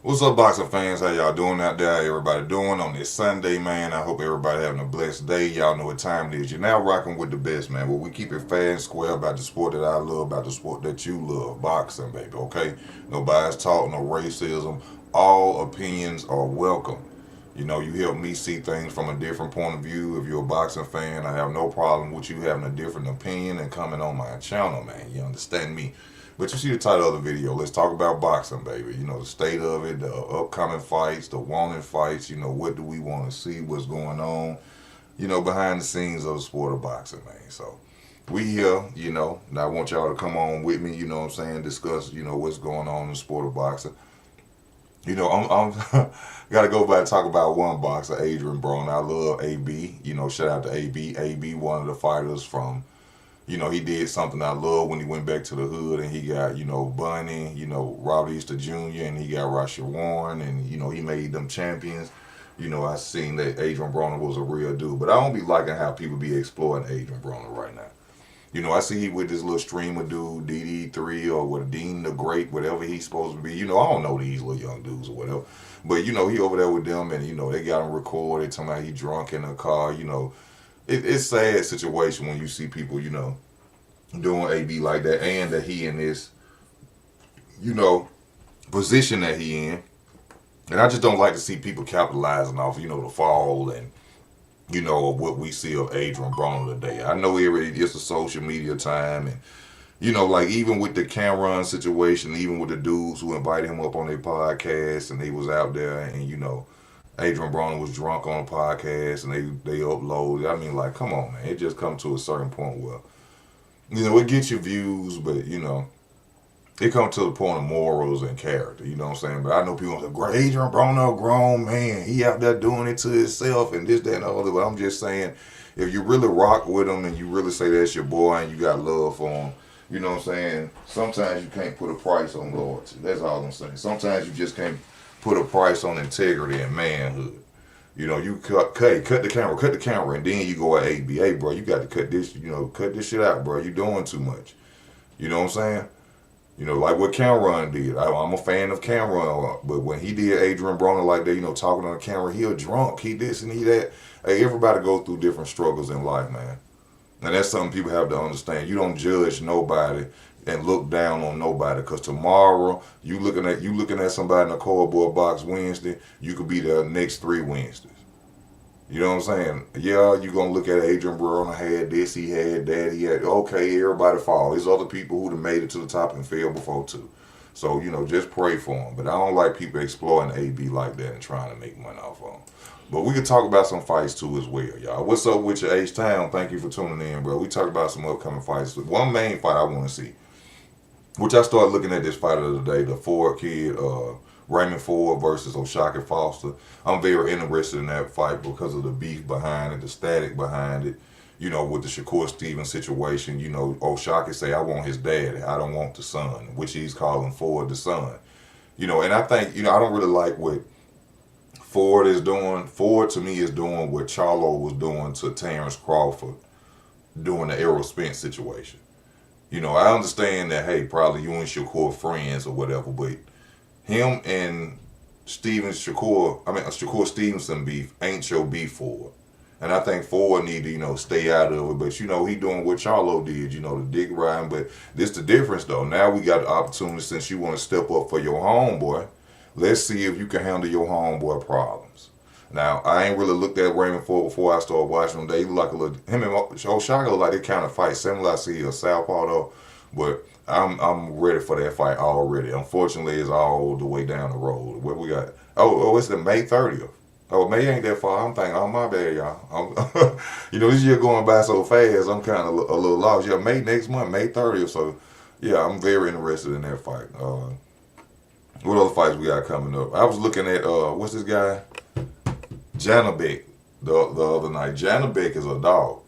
What's up, boxing fans? How y'all doing out there? How everybody doing on this Sunday, man? I hope everybody having a blessed day. Y'all know what time it is. You're now rocking with the best, man. Where we keep it fair and square about the sport that I love, about the sport that you love, boxing, baby. Okay, no bias talk, no racism. All opinions are welcome. You know, you help me see things from a different point of view. If you're a boxing fan, I have no problem with you having a different opinion and coming on my channel, man. You understand me? But you see the title of the video. Let's talk about boxing, baby. You know, the state of it, the upcoming fights, the wanted fights. You know, what do we want to see? What's going on? You know, behind the scenes of the sport of boxing, man. So we here, you know, and I want y'all to come on with me, you know what I'm saying, discuss, you know, what's going on in the sport of boxing. You know, I'm gotta go back and talk about one boxer, Adrian Broner. I love AB. You know, shout out to AB. AB, one of the fighters from, you know, he did something I love when he went back to the hood and he got, you know, Bunny, you know, Robert Easter Jr. and he got Rasha Warren and, you know, he made them champions. You know, I seen that Adrian Broner was a real dude. But I don't be liking how people be exploiting Adrian Broner right now. You know, I see he with this little streamer dude, DD3 or with Dean the Great, whatever he's supposed to be. You know, I don't know these little young dudes or whatever. But, you know, he over there with them and, you know, they got him recorded, talking about he drunk in a car, you know. It's sad situation when you see people, you know, doing AB like that and that he in this, you know, position that he in. And I just don't like to see people capitalizing off, you know, the fall and, you know, of what we see of Adrian Broner today. I know it's a social media time and, you know, like even with the Cameron situation, even with the dudes who invited him up on their podcast and they was out there and, you know, Adrian Broner was drunk on a podcast and they upload. I mean, like, come on, man. It just come to a certain point where, you know, it gets your views, but, you know, it comes to the point of morals and character. You know what I'm saying? But I know people say, "Great, Adrian Broner, a grown man. He out there doing it to himself and this, that, and the other." But I'm just saying, if you really rock with him and you really say that's your boy and you got love for him, you know what I'm saying? Sometimes you can't put a price on loyalty. That's all I'm saying. Sometimes you just can't put a price on integrity and manhood. You know, you cut the camera, and then you go at AB. Hey, bro, you got to cut this, you know, cut this shit out, bro. You doing too much. You know what I'm saying? You know, like what Cameron did. I'm a fan of Cameron, but when he did Adrian Broner like that, you know, talking on the camera, he a drunk, he this and he that. Hey, everybody go through different struggles in life, man. And that's something people have to understand. You don't judge nobody and look down on nobody because tomorrow you looking at somebody in a cardboard box Wednesday, you could be there next 3 Wednesdays. You know what I'm saying? Yeah, you gonna look at Adrian Broner had this, he had that, he had okay, everybody fall. There's other people who have made it to the top and failed before too. So, you know, just pray for them. But I don't like people exploiting AB like that and trying to make money off of them. But we could talk about some fights too as well, y'all. What's up with your H-Town? Thank you for tuning in, bro. We talked about some upcoming fights. One main fight I want to see, which I started looking at this fight of the day, the Ford kid, Raymond Ford versus O'Shaquie Foster. I'm very interested in that fight because of the beef behind it, the static behind it. You know, with the Shakur Stevens situation, you know, O'Shaquie say, I want his daddy. I don't want the son, which he's calling Ford the son. You know, and I think, you know, I don't really like what Ford is doing. Ford, to me, is doing what Charlo was doing to Terrence Crawford during the Errol Spence situation. You know, I understand that, hey, probably you and Shakur friends or whatever, but him and Shakur Stevenson beef ain't your beef Ford. And I think Ford need to, you know, stay out of it. But, you know, he doing what Charlo did, you know, the dick riding. But this the difference, though. Now we got the opportunity since you want to step up for your homeboy. Let's see if you can handle your homeboy problems. Now, I ain't really looked at Raymond Ford before I started watching him. They look like a little, him and O'Shaka look like they kind of fight similar. I see a southpaw though, but I'm ready for that fight already. Unfortunately, it's all the way down the road. What we got? It's the May 30th. Oh, May ain't that far. I'm thinking, oh my bad, y'all. You know, this year going by so fast. I'm kind of a little lost. Yeah, May next month, May 30th. So, yeah, I'm very interested in that fight. What other fights we got coming up? I was looking at what's this guy? Janabek the other night. Janabek is a dog.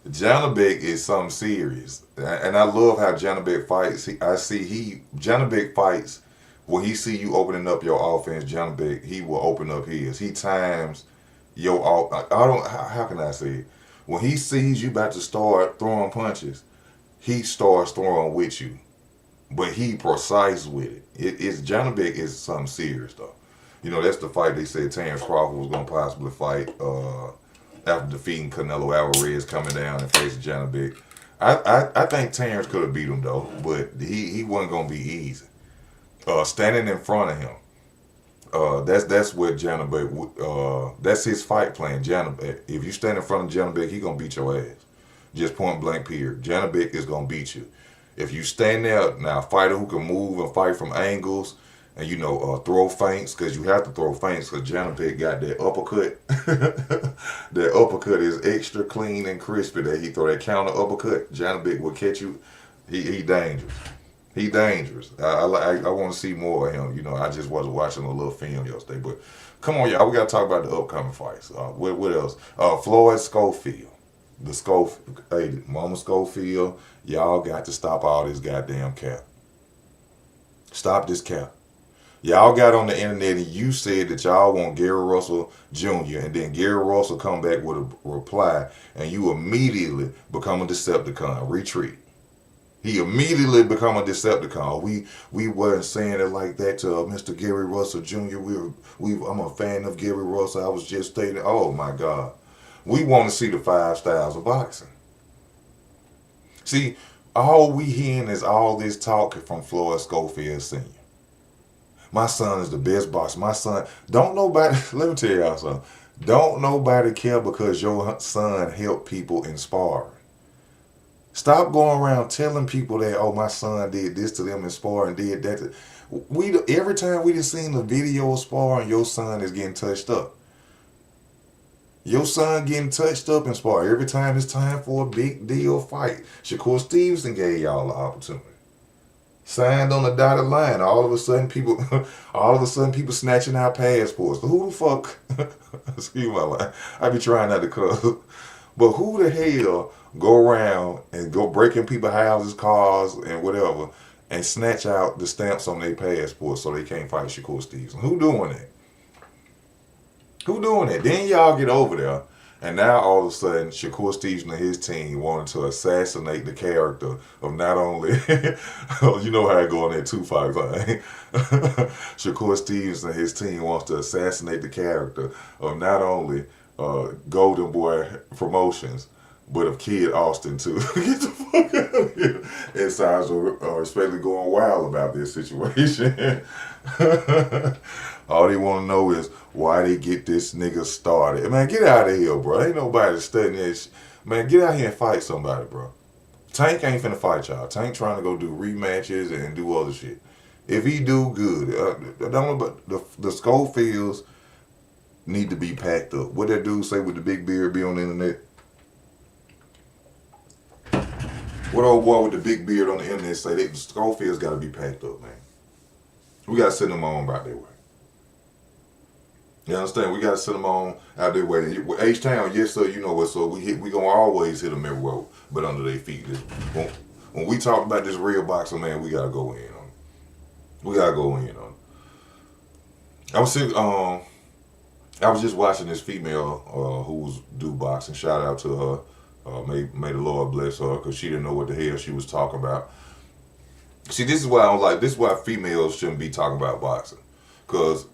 Janabek is something serious, and I love how Janabek fights. Janabek fights when he see you opening up your offense. Janabek, he will open up his. He times your off. I don't. How can I say it? When he sees you about to start throwing punches, he starts throwing with you. but he precise with it. It's Janabek is something serious though. You know, that's the fight they said Terrence Crawford was gonna possibly fight after defeating Canelo Alvarez, coming down and facing Janabek. I think Terrence could have beat him though, but he wasn't gonna be easy. Standing in front of him, that's what Janabek. That's his fight plan. Janabek. If you stand in front of Janabek, he gonna beat your ass. Just point blank. Period. Janabek is gonna beat you. If you stand there now, a fighter who can move and fight from angles, and throw feints, because you have to throw feints, because Janabek got that uppercut. That uppercut is extra clean and crispy. That he throw that counter uppercut. Janabek will catch you. He dangerous. He dangerous. I want to see more of him. I just wasn't watching a little film yesterday. But come on, y'all. We got to talk about the upcoming fights. What else? Floyd Schofield. Hey, Mama Schofield, y'all got to stop all this goddamn cap. Stop this cap. Y'all got on the internet and you said that y'all want Gary Russell Jr. and then Gary Russell come back with a reply and you immediately become a Decepticon. Retreat. He immediately become a Decepticon. We weren't saying it like that to Mr. Gary Russell Jr. I'm a fan of Gary Russell. I was just stating, oh my God. We want to see the 5 styles of boxing. See, all we hearing is all this talk from Floyd Schofield Sr. My son is the best boxer. My son, don't nobody, let me tell y'all something. Don't nobody care because your son helped people in sparring. Stop going around telling people that, oh, my son did this to them in sparring, did that. Every time we just seen the video of sparring, your son is getting touched up. Your son getting touched up in sparring. Every time it's time for a big deal fight. Shakur Stevenson gave y'all the opportunity. Signed on the dotted line. All of a sudden people snatching out passports. Who the fuck? Excuse my line. I be trying not to cuss. But who the hell go around and go breaking people's houses, cars, and whatever, and snatch out the stamps on their passports so they can't fight Shakur Stevenson? Who doing that? Who doing that? Then y'all get over there, and now all of a sudden, Shakur Stevenson and his team wanted to assassinate the character of not only, you know how it go on that 2 fights, right? Shakur Stevenson and his team wants to assassinate the character of not only Golden Boy Promotions, but of Kid Austin too. Get the fuck out of here. Insiders are especially going wild about this situation. All they want to know is why they get this nigga started. Man, get out of here, bro. Ain't nobody studying this. Man, get out here and fight somebody, bro. Tank ain't finna fight y'all. Tank trying to go do rematches and do other shit. If he do, good. The Schofields need to be packed up. What that dude say with the big beard be on the internet? What old boy with the big beard on the internet say that the Schofields got to be packed up, man. We got to send them on out their way. You understand? We got to send them on out their way. H-Town, yes sir, you know what, so we going to always hit them everywhere, but under their feet. When we talk about this real boxing, man, we got to go in on it. We got to go in on it. I was just watching this female who's do boxing. Shout out to her. May the Lord bless her, because she didn't know what the hell she was talking about. See, this is why I don't like. This is why females shouldn't be talking about boxing, because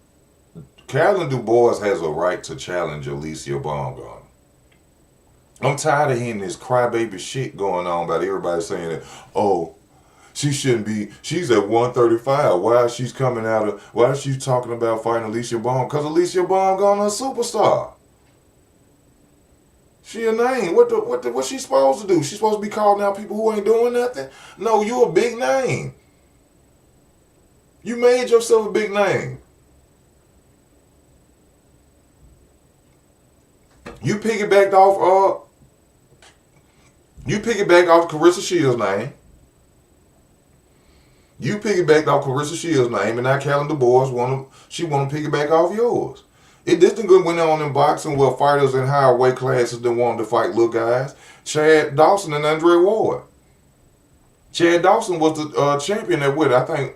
Carolyn DuBois has a right to challenge Alicia Baumgartner. I'm tired of hearing this crybaby shit going on about everybody saying that, oh, she shouldn't be. She's at 135. Why is she coming out of? Why is she talking about fighting Alicia Baumgartner? Because Alicia Baumgartner is a superstar. She a name. What she supposed to do? She supposed to be calling out people who ain't doing nothing? No, you a big name. You made yourself a big name. You piggybacked off Carissa Shields' name. You piggybacked off Carissa Shields' name, and now Carolyn DuBois want to piggyback off yours. This thing went on in boxing where fighters in higher weight classes didn't want to fight little guys. Chad Dawson and Andre Ward. Chad Dawson was the champion at I think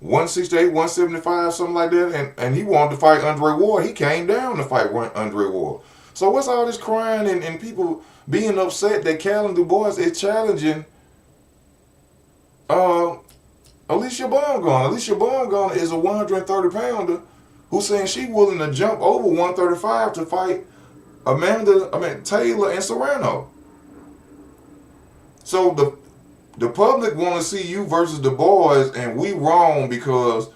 168, 175, something like that, and he wanted to fight Andre Ward. He came down to fight Andre Ward. So what's all this crying and people being upset that Carolyn DuBois is challenging Alicia Baumgartner. Alicia Baumgartner is a 130 pounder who's saying she willing to jump over 135 to fight Taylor and Serrano. So the public want to see you versus the boys, and we wrong because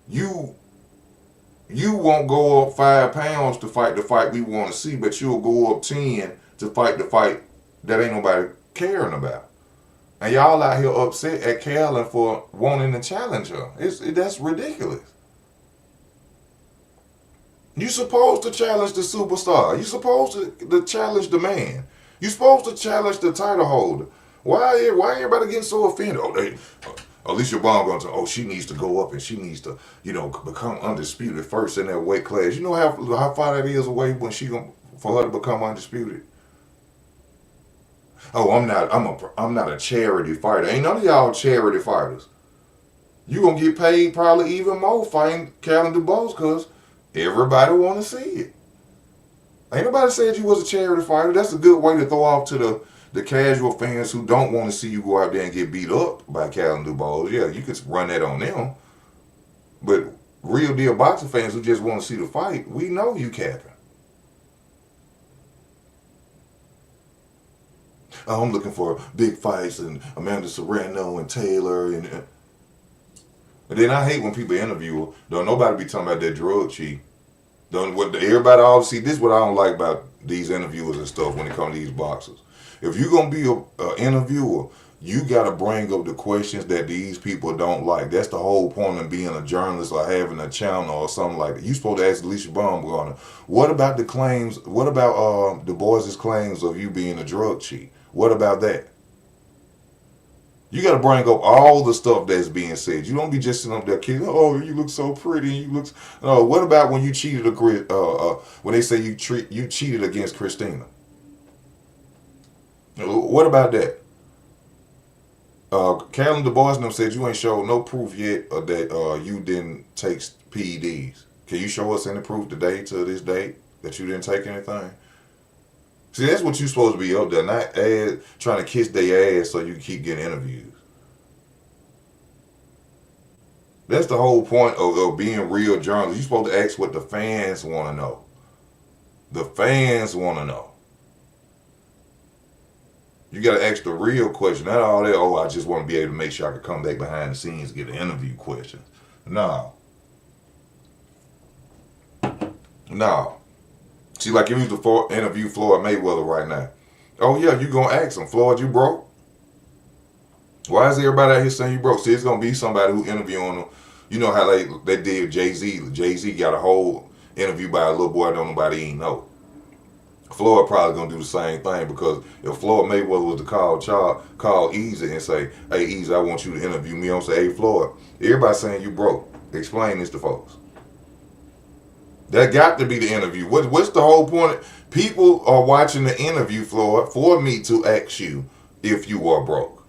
you won't go up 5 pounds to fight the fight we want to see, but you'll go up 10 to fight the fight that ain't nobody caring about. And y'all out here upset at Carolyn for wanting to challenge her. That's ridiculous. You supposed to challenge the superstar. You supposed to challenge the man. You supposed to challenge the title holder. Why everybody getting so offended? Alicia Baumgartner, she needs to go up and she needs to, become undisputed first in that weight class. You know how far that is away when for her to become undisputed. I'm not a charity fighter. Ain't none of y'all charity fighters. You gonna get paid probably even more fighting Carolyn DuBose because everybody want to see it. Ain't nobody said you was a charity fighter. That's a good way to throw off to the casual fans who don't want to see you go out there and get beat up by Carolyn DuBose. Yeah, you could run that on them. But real deal boxing fans who just want to see the fight, we know you capping. I'm looking for big fights and Amanda Serrano and Taylor and then I hate when people interview her. Don't nobody be talking about that drug cheat. Everybody always see this is what I don't like about these interviewers and stuff when it comes to these boxers. If you're gonna be an interviewer, you gotta bring up the questions that these people don't like. That's the whole point of being a journalist or having a channel or something like that. You supposed to ask Alicia Baumgartner, what about the claims? What about the boys' claims of you being a drug cheat? What about that? You got to bring up all the stuff that's being said. You don't be just sitting up there kidding. Oh, you look so pretty. You look. No, what about when you cheated? When they say you cheated against Christina? What about that? Carolyn DuBose said you ain't showed no proof yet that you didn't take PEDs. Can you show us any proof today to this date that you didn't take anything? See, that's what you're supposed to be up there, not trying to kiss their ass so you keep getting interviews. That's the whole point of being real journalists. You're supposed to ask what the fans want to know. The fans want to know. You got to ask the real question, not all that, I just want to be able to make sure I can come back behind the scenes and get an interview question. No. See, like if you was to interview Floyd Mayweather right now. Oh, yeah, you going to ask him, Floyd, you broke? Why is everybody out here saying you broke? See, it's going to be somebody who interviewing him. You know how they did Jay-Z. Jay-Z got a whole interview by a little boy don't nobody even know. Floyd probably going to do the same thing because if Floyd Mayweather was to call Easy and say, hey, Easy, I want you to interview me. I'm saying, hey, Floyd, everybody saying you broke. Explain this to folks. That got to be the interview. What's the whole point? People are watching the interview, Floyd, for me to ask you if you are broke.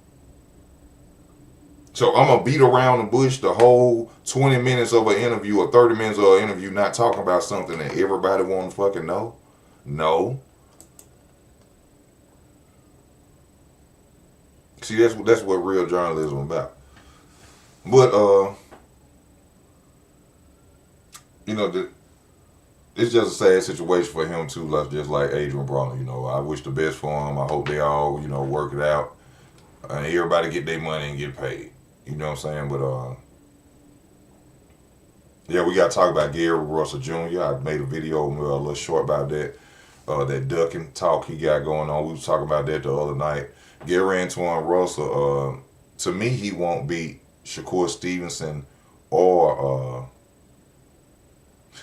So I'm going to beat around the bush the whole 20 minutes of an interview or 30 minutes of an interview not talking about something that everybody want to fucking know? No. See, that's what real journalism is about. But, it's just a sad situation for him too, just like Adrian Broner. I wish the best for him. I hope they all, work it out. And everybody get their money and get paid. You know what I'm saying? But yeah, we got to talk about Gary Russell Jr. I made a video a little short about that. That ducking talk he got going on. We was talking about that the other night. Gary Antoine Russell, to me, he won't beat Shakur Stevenson or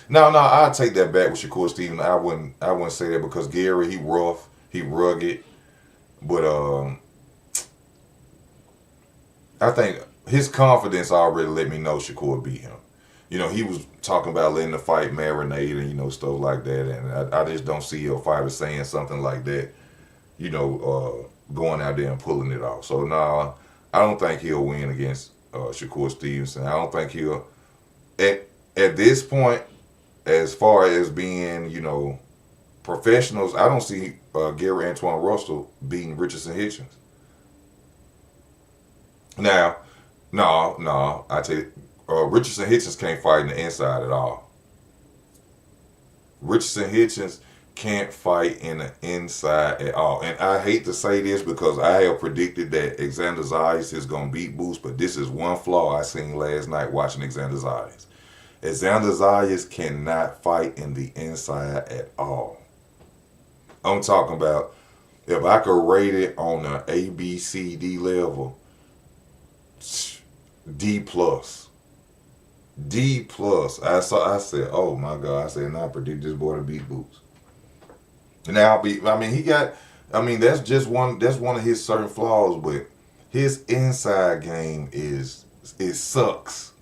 No, I'll take that back with Shakur Stevenson. I wouldn't say that because Gary, he rough, he rugged, but I think his confidence already let me know Shakur beat him. He was talking about letting the fight marinate and stuff like that, and I just don't see a fighter saying something like that. Going out there and pulling it off. So I don't think he'll win against Shakur Stevenson. I don't think he'll at this point. As far as being, professionals, I don't see Gary Antoine Russell beating Richardson Hitchens. Now, No, no. I tell you, Richardson Hitchens can't fight in the inside at all. Richardson Hitchens can't fight in the inside at all. And I hate to say this because I have predicted that Xander Zayas is going to beat Boost, but this is one flaw I seen last night watching Xander Zayas. Xander Zayas cannot fight in the inside at all. I'm talking about if I could rate it on a A, B, C, D level, D plus. D plus. I said, oh my God. I said, and I predict this boy to beat Boots. Now, I mean, he got, I mean, that's one of his certain flaws, but his inside game it sucks.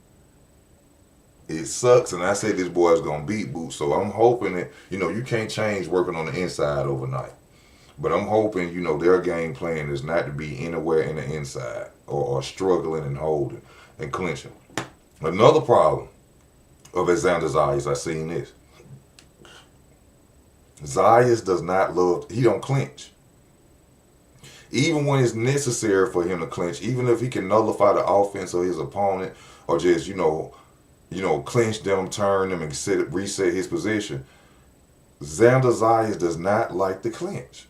It sucks, and I said this boy's gonna beat Boots, so I'm hoping that, you can't change working on the inside overnight. But I'm hoping, their game plan is not to be anywhere in the inside or struggling and holding and clinching. Another problem of Xander Zayas, I seen this. Zayas does not love, he don't clinch. Even when it's necessary for him to clinch, even if he can nullify the offense of his opponent or just, clinch them, turn them, and reset his position, Xander Zayas does not like the clinch.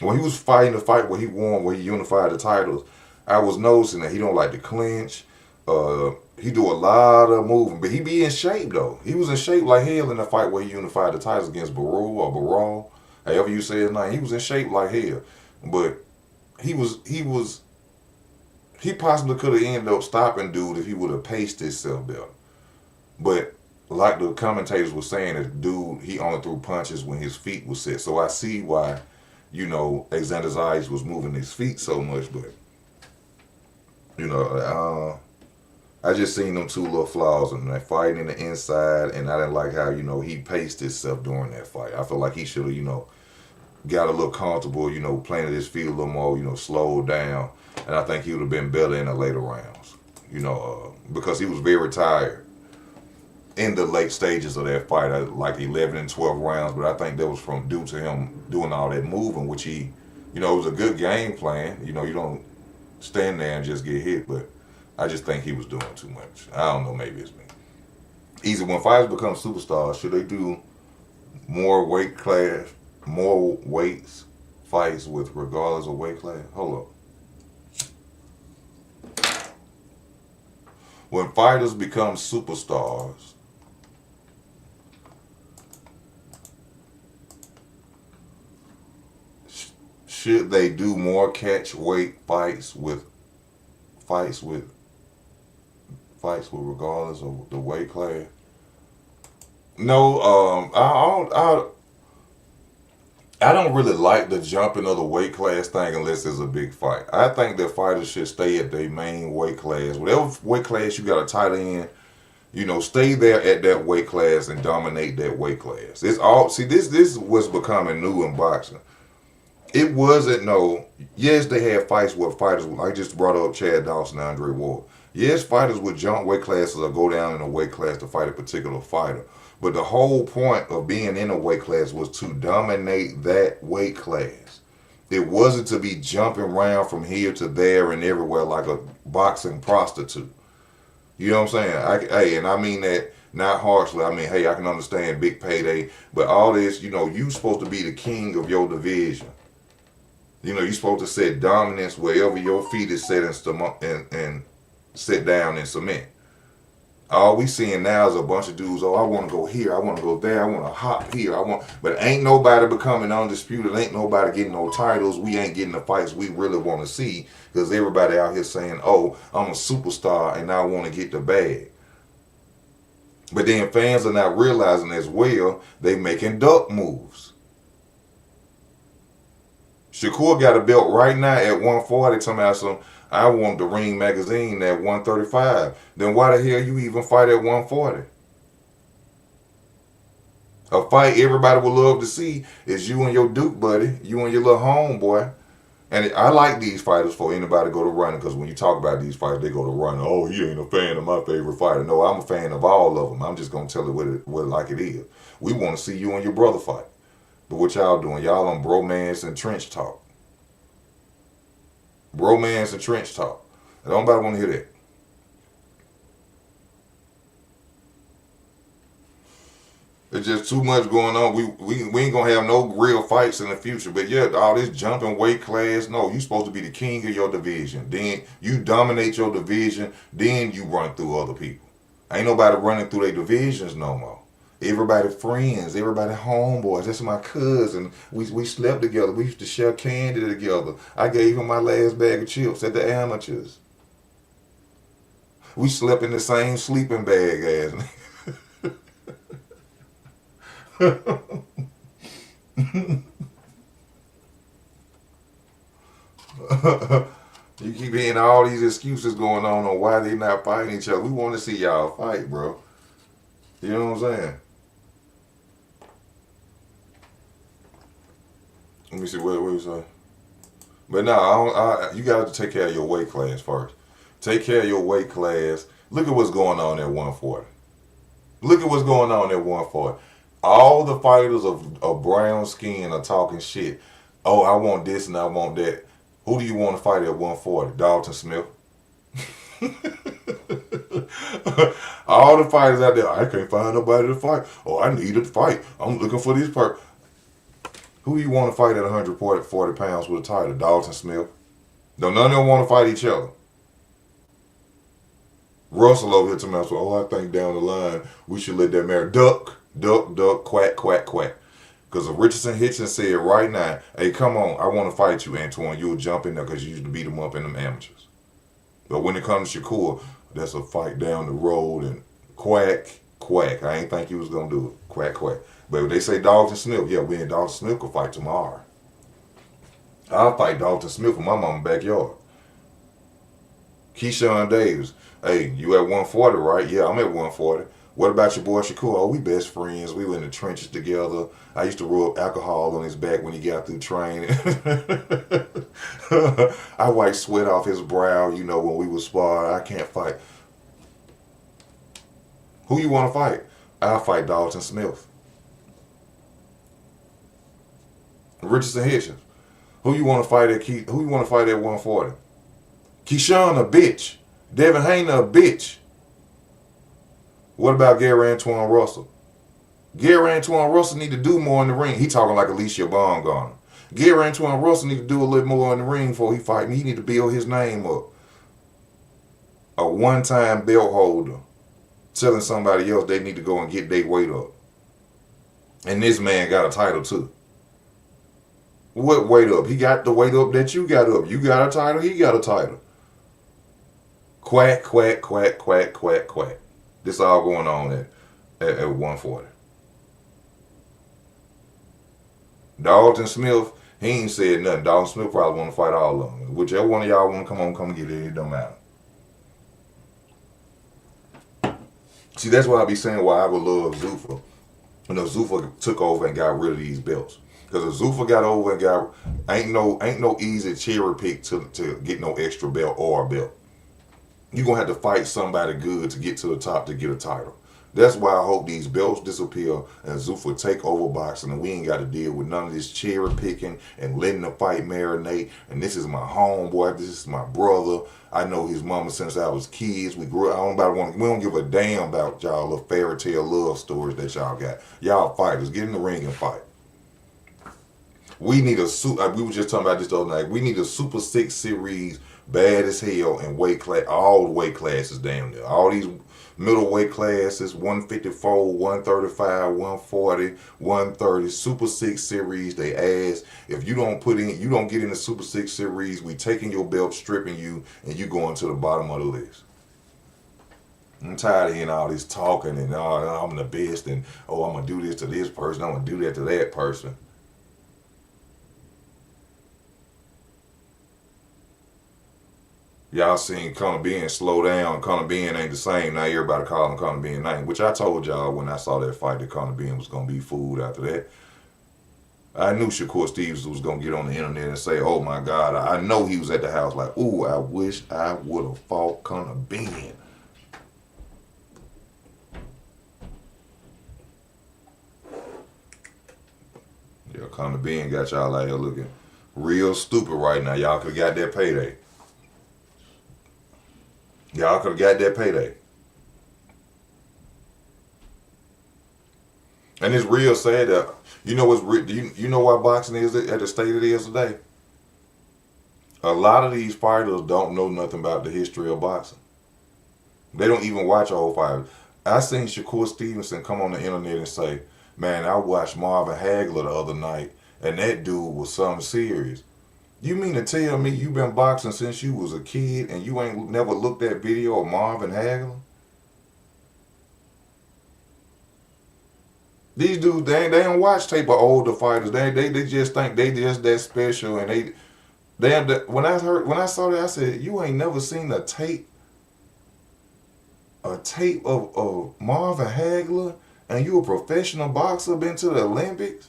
When he was fighting the fight where he won, where he unified the titles, I was noticing that he don't like to clinch. He do a lot of moving, but he be in shape though. He was in shape like hell in the fight where he unified the titles against Baru or Baral, however you say his name. He was in shape like hell, but he possibly could have ended up stopping dude if he would have paced himself better. But like the commentators were saying, that dude, he only threw punches when his feet were set. So I see why, Xander Zayas was moving his feet so much, but I just seen them two little flaws in that fighting in the inside, and I didn't like how, he paced himself during that fight. I feel like he should have, got a little comfortable, planted his feet a little more, slowed down, and I think he would have been better in the later rounds, because he was very tired in the late stages of that fight, like 11 and 12 rounds, but I think that was due to him doing all that moving, which he, it was a good game plan. You don't stand there and just get hit, but I just think he was doing too much. I don't know, maybe it's me. Either when fighters become superstars, should they do more weight class, more weights fights with regardless of weight class? Hold up. When fighters become superstars, should they do more catch weight fights with regardless of the weight class? No, I don't really like the jumping of the weight class thing unless it's a big fight. I think that fighters should stay at their main weight class. Whatever weight class you got a title in, stay there at that weight class and dominate that weight class. It's all, see, this was becoming new in boxing. It wasn't yes, they had fights where fighters, I just brought up Chad Dawson and Andre Ward. Yes, fighters would jump weight classes or go down in a weight class to fight a particular fighter. But the whole point of being in a weight class was to dominate that weight class. It wasn't to be jumping around from here to there and everywhere like a boxing prostitute. You know what I'm saying? And I mean that not harshly. I mean, hey, I can understand big payday, but all this, you supposed to be the king of your division. You're supposed to set dominance wherever your feet is set and sit down in cement. All we seeing now is a bunch of dudes, I want to go here, I want to go there, I want to hop here, but ain't nobody becoming undisputed, ain't nobody getting no titles, we ain't getting the fights we really want to see, because everybody out here saying, oh, I'm a superstar and I want to get the bag. But then fans are not realizing as well, they making duck moves. Shakur got a belt right now at 140, talking about I want the Ring magazine at 135. Then why the hell you even fight at 140? A fight everybody would love to see is you and your Duke buddy, you and your little homeboy. And I like these fighters for anybody to go to running, because when you talk about these fighters, they go to running. Oh, he ain't a fan of my favorite fighter. No, I'm a fan of all of them. I'm just going to tell it what like it is. We want to see you and your brother fight. But what y'all doing? Y'all on bromance and trench talk. Romance and trench talk. And nobody want to hear that. There's just too much going on. We ain't gonna have no real fights in the future. But yeah, all this jumping weight class. No, you supposed to be the king of your division. Then you dominate your division. Then you run through other people. Ain't nobody running through their divisions no more. Everybody friends, everybody homeboys. That's my cousin. We slept together. We used to share candy together. I gave him my last bag of chips at the amateurs. We slept in the same sleeping bag as You keep hearing all these excuses going on why they not fighting each other. We want to see y'all fight, bro. You know what I'm saying? Let me see what you say. But no, you got to take care of your weight class first. Take care of your weight class. Look at what's going on at 140. Look at what's going on at 140. All the fighters of brown skin are talking shit. Oh, I want this and I want that. Who do you want to fight at 140? Dalton Smith. All the fighters out there, I can't find nobody to fight. Oh, I need to fight. I'm looking for this part. Who do you want to fight at 140 pounds with a title? Dalton Smith. No, none of them want to fight each other. Russell over here to me, oh, I think down the line we should let that man duck, quack, quack, quack. Because if Richardson Hitchens said right now, hey, come on, I want to fight you, Antoine, you'll jump in there because you used to beat him up in them amateurs. But when it comes to Shakur, that's a fight down the road and quack, quack. I ain't think he was going to do it. Quack, quack. But if they say Dalton Smith, yeah, we and Dalton Smith could fight tomorrow. I'll fight Dalton Smith in my mama's backyard. Keyshawn Davis, hey, you at 140, right? Yeah, I'm at 140. What about your boy Shakur? Oh, we best friends. We were in the trenches together. I used to rub alcohol on his back when he got through training. I wiped sweat off his brow, when we was sparring. I can't fight. Who you want to fight? I'll fight Dalton Smith. Richardson Hitchens. Who you want to fight at Who you want to fight at 140? Keyshawn a bitch. Devin Haney a bitch. What about Gary Antoine Russell? Gary Antoine Russell need to do more in the ring. He talking like Alicia Baumgartner. Gary Antoine Russell need to do a little more in the ring before he fight me. He need to build his name up. A one-time belt holder telling somebody else they need to go and get their weight up. And this man got a title too. What weight up? He got the weight up that you got up. You got a title, he got a title. Quack, quack, quack, quack, quack, quack. This all going on at 140. Dalton Smith, he ain't said nothing. Dalton Smith probably want to fight all of them. Whichever one of y'all want to come get it. It don't matter. See, that's why I be saying why I would love Zuffa. Zuffa took over and got rid of these belts. Because if Zuffa got over and ain't no easy cherry pick to get no extra belt or a belt. You're going to have to fight somebody good to get to the top to get a title. That's why I hope these belts disappear and Zuffa take over boxing and we ain't got to deal with none of this cherry picking and letting the fight marinate. And this is my homeboy. This is my brother. I know his mama since I was kids. We grew up. We don't give a damn about y'all little fairy tale love stories that y'all got. Y'all fighters. Get in the ring and fight. We need we were just talking about this the other night. We need a Super 6 series bad as hell in weight class, all the weight classes damn near. All these middleweight classes, 154, 135, 140, 130, Super 6 series, they ask. If you don't get in the Super 6 series, we taking your belt, stripping you, and you going to the bottom of the list. I'm tired of hearing all this talking and I'm the best and I'm going to do this to this person, I'm going to do that to that person. Y'all seen Conor Benn slow down. Conor Benn ain't the same. Now everybody calling Conor Benn name, which I told y'all when I saw that fight that Conor Benn was going to be fooled after that. I knew Shakur Stevens was going to get on the internet and say, oh my God, I know he was at the house like, ooh, I wish I would have fought Conor Benn. Yeah, Conor Benn got y'all out here looking Real stupid right now. Y'all could have got that payday. Y'all could have got that payday. And it's real sad that you know what's you know why boxing is at the state it is today. A lot of these fighters don't know nothing about the history of boxing. They don't even watch old fighters. I seen Shakur Stevenson come on the internet and say, "Man, I watched Marvin Hagler the other night, and that dude was something serious." You mean to tell me you been boxing since you was a kid and you ain't never looked at video of Marvin Hagler? These dudes, they don't watch tape of older fighters. They just think they just that special, and they have the, when I saw that, I said, you ain't never seen a tape of Marvin Hagler, and you a professional boxer, been to the Olympics.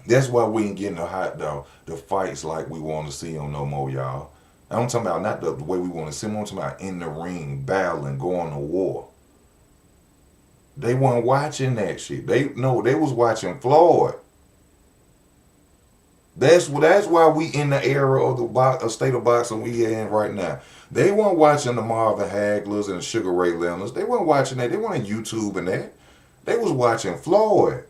That's why we ain't getting the fights like we want to see them no more, y'all. I'm talking about not the way we want to see them. I'm talking about in the ring, battling, going to war. They weren't watching that shit. They was watching Floyd. That's why we in the era of the state of boxing we in right now. They weren't watching the Marvin Haglers and the Sugar Ray Leonards. They weren't watching that. They weren't YouTube and that. They was watching Floyd.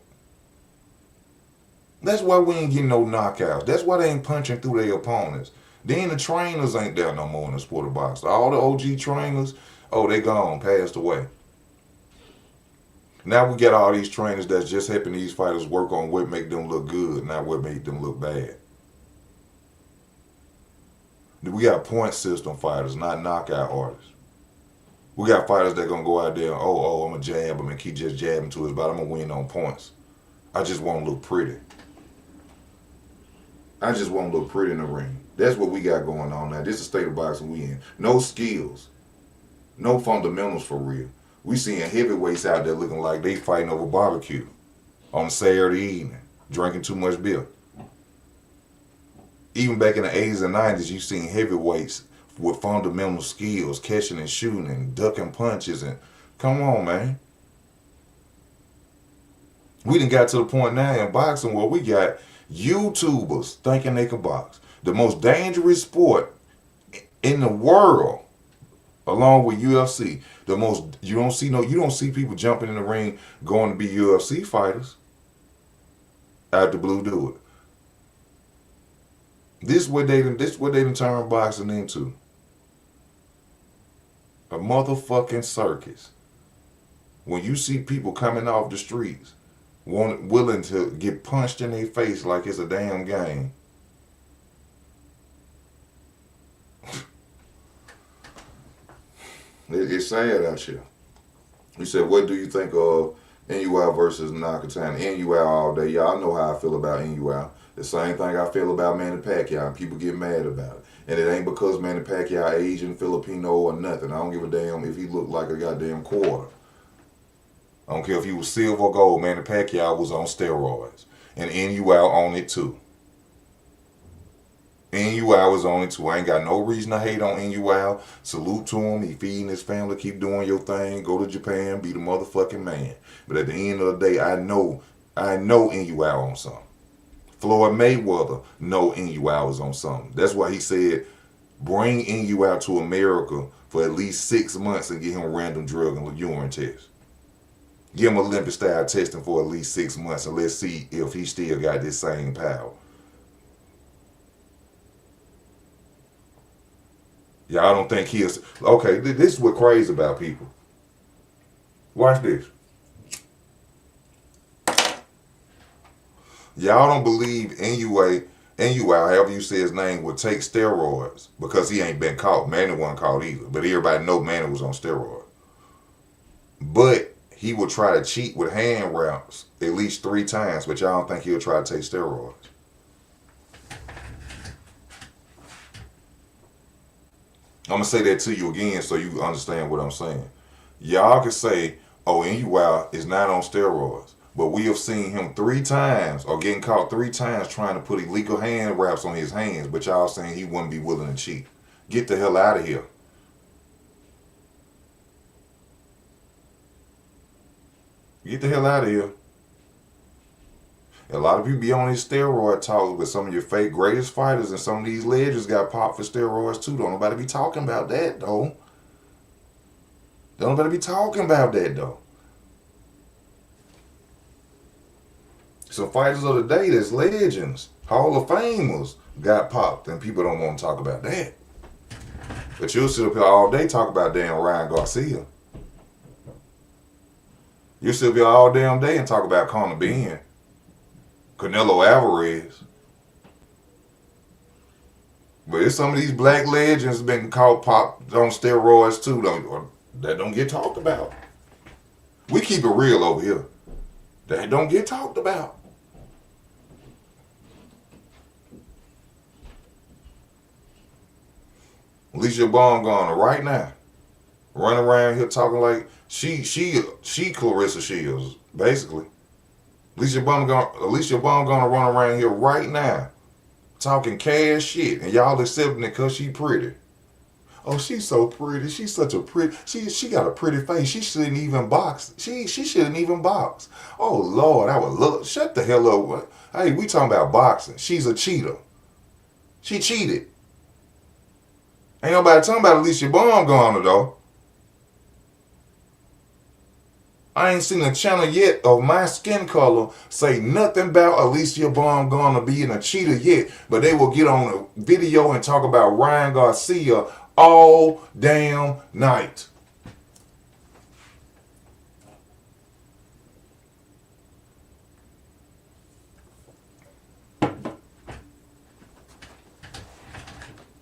That's why we ain't getting no knockouts. That's why they ain't punching through their opponents. Then the trainers ain't there no more in the sport of boxing. All the OG trainers, oh, they gone, passed away. Now we got all these trainers that's just helping these fighters work on what make them look good, not what make them look bad. We got point system fighters, not knockout artists. We got fighters that gonna go out there and, I'm gonna jab him and keep just jabbing to his body. I'm gonna win on points. I just want to look pretty. I just want to look pretty in the ring. That's what we got going on now. This is the state of boxing we in. No skills. No fundamentals for real. We seeing heavyweights out there looking like they fighting over barbecue on Saturday evening, drinking too much beer. Even back in the 80s and 90s, you seen heavyweights with fundamental skills, catching and shooting and ducking punches. And come on, man. We done got to the point now in boxing where we got YouTubers thinking they can box. The most dangerous sport in the world, along with UFC. You don't see people jumping in the ring going to be UFC fighters. Out the blue do it. This is what they done turned boxing into. A motherfucking circus. When you see people coming off the streets, willing to get punched in their face like it's a damn game. It's sad out here. You said, what do you think of NUL versus Nakatani? NUL all day. Y'all know how I feel about NUL. The same thing I feel about Manny Pacquiao, and people get mad about it. And it ain't because Manny Pacquiao Asian, Filipino, or nothing. I don't give a damn if he looked like a goddamn quarter. I don't care if he was silver or gold. Manny Pacquiao was on steroids. And NUL on it too. NUL was on it too. I ain't got no reason to hate on NUL. Salute to him. He feeding his family. Keep doing your thing. Go to Japan. Be the motherfucking man. But at the end of the day, I know NUL on something. Floyd Mayweather know NUL is on something. That's why he said, bring NUL to America for at least 6 months and get him a random drug and urine test. Give him Olympic style testing for at least 6 months and let's see if he still got this same power. Y'all don't think he is. Okay, this is what crazy about people. Watch this. Y'all don't believe NUL, however you say his name, would take steroids because he ain't been caught. Manny wasn't caught either. But everybody know Manny was on steroids. But he will try to cheat with hand wraps at least 3 times, but y'all don't think he'll try to take steroids. I'm going to say that to you again so you understand what I'm saying. Y'all can say, NUL is not on steroids. But we have seen him 3 times or getting caught 3 times trying to put illegal hand wraps on his hands, but y'all saying he wouldn't be willing to cheat. Get the hell out of here. Get the hell out of here. A lot of people be on these steroid talks, but some of your fake greatest fighters and some of these legends got popped for steroids too. Don't nobody be talking about that though. Don't nobody be talking about that though. Some fighters of the day that's legends, Hall of Famers, got popped, and people don't want to talk about that. But you'll sit up here all day talk about damn Ryan Garcia. You'll sit up here all damn day and talk about Conor Benn, Canelo Alvarez. But it's some of these black legends been caught popped on steroids too, that don't get talked about. We keep it real over here. That don't get talked about. Alicia Baumgartner right now, running around here talking like she Clarissa Shields, basically. Alicia Baumgartner running around here right now, talking cash shit, and y'all accepting it because she pretty. Oh, she's so pretty. She's such a pretty. She got a pretty face. She shouldn't even box. She shouldn't even box. Oh Lord, I would love. Shut the hell up. Hey, we talking about boxing. She's a cheater. She cheated. Ain't nobody talking about Alicia Baumgartner though. I ain't seen a channel yet of my skin color say nothing about Alicia Baumgartner being a cheater yet, but they will get on a video and talk about Ryan Garcia all damn night.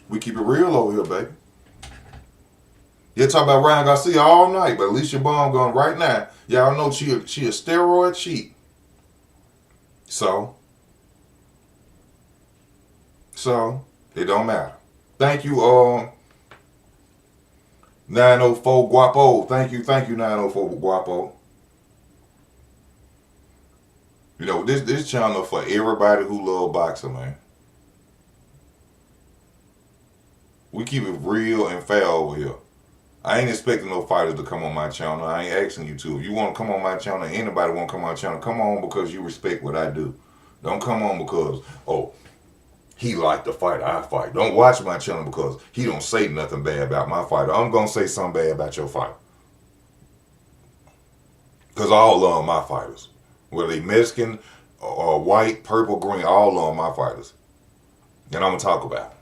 We keep it real over here, baby. You talk about Ryan Garcia all night, but Alicia Baumgartner right now, y'all know she a steroid cheat. So it don't matter. Thank you, 904 Guapo. Thank you, 904 Guapo. You know, this channel for everybody who love boxing, man. We keep it real and fair over here. I ain't expecting no fighters to come on my channel. I ain't asking you to. If you want to come on my channel, anybody want to come on my channel, come on because you respect what I do. Don't come on because, oh, he like the fight I fight. Don't watch my channel because he don't say nothing bad about my fighter. I'm going to say something bad about your fighter. Because I all love my fighters. Whether they Mexican or white, purple, green, all love my fighters. And I'm going to talk about it.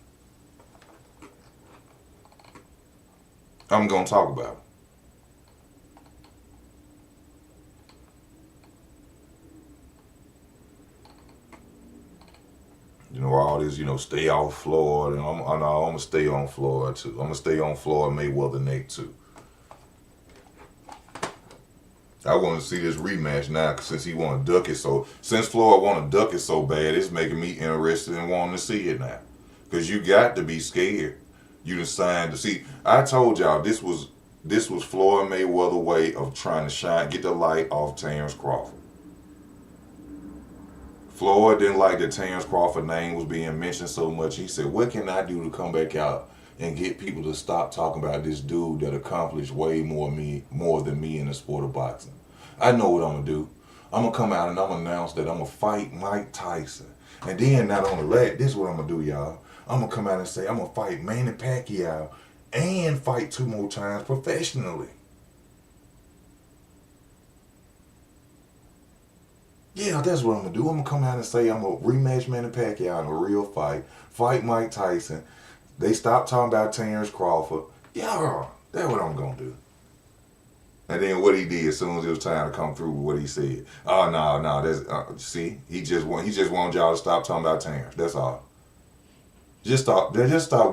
I'm going to talk about it. You know, all this, stay off Florida. And I'm going to stay on Florida, too. I'm going to stay on Florida Mayweather neck, too. I want to see this rematch now since he want to duck it. So, since Floyd want to duck it so bad, it's making me interested in wanting to see it now. Because you got to be scared. You decide to see. I told y'all this was Floyd Mayweather's way of trying to get the light off Terrence Crawford. Floyd didn't like that Terrence Crawford's name was being mentioned so much. He said, what can I do to come back out and get people to stop talking about this dude that accomplished way more than me in the sport of boxing? I know what I'm going to do. I'm going to come out and I'm going to announce that I'm going to fight Mike Tyson. And then not only that, this is what I'm going to do, y'all. I'm going to come out and say I'm going to fight Manny Pacquiao and fight 2 more times professionally. Yeah, that's what I'm going to do. I'm going to come out and say I'm going to rematch Manny Pacquiao in a real fight Mike Tyson. They stopped talking about Terrence Crawford. Yeah, that's what I'm going to do. And then what he did as soon as it was time to come through with what he said. Oh, no, that's, see, he just wanted y'all to stop talking about Terrence. That's all. Just stop.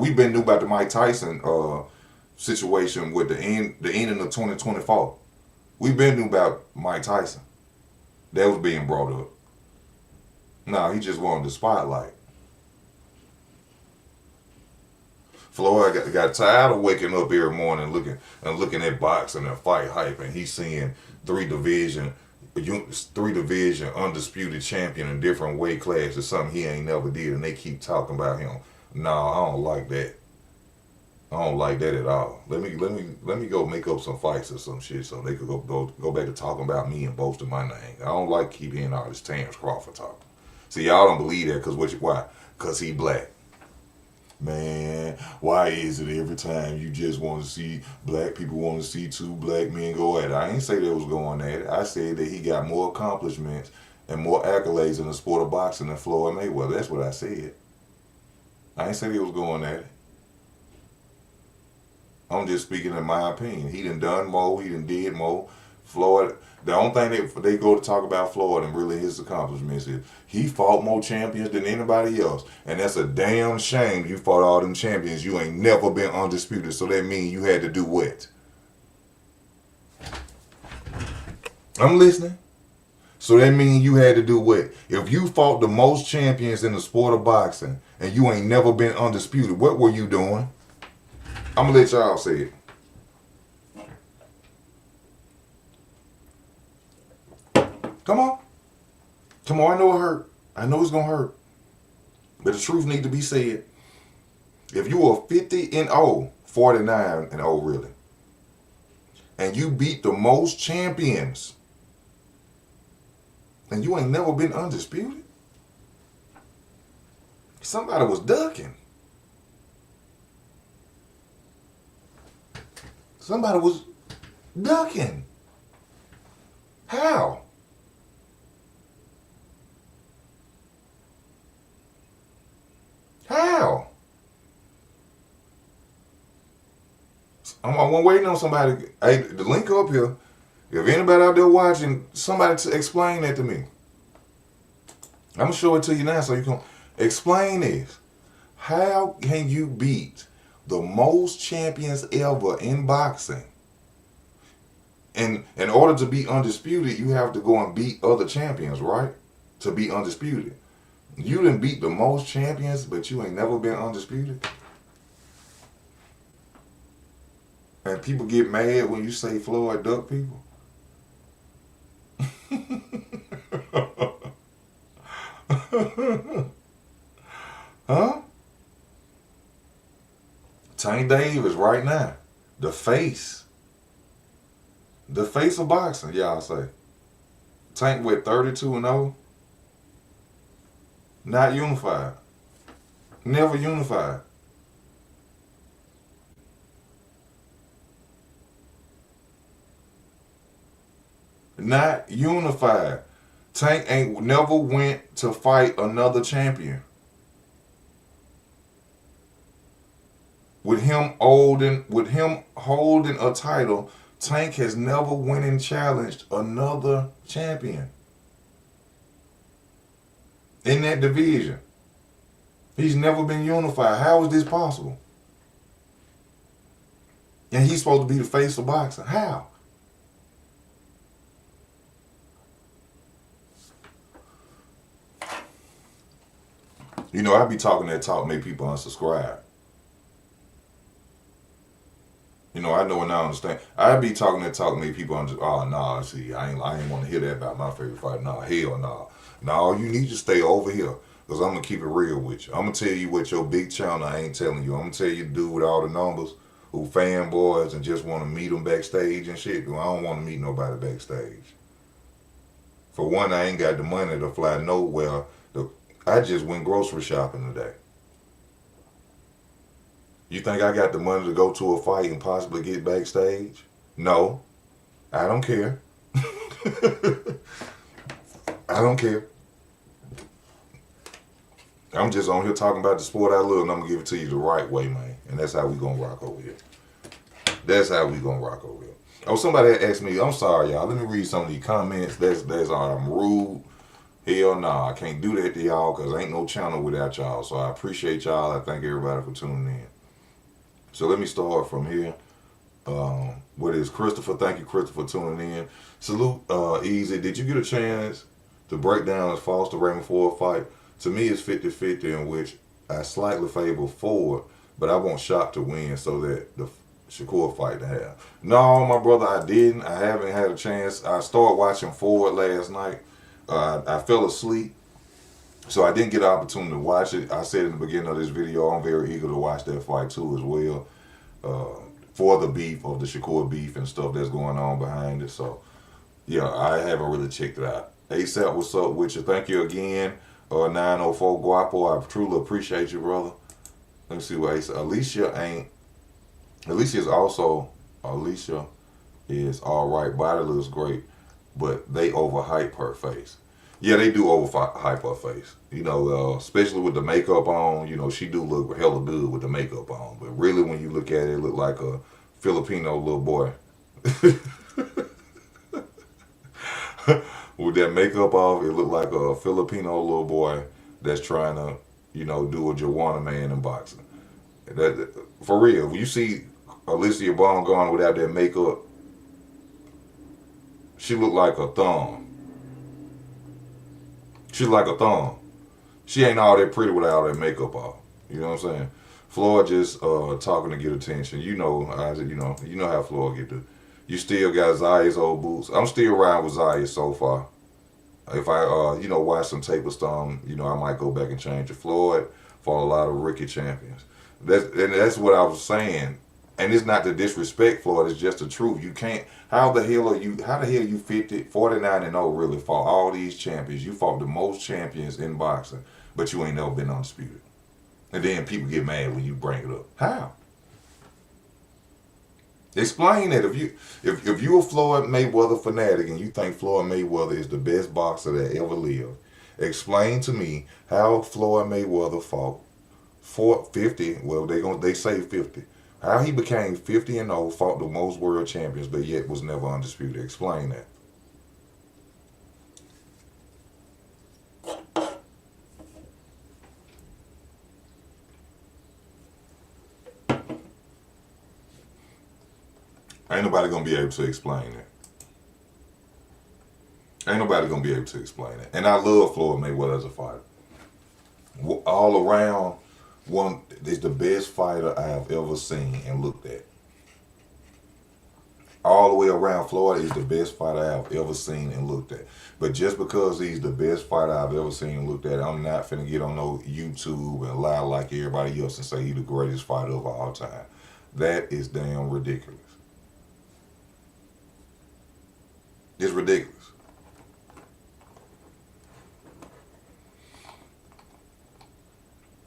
We've been knew about the Mike Tyson situation with the ending of 2024. We've been knew about Mike Tyson. That was being brought up. No, he just wanted the spotlight. Floyd got tired of waking up every morning looking at boxing and fight hype, and he's seeing three division undisputed champion in different weight classes, something he ain't never did, and they keep talking about him. No, I don't like that. I don't like that at all. Let me go make up some fights or some shit so they could go back to talking about me and boasting my name. I don't like keep hearing all this Terrence Crawford talk. See, y'all don't believe that why? Because he black. Man, why is it every time you just want to see black people want to see two black men go at it? I ain't say they was going at it. I said that he got more accomplishments and more accolades in the sport of boxing than Floyd Mayweather. That's what I said. I ain't say they was going at it. I'm just speaking in my opinion. He done more. He did more. Floyd, the only thing they go to talk about Floyd and really his accomplishments is he fought more champions than anybody else. And that's a damn shame you fought all them champions. You ain't never been undisputed. So that means you had to do what? I'm listening. So that means you had to do what? If you fought the most champions in the sport of boxing and you ain't never been undisputed, what were you doing? I'm going to let y'all say it. Come on. Come on, I know it hurt. I know it's going to hurt. But the truth need to be said. If you were 50-0, 49-0 really, and you beat the most champions, and you ain't never been undisputed, somebody was ducking. Somebody was ducking. How? How? I'm waiting on somebody. Hey, the link up here. If anybody out there watching, somebody to explain that to me. I'm going to show it to you now so you can explain this. How can you beat the most champions ever in boxing? And in order to be undisputed, you have to go and beat other champions, right? To be undisputed. You done beat the most champions, but you ain't never been undisputed. And people get mad when you say Floyd duck people. Huh? Tank Davis right now. The face. The face of boxing, y'all say. Tank with 32-0. Not unified. Never unified. Not unified. Tank ain't never went to fight another champion. With him holding a title, Tank has never went and challenged another champion in that division. He's never been unified. How is this possible? And he's supposed to be the face of boxing. How? You know, I be talking that talk, make people unsubscribe. You know, I know and I understand. I be talking that talk, make people oh, nah, see, I ain't want to hear that about my favorite fighter. Nah, hell nah. Nah, you need to stay over here. Because I'm going to keep it real with you. I'm going to tell you what your big channel ain't telling you. I'm going to tell you the dude with all the numbers who fanboys and just want to meet them backstage and shit. Well, I don't want to meet nobody backstage. For one, I ain't got the money to fly nowhere. I just went grocery shopping today. You think I got the money to go to a fight and possibly get backstage? No. I don't care. I don't care. I'm just on here talking about the sport I love, and I'm going to give it to you the right way, man. And that's how we going to rock over here. That's how we going to rock over here. Oh, somebody asked me, I'm sorry, y'all. Let me read some of these comments. That's all. I'm rude. Hell nah, I can't do that to y'all because ain't no channel without y'all. So I appreciate y'all. I thank everybody for tuning in. So let me start from here. What is Christopher? Thank you, Christopher, for tuning in. Salute, Easy. Did you get a chance to break down this Foster Raymond Ford fight? To me, it's 50-50 in which I slightly favor Ford, but I want Shock to win so that the Shakur fight to have. No, my brother, I didn't. I haven't had a chance. I started watching Ford last night. I fell asleep, so I didn't get an opportunity to watch it. I said in the beginning of this video, I'm very eager to watch that fight too as well, for the beef of the Shakur beef and stuff that's going on behind it. So, yeah, I haven't really checked it out. ASAP, what's up with you? Thank you again. 904 Guapo, I truly appreciate you, brother. Let me see what he said. Alicia is also, Alicia is all right. Body looks great, but they overhype her face. Yeah, they do overhype her face. Especially with the makeup on. She do look hella good with the makeup on. But really, when you look at it, it look like a Filipino little boy. With that makeup off, it looked like a Filipino little boy that's trying to, do a Joanna man in boxing. That for real. When you see Alicia Bone gone without that makeup, she looked like a thumb. She like a thumb. She ain't all that pretty without all that makeup off. You know what I'm saying? Floyd just talking to get attention. You know how Floyd get to. You still got Zaya's old boots. I'm still riding with Zaya so far. If I watch some tape or something, I might go back and change it. Floyd fought a lot of rookie champions. That's what I was saying. And it's not to disrespect Floyd, it's just the truth. You can't. How the hell you 49 and 0 really fought all these champions? You fought the most champions in boxing, but you ain't never been undisputed. And then people get mad when you bring it up. How? Explain that. If you a Floyd Mayweather fanatic and you think Floyd Mayweather is the best boxer that ever lived, explain to me how Floyd Mayweather fought 50. Well, they say 50. How he became 50 and 0, fought the most world champions, but yet was never undisputed. Explain that. Ain't nobody gonna be able to explain that. Ain't nobody gonna be able to explain it. And I love Floyd Mayweather as a fighter. All around, one is the best fighter I have ever seen and looked at. All the way around, Floyd is the best fighter I've ever seen and looked at. But just because he's the best fighter I've ever seen and looked at, I'm not finna get on no YouTube and lie like everybody else and say he's the greatest fighter of all time. That is damn ridiculous. It's ridiculous.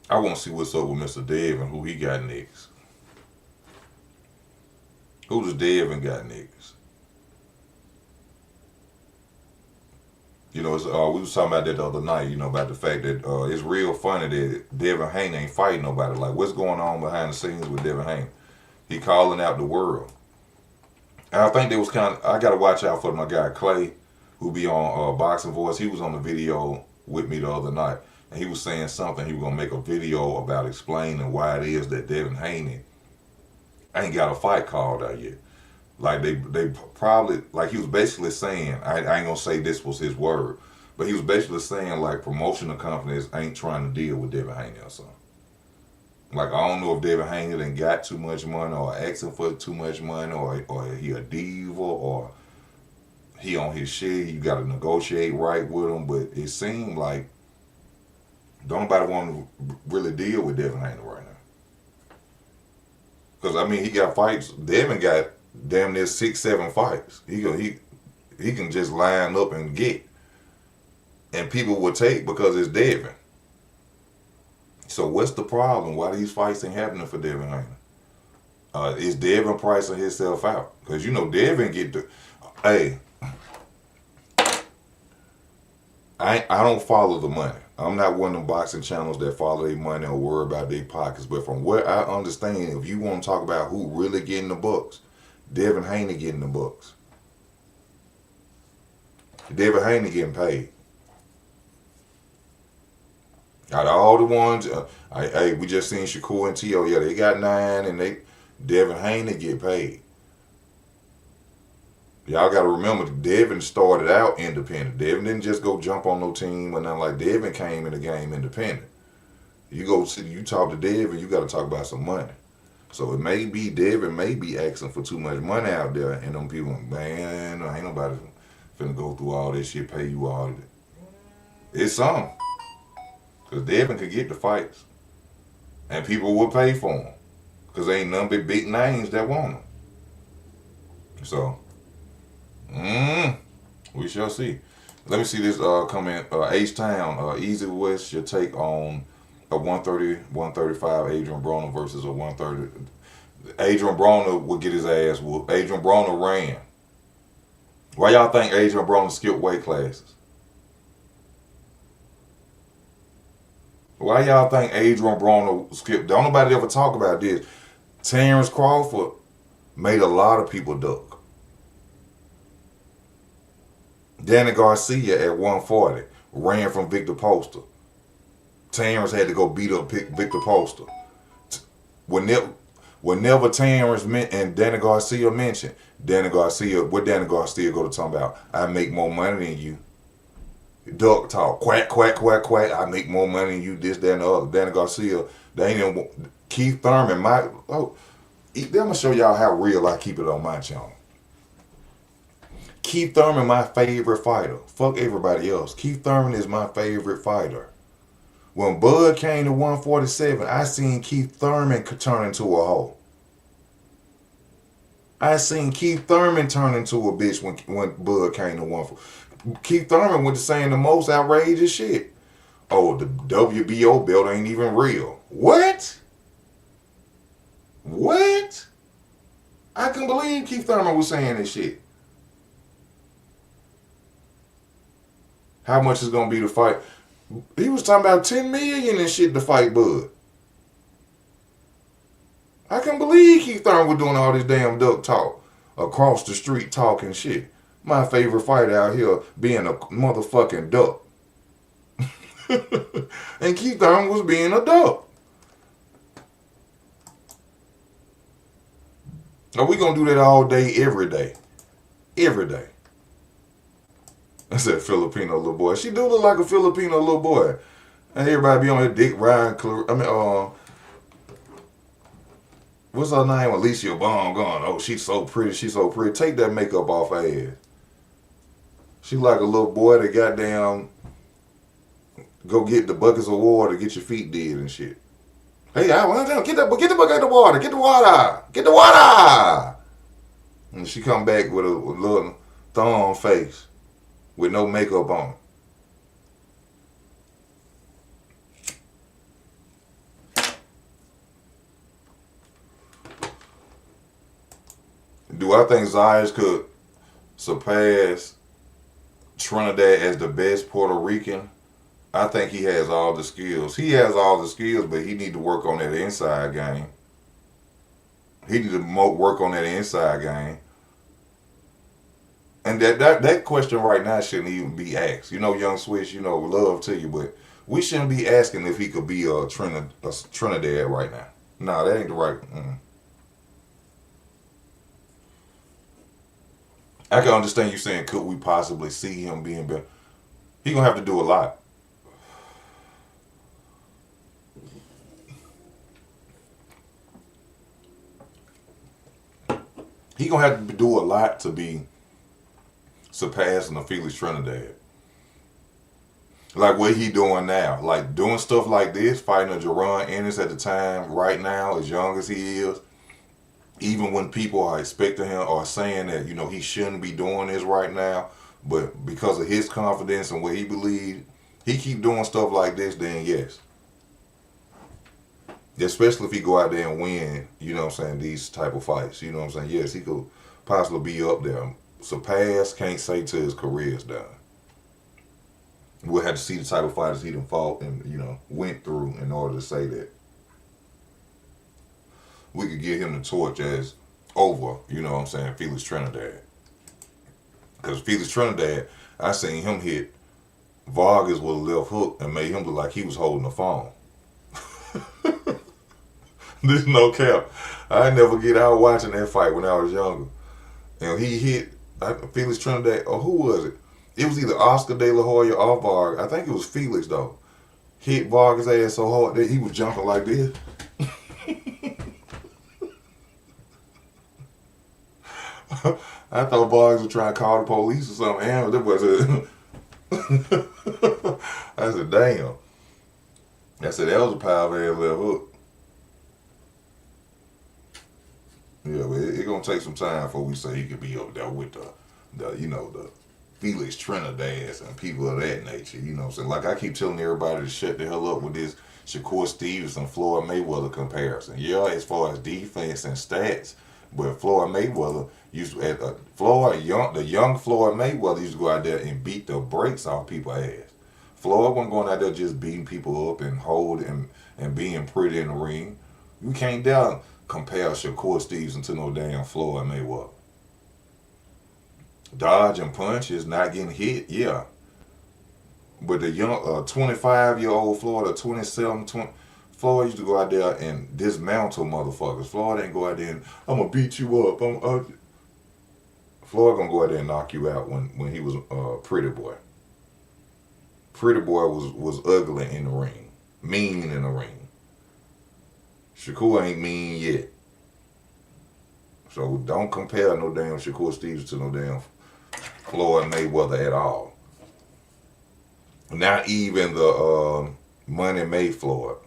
I want to see what's up with Mr. Devin, who he got next. Who does Devin got next? We was talking about that the other night, about the fact that it's real funny that Devin Haney ain't fighting nobody. Like, what's going on behind the scenes with Devin Haney? He calling out the world. And I think there was I got to watch out for my guy Clay, who be on Boxing Voice. He was on the video with me the other night. And he was saying something. He was going to make a video about explaining why it is that Devin Haney ain't got a fight called out yet. Like, they probably, like he was basically saying, I ain't going to say this was his word, but he was basically saying, like, promotional companies ain't trying to deal with Devin Haney or something. Like, I don't know if Devin Haney done got too much money or asking for too much money or he a diva or he on his shit. You got to negotiate right with him. But it seemed like don't nobody want to really deal with Devin Haney right now. Because, he got fights. Devin got damn near 6-7 fights. He can just line up and get. And people will take because it's Devin. So what's the problem? Why these fights ain't happening for Devin Haney? Is Devin pricing himself out? Because Devin get the. Hey, I don't follow the money. I'm not one of them boxing channels that follow their money or worry about their pockets. But from what I understand, if you want to talk about who really getting the bucks, Devin Haney getting the bucks. Devin Haney getting paid. Out of all the ones, we just seen Shakur and T.O. Yeah, they got 9, and Devin Haney get paid. Y'all got to remember, Devin started out independent. Devin didn't just go jump on no team or nothing like. Devin came in the game independent. You talk to Devin, you got to talk about some money. So it may be Devin may be asking for too much money out there, and them people, man, ain't nobody finna go through all this shit, pay you all that. It's some. Because Devin could get the fights. And people will pay for them. Because ain't none but big names that want them. So, we shall see. Let me see this comment. H Town, Easy West, your take on a 130, 135 Adrian Broner versus a 130. Adrian Broner would get his ass whooped. Adrian Broner ran. Why y'all think Adrian Broner skipped weight classes? Why y'all think Adrian Broner skipped? Don't nobody ever talk about this. Terrence Crawford made a lot of people duck. Danny Garcia at 140 ran from Victor Poster. Terrence had to go beat up Victor Poster. Whenever Terrence and Danny Garcia mentioned, what Danny Garcia go to talk about? I make more money than you. Duck talk, quack, quack, quack, quack. I make more money than you, this, that, and the other. Danny Garcia, they ain't even, Keith Thurman, I'm going to show y'all how real I keep it on my channel. Keith Thurman, my favorite fighter. Fuck everybody else. Keith Thurman is my favorite fighter. When Bud came to 147, I seen Keith Thurman turn into a hoe. I seen Keith Thurman turn into a bitch when Bud came to 147. Keith Thurman went to saying the most outrageous shit. Oh, the WBO belt ain't even real. What? What? I couldn't believe Keith Thurman was saying this shit. How much is gonna be to fight? He was talking about 10 million and shit to fight Bud. I can't believe Keith Thurman was doing all this damn duck talk across the street talking shit. My favorite fighter out here being a motherfucking duck. And Keith Thurman was being a duck. Are we gonna do that all day, every day? Every day. I said Filipino little boy. She do look like a Filipino little boy. And everybody be on her dick Ryan. What's her name? Alicia Bond gone. Oh, she's so pretty. She's so pretty. Take that makeup off her ass. She like a little boy that goddamn go get the buckets of water, get your feet dead and shit. Hey, get the bucket of water. Get the water. Get the water. And she come back with a little thumb face with no makeup on. Do I think Zayas could surpass Trinidad as the best Puerto Rican? I think he has all the skills. He has all the skills, but he need to work on that inside game. He need to work on that inside game. And that question right now shouldn't even be asked. You know, Young Swish, you know, love to you, but we shouldn't be asking if he could be a Trinidad right now. Nah, that ain't the right. I can understand you saying, could we possibly see him being better? He gonna have to do a lot. He gonna have to do a lot to be surpassing the Felix Trinidad. Like what he doing now, like doing stuff like this, fighting a Jaron Ennis at the time, right now, as young as he is. Even when people are expecting him or saying that, you know, he shouldn't be doing this right now, but because of his confidence and what he believes, he keep doing stuff like this, then yes. Especially if he go out there and win, you know what I'm saying, these type of fights. You know what I'm saying? Yes, he could possibly be up there. Surpass, can't say till his career's done. We'll have to see the type of fighters he done fought and, you know, went through in order to say that we could get him the torch as over, you know what I'm saying, Felix Trinidad. Because Felix Trinidad, I seen him hit Vargas with a left hook and made him look like he was holding the phone. This no cap. I never get out watching that fight when I was younger. And he hit Felix Trinidad, or who was it? It was either Oscar De La Hoya or Vargas. I think it was Felix though. Hit Vargas' ass so hard that he was jumping like this. I thought Vargas was trying to call the police or something. And that was it. I said, damn. I said, that was a powerful ass left hook. Yeah, but it's gonna take some time before we say he could be up there with the Felix Trinidad and people of that nature. You know what I'm saying? Like I keep telling everybody to shut the hell up with this Shakur Stevens and Floyd Mayweather comparison. Yeah, as far as defense and stats, but Floyd Mayweather used to, the young Floyd Mayweather used to go out there and beat the brakes off people's ass. Floyd wasn't going out there just beating people up and and being pretty in the ring. You can't dare compare Shakur Stevenson to no damn Floyd Mayweather. Dodging punches, not getting hit, yeah. But the young 25-year-old Floyd or 27, 20, Floyd used to go out there and dismantle motherfuckers. Floyd ain't go out there and I'm gonna beat you up. Floyd gonna go out there and knock you out when he was Pretty Boy. Pretty Boy was ugly in the ring, mean in the ring. Shakur ain't mean yet. So don't compare no damn Shakur Stevens to no damn Floyd Mayweather at all. Not even the Money May Floyd.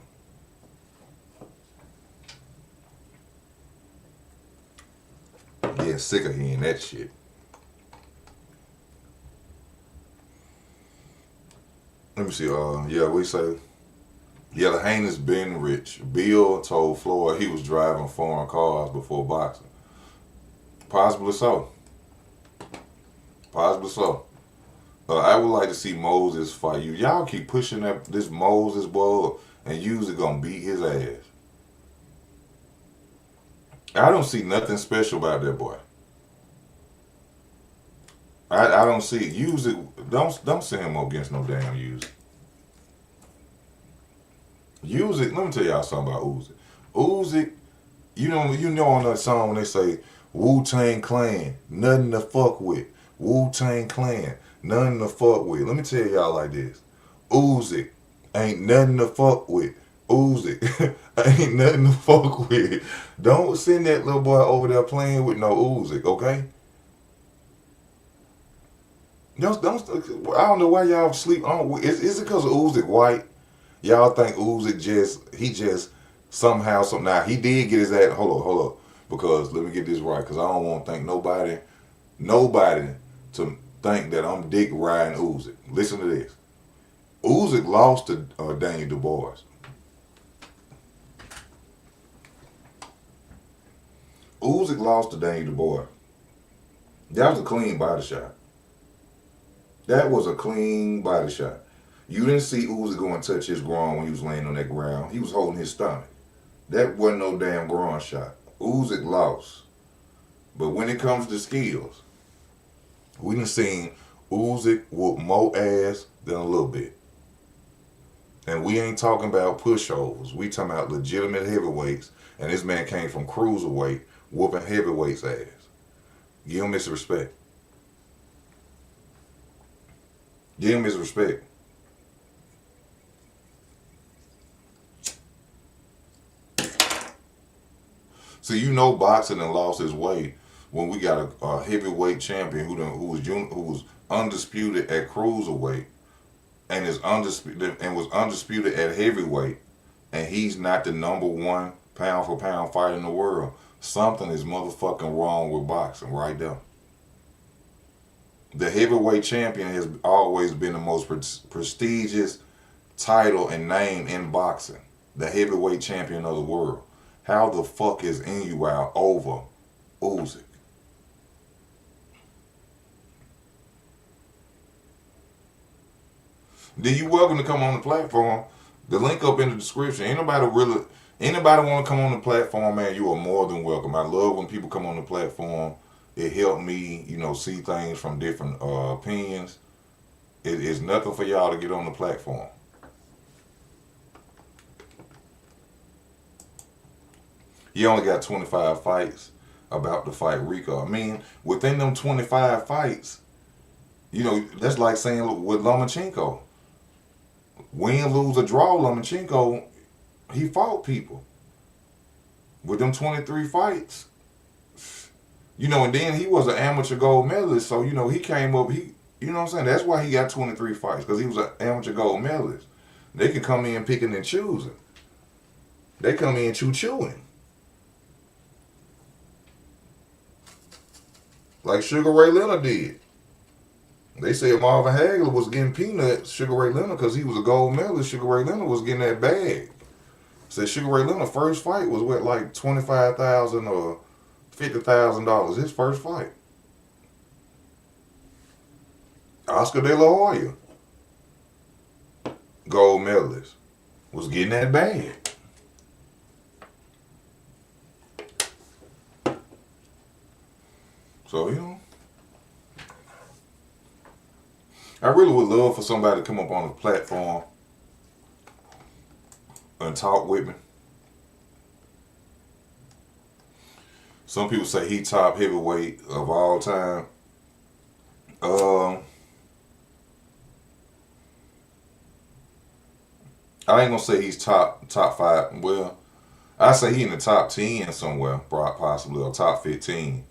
Getting sick of hearing that shit. Let me see. We say. Yeah, the heinous Ben Rich. Bill told Floyd he was driving foreign cars before boxing. Possibly so. Possibly so. I would like to see Moses fight you. Y'all keep pushing this Moses boy and usually gonna beat his ass. I don't see nothing special about that boy. I don't see it. Usually don't send him up against no damn Usyk. Usyk, let me tell y'all something about Usyk. Usyk, you know on that song when they say Wu-Tang Clan, nothing to fuck with. Wu-Tang Clan, nothing to fuck with. Let me tell y'all like this. Usyk ain't nothing to fuck with. Usyk ain't nothing to fuck with. Don't send that little boy over there playing with no Usyk, okay? Don't, I don't know why y'all sleep on. Is it because of Usyk white? Y'all think Usyk just somehow, now he did get his ass, hold up, because let me get this right, because I don't want to think nobody to think that I'm dick riding Usyk. Listen to this. Usyk lost to Daniel Dubois. Usyk lost to Daniel Dubois. That was a clean body shot. That was a clean body shot. You didn't see Usyk go and touch his groin when he was laying on that ground. He was holding his stomach. That wasn't no damn groin shot. Usyk lost. But when it comes to skills, we done seen Usyk whoop more ass than a little bit. And we ain't talking about pushovers. We talking about legitimate heavyweights. And this man came from cruiserweight whooping heavyweights ass. Give him his respect. Give him his respect. So you know boxing and lost his way when we got a heavyweight champion who was undisputed at cruiserweight and was undisputed at heavyweight, and he's not the number one pound for pound fighter in the world. Something is motherfucking wrong with boxing right there. The heavyweight champion has always been the most prestigious title and name in boxing. The heavyweight champion of the world. How the fuck is Inoue over Usyk? Then you welcome to come on the platform. The link up in the description. Anybody want to come on the platform, man, you are more than welcome. I love when people come on the platform. It helped me, see things from different opinions. It is nothing for y'all to get on the platform. You only got 25 fights about to fight Rico. I mean, within them 25 fights, that's like saying with Lomachenko. Win, lose, or draw, Lomachenko, he fought people. With them 23 fights, and then he was an amateur gold medalist, so, he came up, you know what I'm saying? That's why he got 23 fights, because he was an amateur gold medalist. They can come in picking and choosing. They come in chewing. Like Sugar Ray Leonard did. They said Marvin Hagler was getting peanuts, Sugar Ray Leonard, because he was a gold medalist. Sugar Ray Leonard was getting that bag. Said Sugar Ray Leonard's first fight was what, like $25,000 or $50,000. His first fight. Oscar De La Hoya, gold medalist, was getting that bag. So, I really would love for somebody to come up on the platform and talk with me. Some people say he top heavyweight of all time. I ain't gonna say he's top 5. Well, I say he in the top 10 somewhere, possibly, or top 15.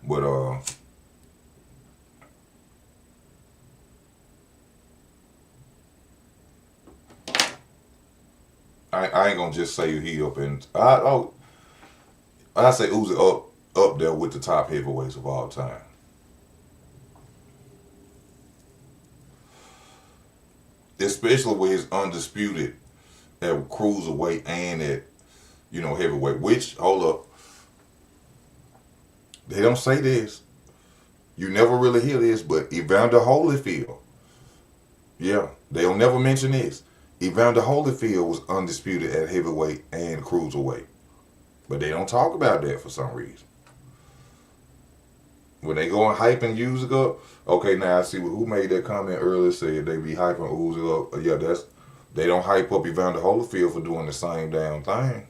But I ain't gonna just say he up in. I say Uzi up there with the top heavyweights of all time. Especially with his undisputed at cruiserweight and at heavyweight. Which, hold up, they don't say this. You never really hear this, but Evander Holyfield. Yeah, they'll never mention this. Evander Holyfield was undisputed at heavyweight and cruiserweight. But they don't talk about that for some reason. When they go and hype and Uzi up, okay, now I see who made that comment earlier, said they be hyping Uzi up. Yeah, they don't hype up Evander Holyfield for doing the same damn thing.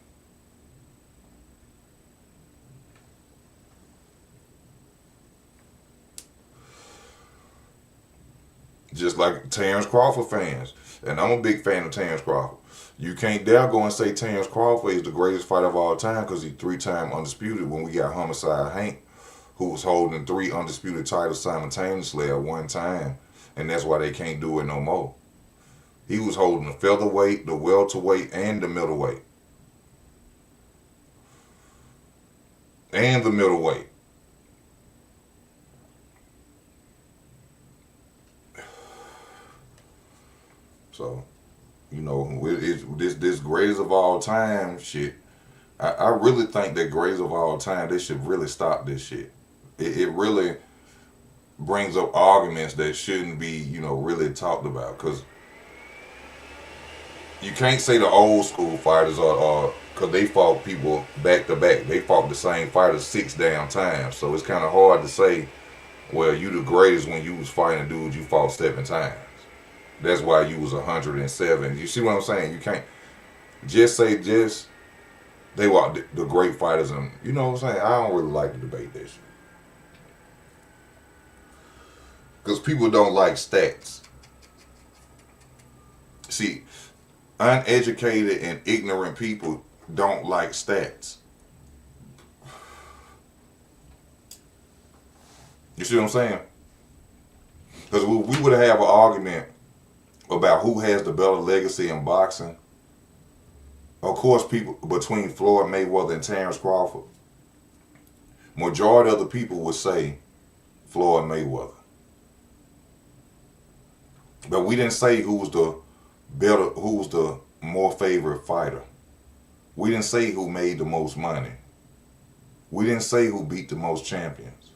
Just like Terrence Crawford fans. And I'm a big fan of Terrence Crawford. You can't dare go and say Terrence Crawford is the greatest fighter of all time because he's 3-time undisputed when we got Homicide Hank, who was holding 3 undisputed titles simultaneously at one time. And that's why they can't do it no more. He was holding the featherweight, the welterweight, and the middleweight. And the middleweight. So, this greatest of all time shit, I really think that greatest of all time, they should really stop this shit. It really brings up arguments that shouldn't be, really talked about. Because you can't say the old school fighters are because they fought people back to back. They fought the same fighters 6 damn times. So it's kind of hard to say, well, you the greatest when you was fighting a dude you fought 7 times. That's why you was 107. You see what I'm saying? You can't just say they were the great fighters, and you know what I'm saying? I don't really like to debate that shit. Because people don't like stats. See, uneducated and ignorant people don't like stats. You see what I'm saying? Because we would have an argument about who has the better legacy in boxing. Of course, people between Floyd Mayweather and Terrence Crawford. Majority of the people would say Floyd Mayweather. But we didn't say who was the more favorite fighter. We didn't say who made the most money. We didn't say who beat the most champions.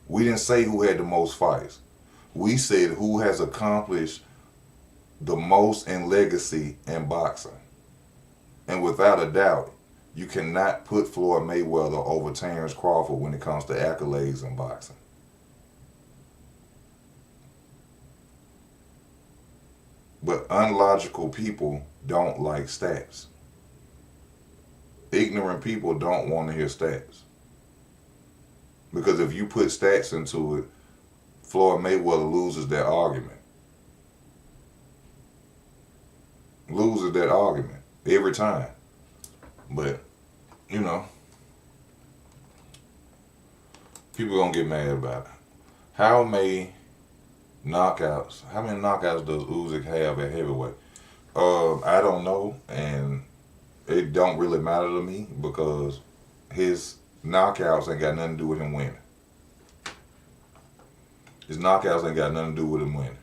We didn't say who had the most fights. We said who has accomplished the most in legacy in boxing. And without a doubt, you cannot put Floyd Mayweather over Terrence Crawford when it comes to accolades in boxing. But unlogical people don't like stats. Ignorant people don't want to hear stats. Because if you put stats into it, Floyd Mayweather loses that argument. Loses that argument every time. But, people gonna get mad about it. How many knockouts does Usyk have at heavyweight? I don't know, and it don't really matter to me because his knockouts ain't got nothing to do with him winning. His knockouts ain't got nothing to do with him winning.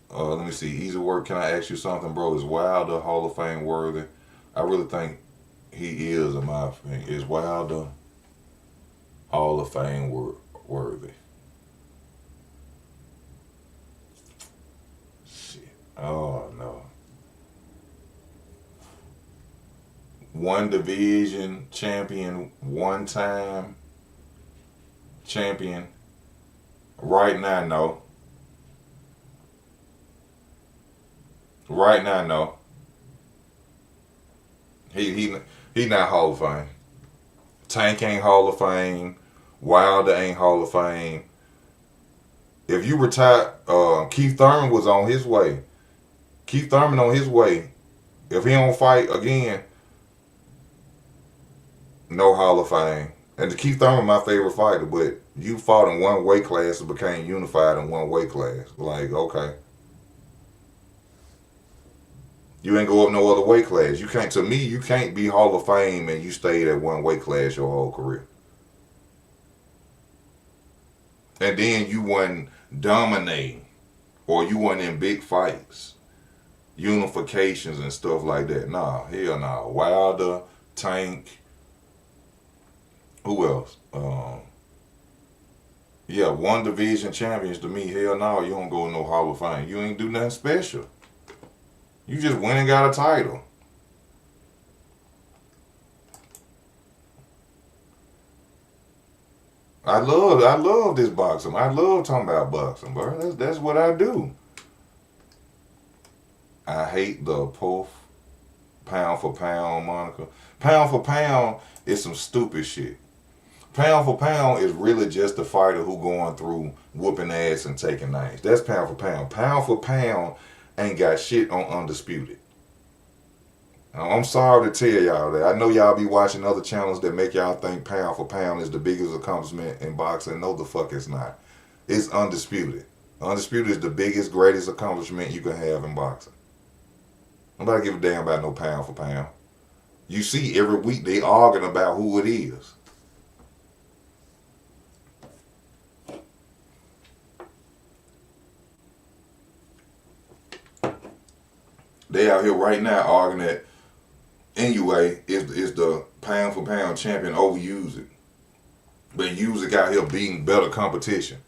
Let me see. Easy work. Can I ask you something, bro? Is Wilder Hall of Fame worthy? I really think he is, in my opinion. Is Wilder Hall of Fame worthy? Shit. Oh, no. One division champion, one time champion. Right now, no. Right now, no. He not Hall of Fame. Tank ain't Hall of Fame. Wilder ain't Hall of Fame. If you retire, Keith Thurman was on his way. Keith Thurman on his way. If he don't fight again, no Hall of Fame. And Keith Thurman my favorite fighter, but you fought in one weight class and became unified in one weight class. Like, okay. You ain't go up no other weight class. You can't. To me, you can't be Hall of Fame and you stayed at one weight class your whole career. And then you wasn't dominating, or you wasn't in big fights, unifications and stuff like that. Nah, hell nah. Wilder, Tank. Who else? Yeah, one division champions. To me, hell no. You don't go in no Hall of Fame. You ain't do nothing special. You just went and got a title. I love this boxing. I love talking about boxing, bro. That's what I do. I hate the Puff pound for pound moniker. Pound for pound is some stupid shit. Pound for pound is really just the fighter who going through whooping ass and taking names. That's pound for pound. Pound for pound ain't got shit on Undisputed. I'm sorry to tell y'all that. I know y'all be watching other channels that make y'all think pound for pound is the biggest accomplishment in boxing. No, the fuck it's not. It's Undisputed. Undisputed is the biggest, greatest accomplishment you can have in boxing. Nobody give a damn about no pound for pound. You see every week they arguing about who it is. They out here right now arguing that Inoue is the pound for pound champion over Usyk. But Usyk out here beating better competition.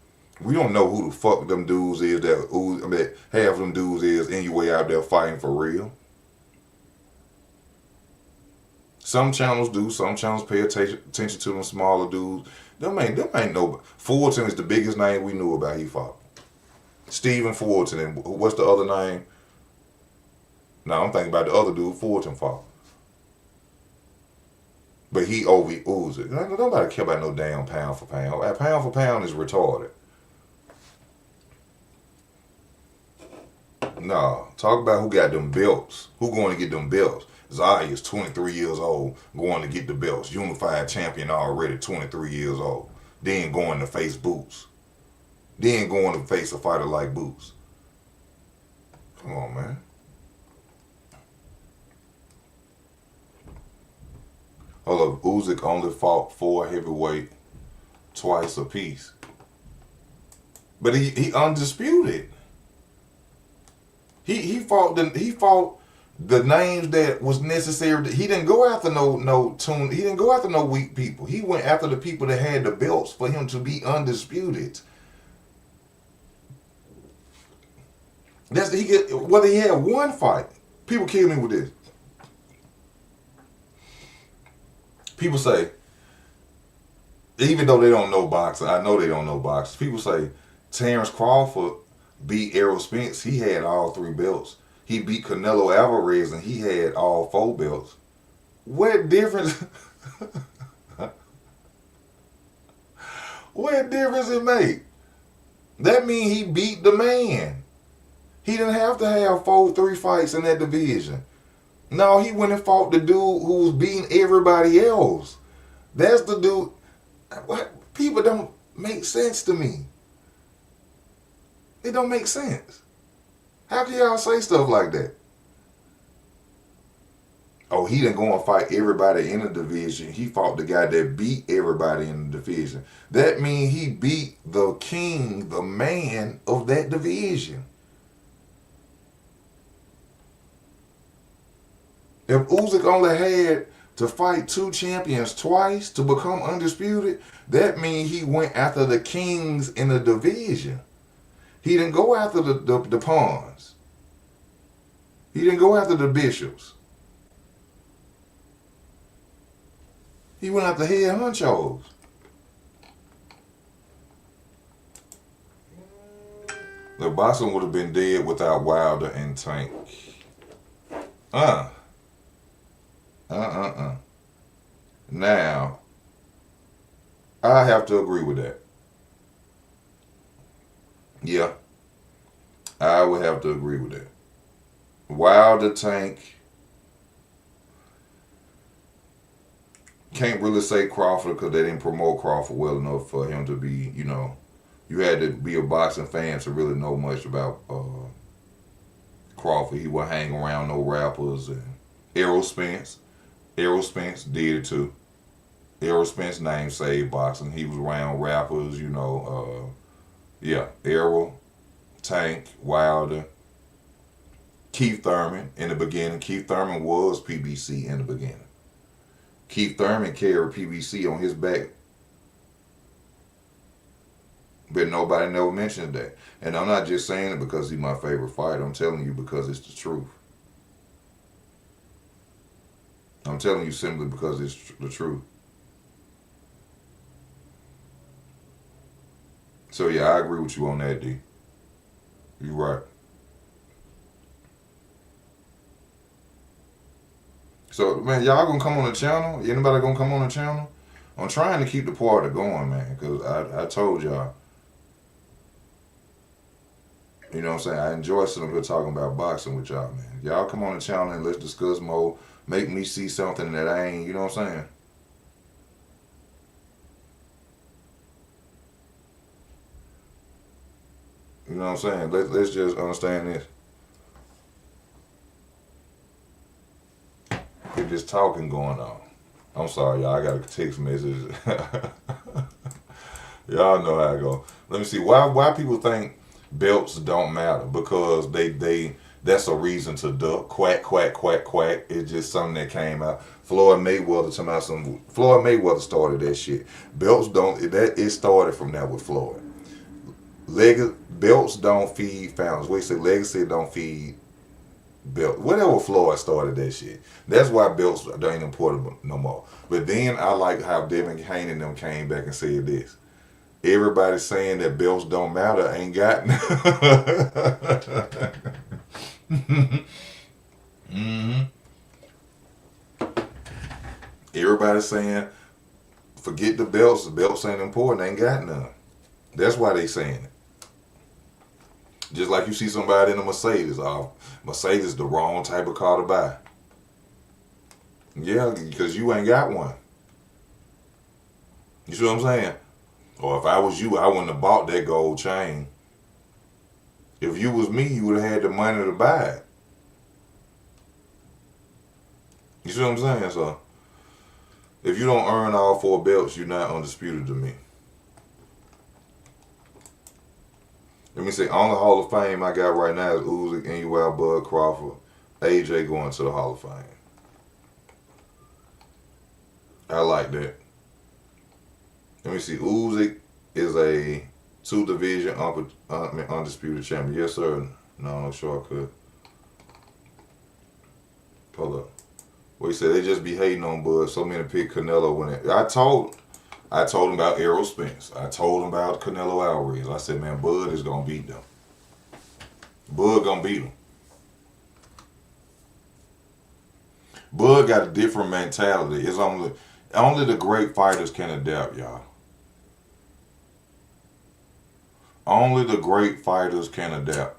We don't know who the fuck them dudes is that half of them dudes is Inoue out there fighting for real. Some channels do. Some channels pay attention to them smaller dudes. Them ain't no. Fulton is the biggest name we knew about. He fought Stephen Fulton, and what's the other name? No, I'm thinking about the other dude Fulton fought. But he over Usyk. Nobody care about no damn pound for pound. Pound for pound is retarded. Nah, talk about who got them belts. Who going to get them belts? Zaya is 23 years old, going to get the belts. Unified champion already, 23 years old. Then going to face Boots. Then going to face a fighter like Boots. Come on, man. Hold up, Usyk only fought 4 heavyweight twice apiece. But he undisputed. He fought the names that was necessary. He didn't go after he didn't go after no weak people. He went after the people that had the belts for him to be undisputed. Whether he had one fight. People kill me with this. People say, even though they don't know boxing, I know they don't know boxing. People say Terrence Crawford beat Errol Spence. He had all 3 belts. He beat Canelo Alvarez and he had all 4 belts. What difference? What difference it make? That means he beat the man. He didn't have to have 3 fights in that division. No, he went and fought the dude who was beating everybody else. That's the dude. What? People don't make sense to me. It don't make sense. How can y'all say stuff like that? Oh, he didn't go and fight everybody in the division. He fought the guy that beat everybody in the division. That means he beat the king, the man of that division. If Usyk only had to fight two champions twice to become undisputed, that means he went after the kings in the division. He didn't go after the pawns. He didn't go after the bishops. He went after head honchos. The boxing would have been dead without Wilder and Tank. Now, I have to agree with that. Yeah, I would have to agree with that. Wilder, Tank, can't really say Crawford because they didn't promote Crawford well enough for him to be, you had to be a boxing fan to really know much about Crawford. He would hang around no rappers. And Errol Spence did it too. Errol Spence name saved boxing. He was around rappers, Errol, Tank, Wilder, Keith Thurman in the beginning. Keith Thurman was PBC in the beginning. Keith Thurman carried PBC on his back. But nobody never mentions that. And I'm not just saying it because he's my favorite fighter. I'm telling you because it's the truth. I'm telling you simply because it's the truth. So yeah, I agree with you on that, D. You're right. So man, y'all gonna come on the channel? Anybody gonna come on the channel? I'm trying to keep the party going, man, because I told y'all. You know what I'm saying? I enjoy sitting up here talking about boxing with y'all, man. Y'all come on the channel and let's discuss more. Make me see something that I ain't, you know what I'm saying? You know what I'm saying? Let's just understand this. Get this talking going on. I'm sorry, y'all. I got a text message. Y'all know how I go. Let me see. Why people think belts don't matter? Because they that's a reason to duck. Quack, quack, quack, quack. It's just something that came out. Floyd Mayweather started that shit. Belts don't. It started from that with Floyd. Belts don't feed fountains. Wait, say legacy don't feed belt. Whatever Floyd started that shit. That's why belts ain't important no more. But then I like how Devin Haney and them came back and said this. Everybody saying that belts don't matter ain't got mm-hmm. Everybody saying forget the belts ain't important, ain't got none. That's why they saying it. Just like you see somebody in a Mercedes. Mercedes the wrong type of car to buy. Yeah, because you ain't got one. You see what I'm saying? Or if I was you, I wouldn't have bought that gold chain. If you was me, you would have had the money to buy it. You see what I'm saying? So, if you don't earn all 4 belts, you're not undisputed to me. Let me see. Only Hall of Fame I got right now is Usyk, Inoue, Bud Crawford, AJ going to the Hall of Fame. I like that. Let me see. Usyk is a 2-division undisputed champion. Yes, sir. No shortcut. Hold up. What you said? They just be hating on Bud. So many pick Canelo when it. I told him about Errol Spence. I told him about Canelo Alvarez. I said, man, Bud is gonna beat them. Bud gonna beat them. Bud got a different mentality. It's only the great fighters can adapt, y'all. Only the great fighters can adapt.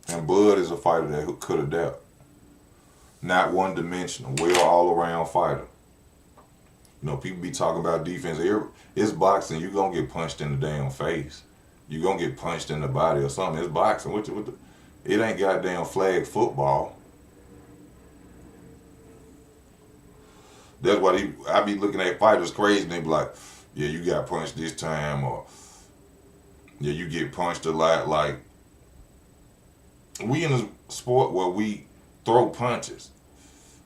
And Bud is a fighter that could adapt. Not one dimensional, well all around fighter. You know, people be talking about defense. It's boxing. You gonna get punched in the damn face. You gonna get punched in the body or something. It's boxing. It ain't goddamn flag football. That's what I be looking at fighters crazy and they be like, yeah, you got punched this time, or yeah, you get punched a lot. Like, we in a sport where we throw punches.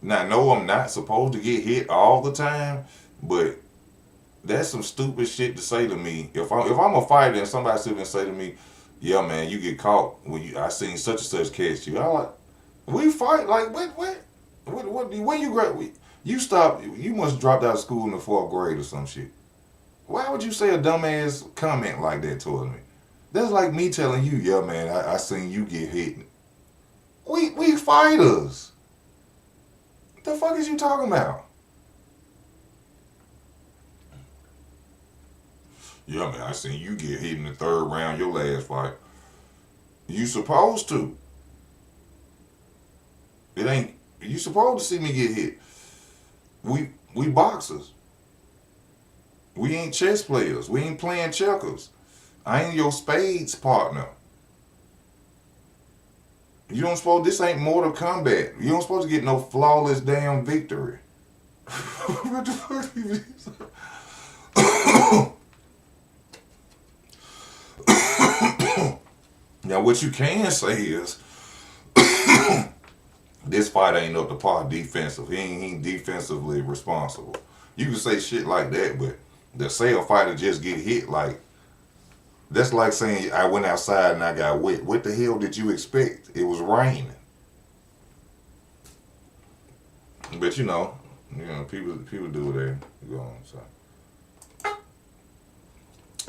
Now, no, I'm not supposed to get hit all the time, but that's some stupid shit to say to me. If I'm a fighter and somebody sit and say to me, yeah, man, you get caught when I seen such and such catch you. I'm like, we fight like what when you grad you stop, you must dropped out of school in the 4th grade or some shit. Why would you say a dumbass comment like that towards me? That's like me telling you, yeah, man, I seen you get hit. We fighters. What the fuck is you talking about? Yeah, man, I seen you get hit in the 3rd round your last fight. You supposed to. It ain't you supposed to see me get hit. We boxers. We ain't chess players. We ain't playing checkers. I ain't your spades partner. You don't supposed this ain't Mortal Kombat. You don't supposed to get no flawless damn victory. What the fuck is this? Now what you can say is this fight ain't up to par defensive. He ain't defensively responsible. You can say shit like that, but to say a fighter just get hit, like, that's like saying I went outside and I got wet. What the hell did you expect? It was raining. But people do what they go on. So.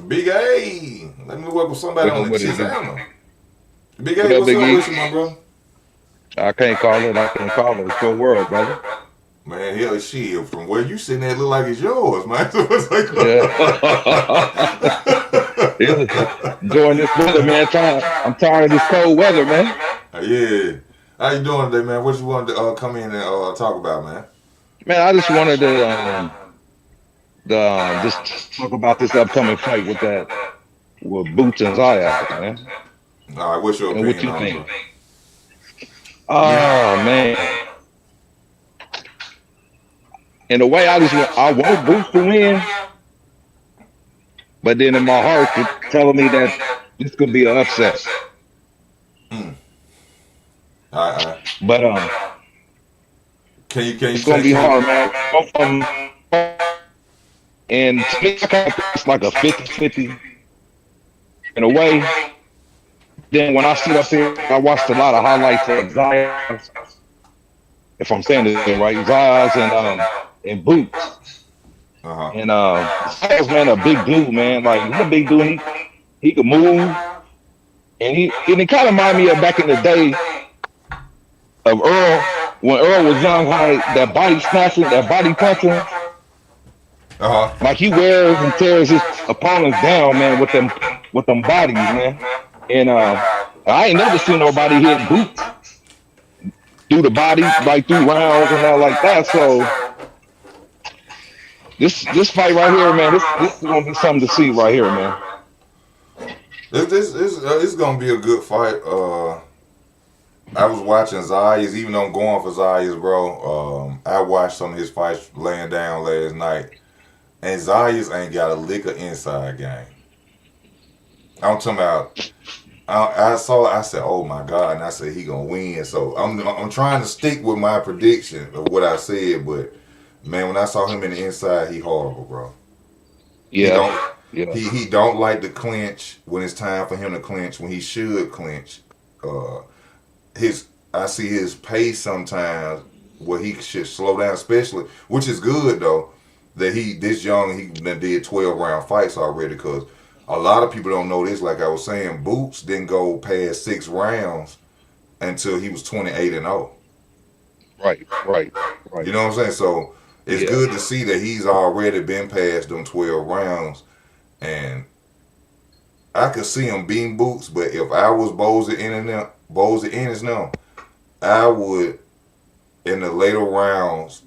Big A, let me welcome somebody on the channel. Big A, what's up with you, my bro? I can't call it. It's your world, brother. Man, hell shit. From where you sitting at, look like it's yours, man. Yeah. Enjoying this weather, man. I'm tired of this cold weather, man. Yeah. How you doing today, man? What you wanted to come in and talk about, man? Man, I just wanted to just talk about this upcoming fight with Boots and Zayas, man. All right, what's your opinion? What you think? Oh man. In a way, I want Boots to win, but then in my heart, it's telling me that this could be an upset. But can you it's gonna be hard, man. Both of them, and to me, it's like a 50-50 in a way. Then when I sit up here, I watched a lot of highlights of Zayas, if I'm saying this right, Zayas and Boots. And Zayas, man, a big dude, man. Like, he's a big dude. He could move, and he kind of reminded me of back in the day of Earl, when Earl was young, how that body snatching, that body punching. Like, he wears and tears his opponents down, man, with them bodies, man. And I ain't never seen nobody hit Boots through the body, like through rounds and all like that. So this fight right here, man, this is gonna be something to see right here, man. It's gonna be a good fight. I was watching Zayas, even though I'm going for Zayas, bro. I watched some of his fights laying down last night, and Zayas ain't got a lick of inside game. I'm talking about. I said, oh my God, and I said he gonna win. So I'm trying to stick with my prediction of what I said, but man, when I saw him in the inside, he horrible, bro. Yeah. He don't like to clinch when it's time for him to clinch, when he should clinch. I see his pace sometimes where he should slow down, especially, which is good though, that he this young, he did 12 round fights already, because a lot of people don't know this. Like I was saying, Boots didn't go past 6 rounds until he was 28-0. Right. You know what I'm saying? So it's good to see that he's already been past them 12 rounds, and I could see him beating Boots. But if I was Boza Ennis now, I would in the later rounds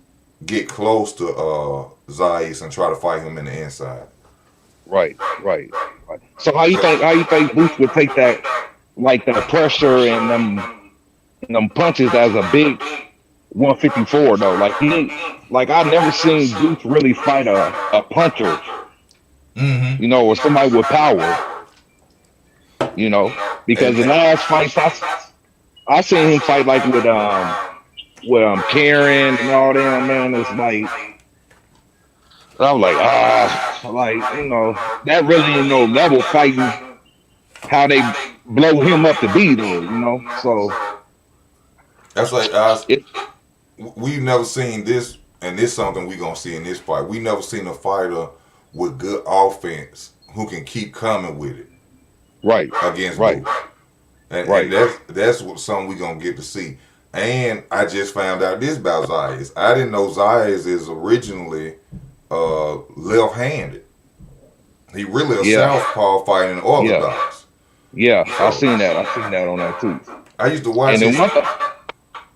get close to Zayas and try to fight him in the inside. Right. So how you think Boots would take that like the pressure and them punches as a big 154 though. Like like I never seen Boots really fight a puncher, Mm-hmm. or somebody with power, because And, the last fights I seen him fight like with Karen and all them, man. It's like I was like that really ain't no level fighting how they blow him up to be though. So that's like it we've never seen this, and this something we gonna see in this fight. We never seen a fighter with good offense who can keep coming with it right, against right, Boots. And right, that's what something we gonna get to see. And I just found out this about Zayas. I didn't know Zayas is originally left-handed. He really a yeah, southpaw fighting yeah, orthodox. yeah. I So seen that. I seen that on that too. I used to watch And then his. one,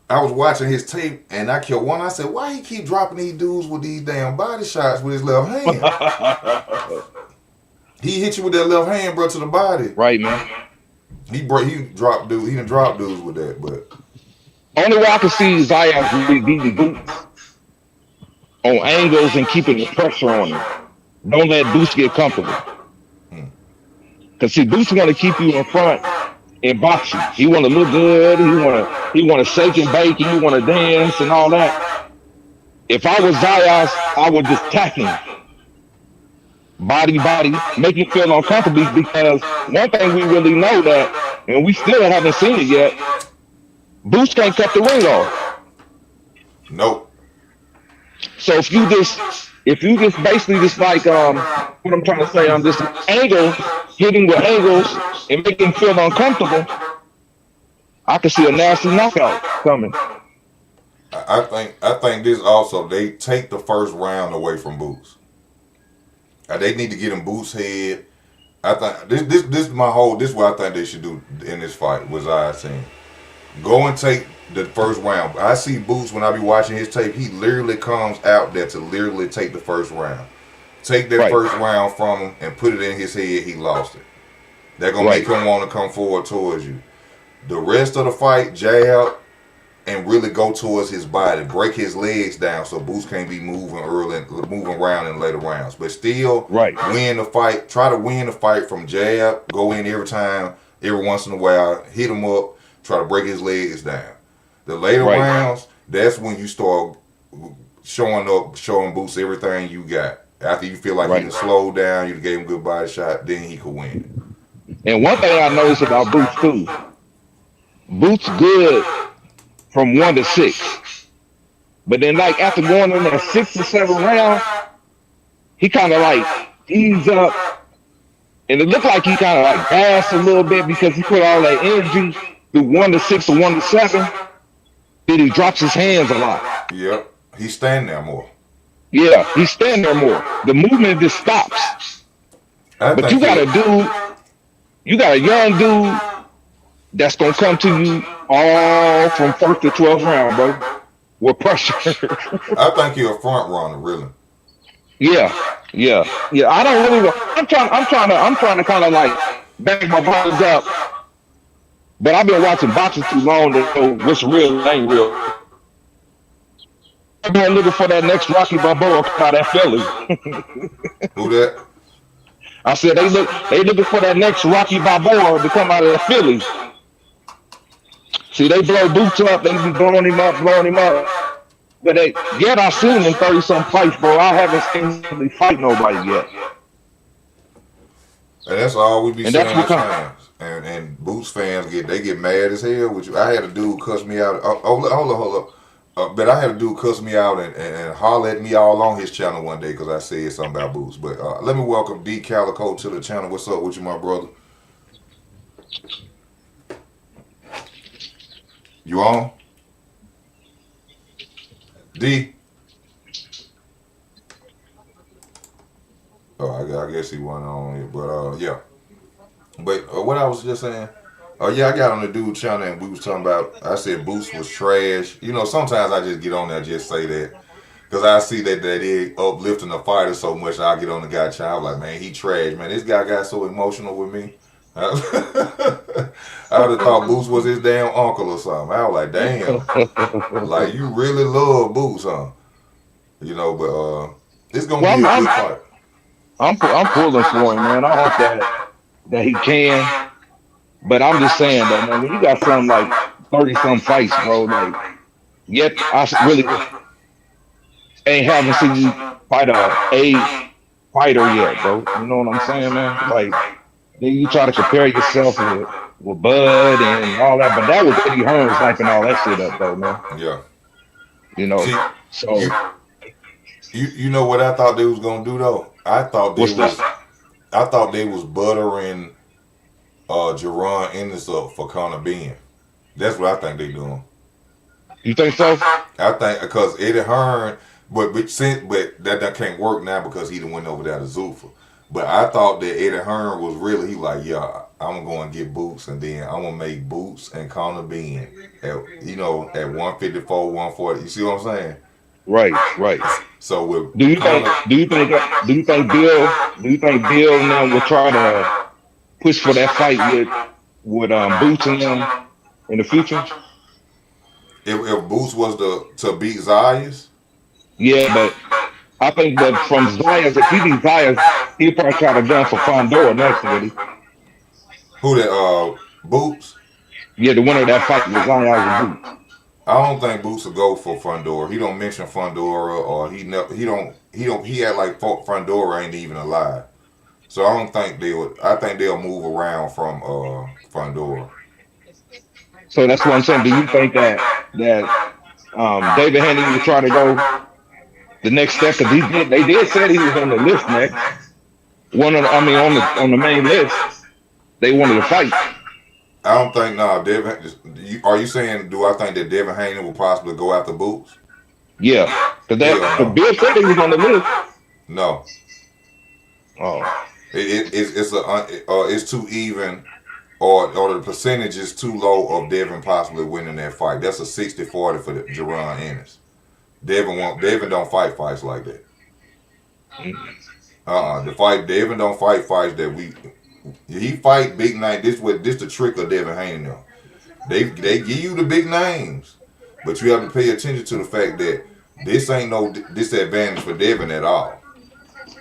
I was watching his tape, and I kept one. I said, "Why he keep dropping these dudes with these damn body shots with his left hand? He hit you with that left hand, bro, to the body. right, man. He dropped dude. He done dropped dudes with that, but Only way I can see Zayas really beating Boots on angles and keeping the pressure on him. Don't let Boots get comfortable. hmm. Cause see, Boots want to keep you in front and box you. He want to look good. He want to shake and bake. He want to dance and all that. If I was Zayas, I would just tack him, body, make him feel uncomfortable. Because one thing we really know that, and we still haven't seen it yet, Boots can't cut the ring off. Nope. So if you just basically just like what I'm trying to say on this angle, hitting with angles and making him feel uncomfortable, I can see a nasty knockout coming. I think this also they take the first round away from Boots. They need to get him Boots' head. I think this is my whole. This is what I think they should do in this fight. Was I saying? Go and take the first round. I see Boots when I be watching his tape. He literally comes out there to literally take the first round. Take that Right, first round from him and put it in his head. He lost it. They're gonna right, make him want to come forward towards you. The rest of the fight, jab and really go towards his body, break his legs down so Boots can't be moving around in later rounds. But still right, win the fight. Try to win the fight from jab. Go in every time, every once in a while, hit him up. Try to break his legs down. The later right, rounds, that's when you start showing Boots everything you got. After you feel like he right. can slow down, you gave him a good body shot, then he could win. And one thing I noticed about Boots too, Boots good from 1 to 6, but then like after going in that 6 or 7 round, he kind of like eased up, and it looked like he kind of like gassed a little bit because he put all that energy through 1 to 6 or 1 to 7. Then he drops his hands a lot. Yep. He's standing there more. Yeah, he's standing there more. The movement just stops. I But think you got a young dude that's gonna come to you all from 1st to 12th round, bro, with pressure. I think you're a front runner, really. Yeah, yeah, yeah. I don't really. I'm trying to kind of like bang my brothers up, but I've been watching boxing too long to know what's real and ain't real. I've been looking for that next Rocky Balboa come out of Philly. Who that? I said they looking for that next Rocky Balboa to come out of Philly. See, they blow Boots up, they be blowing him up. But I seen him in 30-some fights, bro. I haven't seen him fight nobody yet. And that's all we be And saying that's what as kind. fans. And Boots fans get mad as hell. Which I had a dude cuss me out. Hold up. But I had a dude cuss me out and holler at me all on his channel one day because I said something about Boots. But let me welcome D Calico to the channel. What's up with you, my brother? You on? D? Oh, I guess he wasn't on it. But yeah. But what I was just saying, yeah, I got on the dude channel and we was talking about, I said Boots was trash. You know, sometimes I just get on there and just say that. Because I see that they uplifting the fighter so much, I get on the guy channel, I'm like, man, he trash, man. This guy got so emotional with me. I would have thought Boots was his damn uncle or something. I was like, damn, like you really love Boots, huh? You know, but it's gonna Well, be a good fight. I'm pulling for him, man. I hope that he can. But I'm just saying though, man, when you got something like 30 some fights, bro, like yet really ain't haven't seen you fight a fighter yet, bro. You know what I'm saying, man? Like then you try to compare yourself with Bud and all that, but that was Eddie Hearn sniping all that shit up though, man. Yeah. You know. See, So you you know what I thought they was gonna do though? what's that? I thought they was buttering Jerron Ennis up for Conor Ben. That's what I think they doing. You think so? I think because Eddie Hearn, but that can't work now because he done went over there to Zuffa. But I thought that Eddie Hearn was really he like, yeah, I'm going to get Boots and then I'm gonna make Boots and Conor Ben at 154, 140. You see what I'm saying? Right, right. So with Do you think Conor, do you think do you think Bill now will try to push for that fight with Boots and them in the future? if Boots was to beat Zayas, Yeah, but I think that from Zayas, if he beats Zayas, he'll probably try to gun for Fondor next, would he? who that Boots? Yeah, the winner of that fight with Zayas and Boots. I don't think Boots will go for Fundora. He don't mention Fundora, or he had like Fundora ain't even alive. So I don't think they would. I think they'll move around from Fundora. So that's what I'm saying. Do you think that David Haney will try to go the next step? Because they did say he was on the list next. I mean, on the main list, they wanted to fight. I don't think Devin. Are you saying? Do I think that Devin Haney will possibly go after Boots? Yeah, because Hell no. Bill said he was on the list. No. Oh, It's too even, or the percentage is too low of Devin possibly winning that fight. That's a 60-40 for the Jerron Ennis. Devin don't fight fights like that. Devin don't fight fights that he fight big name. This the trick of Devin Haney now. They give you the big names, but you have to pay attention to the fact that this ain't no disadvantage for Devin at all.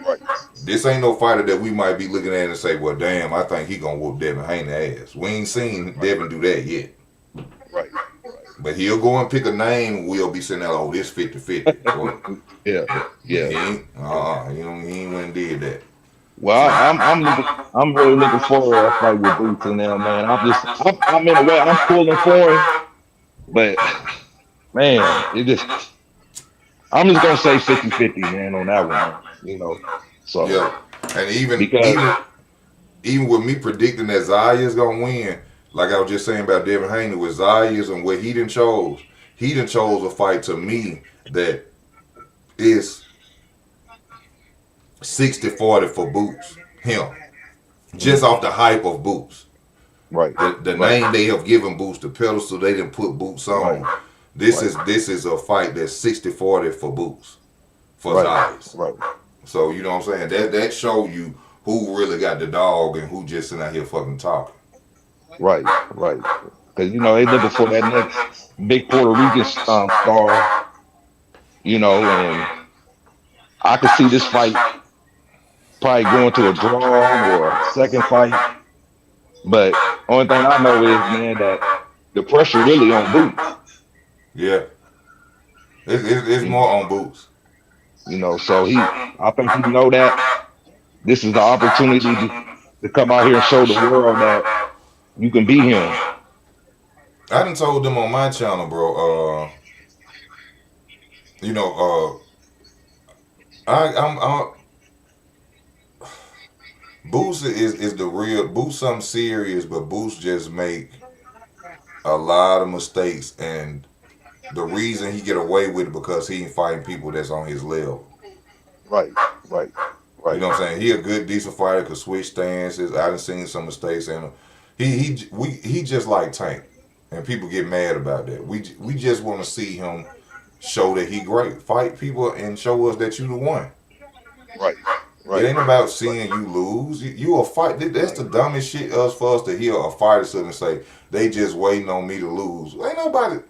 right, This ain't no fighter that we might be looking at and say, well, damn, I think he gonna whoop Devin Haney ass. We ain't seen Devin do that yet. right. But he'll go and pick a name. We'll be saying, oh, this 50-50. Yeah, He yeah. ain't. He ain't went and did that. Well, I'm really looking forward to that fight with Boots and them, man. I'm in a way, I'm pulling for him, but man, I'm just gonna say 50-50, man, on that one, you know. So Yeah, and because even with me predicting that Zaya's gonna win, like I was just saying about Devin Haney with Zaya's and what he done chose a fight to me that is 60-40 for Boots. Him. Just off the hype of Boots. right, The right, name they have given Boots, the pedestal they didn't put Boots on. right, This right, is a fight that's 60-40 for Boots. For right, Zayas. right, So you know what I'm saying? That show you who really got the dog and who just sitting out here fucking talking. right, right. Because they looking for that next big Puerto Rican star, and I could see this fight probably going to a draw or a second fight. But only thing I know is, man, that the pressure really on Boots. Yeah. It's You more know, on Boots. so I think he know that this is the opportunity to come out here and show the world that you can beat him. I done told them on my channel, bro. You know, I'm Boots is the real Boots. Something serious, but Boots just make a lot of mistakes, and the reason he get away with it because he ain't fighting people that's on his level. Right, right, You right, know what I'm saying? He a good, decent fighter, could switch stances. I done seen some mistakes in him. He just like Tank, and people get mad about that. We just want to see him show that he great. Fight people and show us that you the one. right, It ain't about seeing you lose. You a fight. That's the dumbest shit for us to hear a fighter sit and say they just waiting on me to lose. Ain't nobody.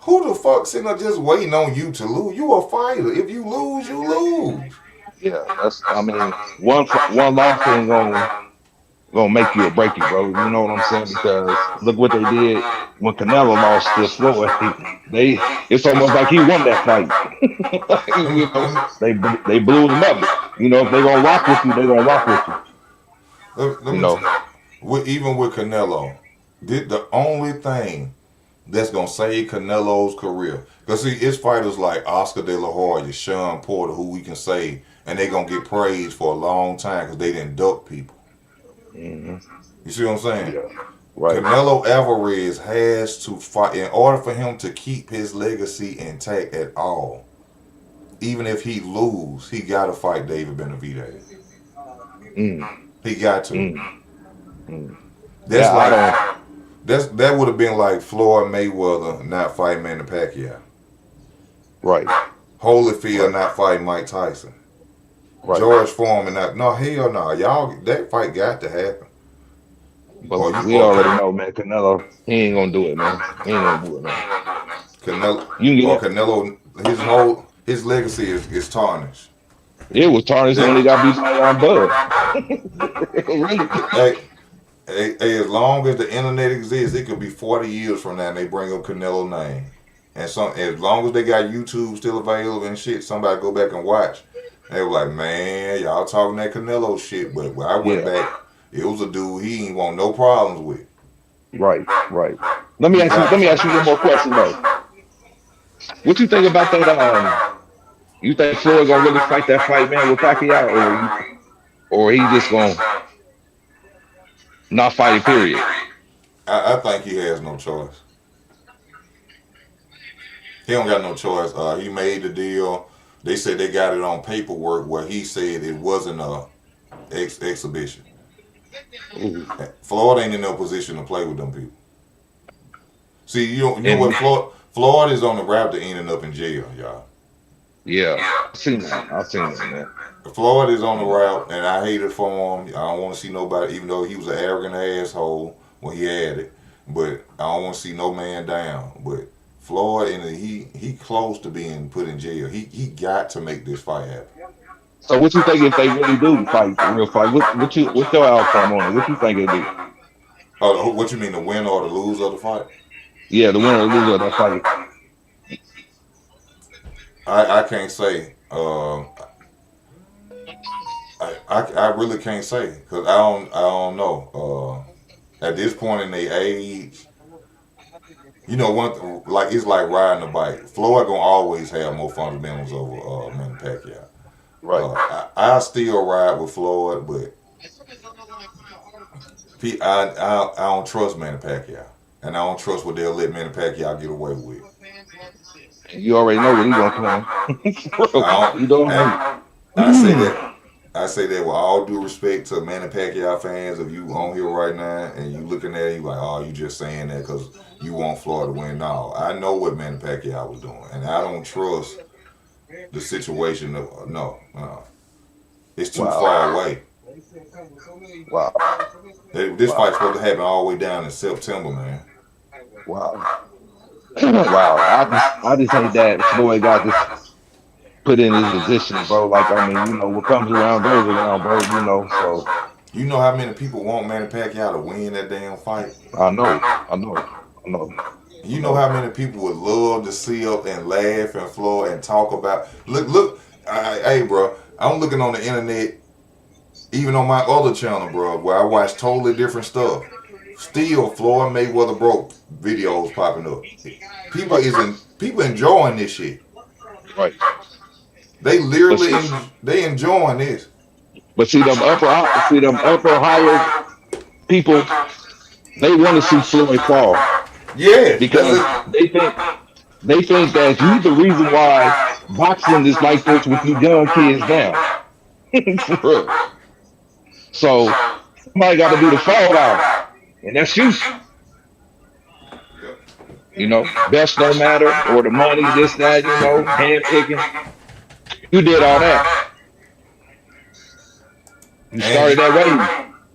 Who the fuck sitting there just waiting on you to lose? You a fighter. If you lose, you lose. Yeah, that's. I mean, one loss ain't gonna make you or break you, bro. You know what I'm saying? Because look what they did when Canelo lost to Floyd. They it's almost like he won that fight. You know, they blew him up. You know, if they gonna rock with you, they gonna rock with you. Let You me know, even with Canelo, the only thing that's gonna save Canelo's career. Cause see, it's fighters like Oscar De La Hoya, Sean Porter, who we can save, and they gonna get praised for a long time because they didn't duck people. mm-hmm. You see what I'm saying? Yeah, right, Canelo Alvarez has to fight in order for him to keep his legacy intact at all. Even if he lose, he got to fight David Benavidez. He got to. That's Yeah, that would have been like Floyd Mayweather not fighting Manny Pacquiao. right, Holyfield not fighting Mike Tyson. right. George Foreman not. No, hell no. Y'all, that fight got to happen. But we already know, man. Canelo, he ain't gonna do it, man. He ain't gonna do it, man. Canelo You can get Canelo, his legacy is tarnished. it was tarnished when he got beat by Bud. Really? Hey, as long as the internet exists, it could be 40 years from now and they bring up Canelo name. And as long as they got YouTube still available and shit, somebody go back and watch. They were like, man, y'all talking that Canelo shit, but when I went back, it was a dude he ain't want no problems with. Right. Let me ask you one more question though. What you think about that? You think Floyd gonna really fight that fight, man, with Pacquiao, or he just gonna not fight it? Period. I think he has no choice. He don't got no choice. He made the deal. They said they got it on paperwork where he said it wasn't a exhibition. Ooh. Floyd ain't in no position to play with them people. See, you know what? Floyd is on the route to ending up in jail, y'all. Yeah, I've seen that, man. Floyd is on the route, and I hate it for him. I don't want to see nobody, even though he was an arrogant asshole when he had it. But I don't want to see no man down. But Floyd, he close to being put in jail. He got to make this fight happen. So what you think if they really do fight, the real fight? What's your outcome on it? What you think it do? Oh, what you mean, the win or the lose of the fight? Yeah, the winner or loser of that fight. I can't say. I really can't say because I don't know. At this point in their age, you know, it's like riding a bike. Floyd gonna always have more fundamentals over Manny Pacquiao. Right. I still ride with Floyd, but I don't trust Manny Pacquiao, and I don't trust what they'll let Manny Pacquiao get away with. You already know what he's gonna come. You don't know. I say that with all due respect to Manny Pacquiao fans. If you on here right now and you looking at it, you like, oh, you just saying that because you want Floyd to win. No, I know what Manny Pacquiao was doing, and I don't trust the situation. No, it's too far away. Wow. This fight's supposed to happen all the way down in September, man. Wow. Wow. I just hate that Floyd got this put in his position, bro. Like, I mean, you know, what comes around goes around, bro. You know, so. You know how many people want Manny Pacquiao to win that damn fight? I know. You know how many people would love to see up and laugh and Floyd and talk about. Look, hey, bro. I'm looking on the internet, even on my other channel, bro, where I watch totally different stuff. Still, Floyd Mayweather broke videos popping up. People enjoying this shit. Right. They literally they enjoying this. But see them upper higher people, they want to see Floyd fall. Yeah, because they think that he's the reason why boxing is like this with you young kids now. For real. So somebody got to be the fall out, and that's you. You know, best no matter, or the money, this, that, you know, hand picking. You did all that. He started that way.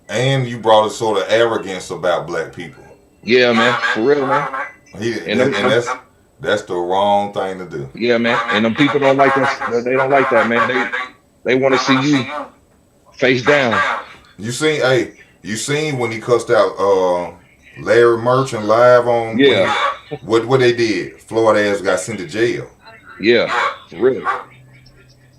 And you brought a sort of arrogance about black people. Yeah, man. For real, man. And That's the wrong thing to do. yeah, man. And them people don't like us. They don't like that, man. They want to see you face down. You seen when he cussed out Larry Merchant live on Yeah. what they did? Florida ass got sent to jail. Yeah. For real.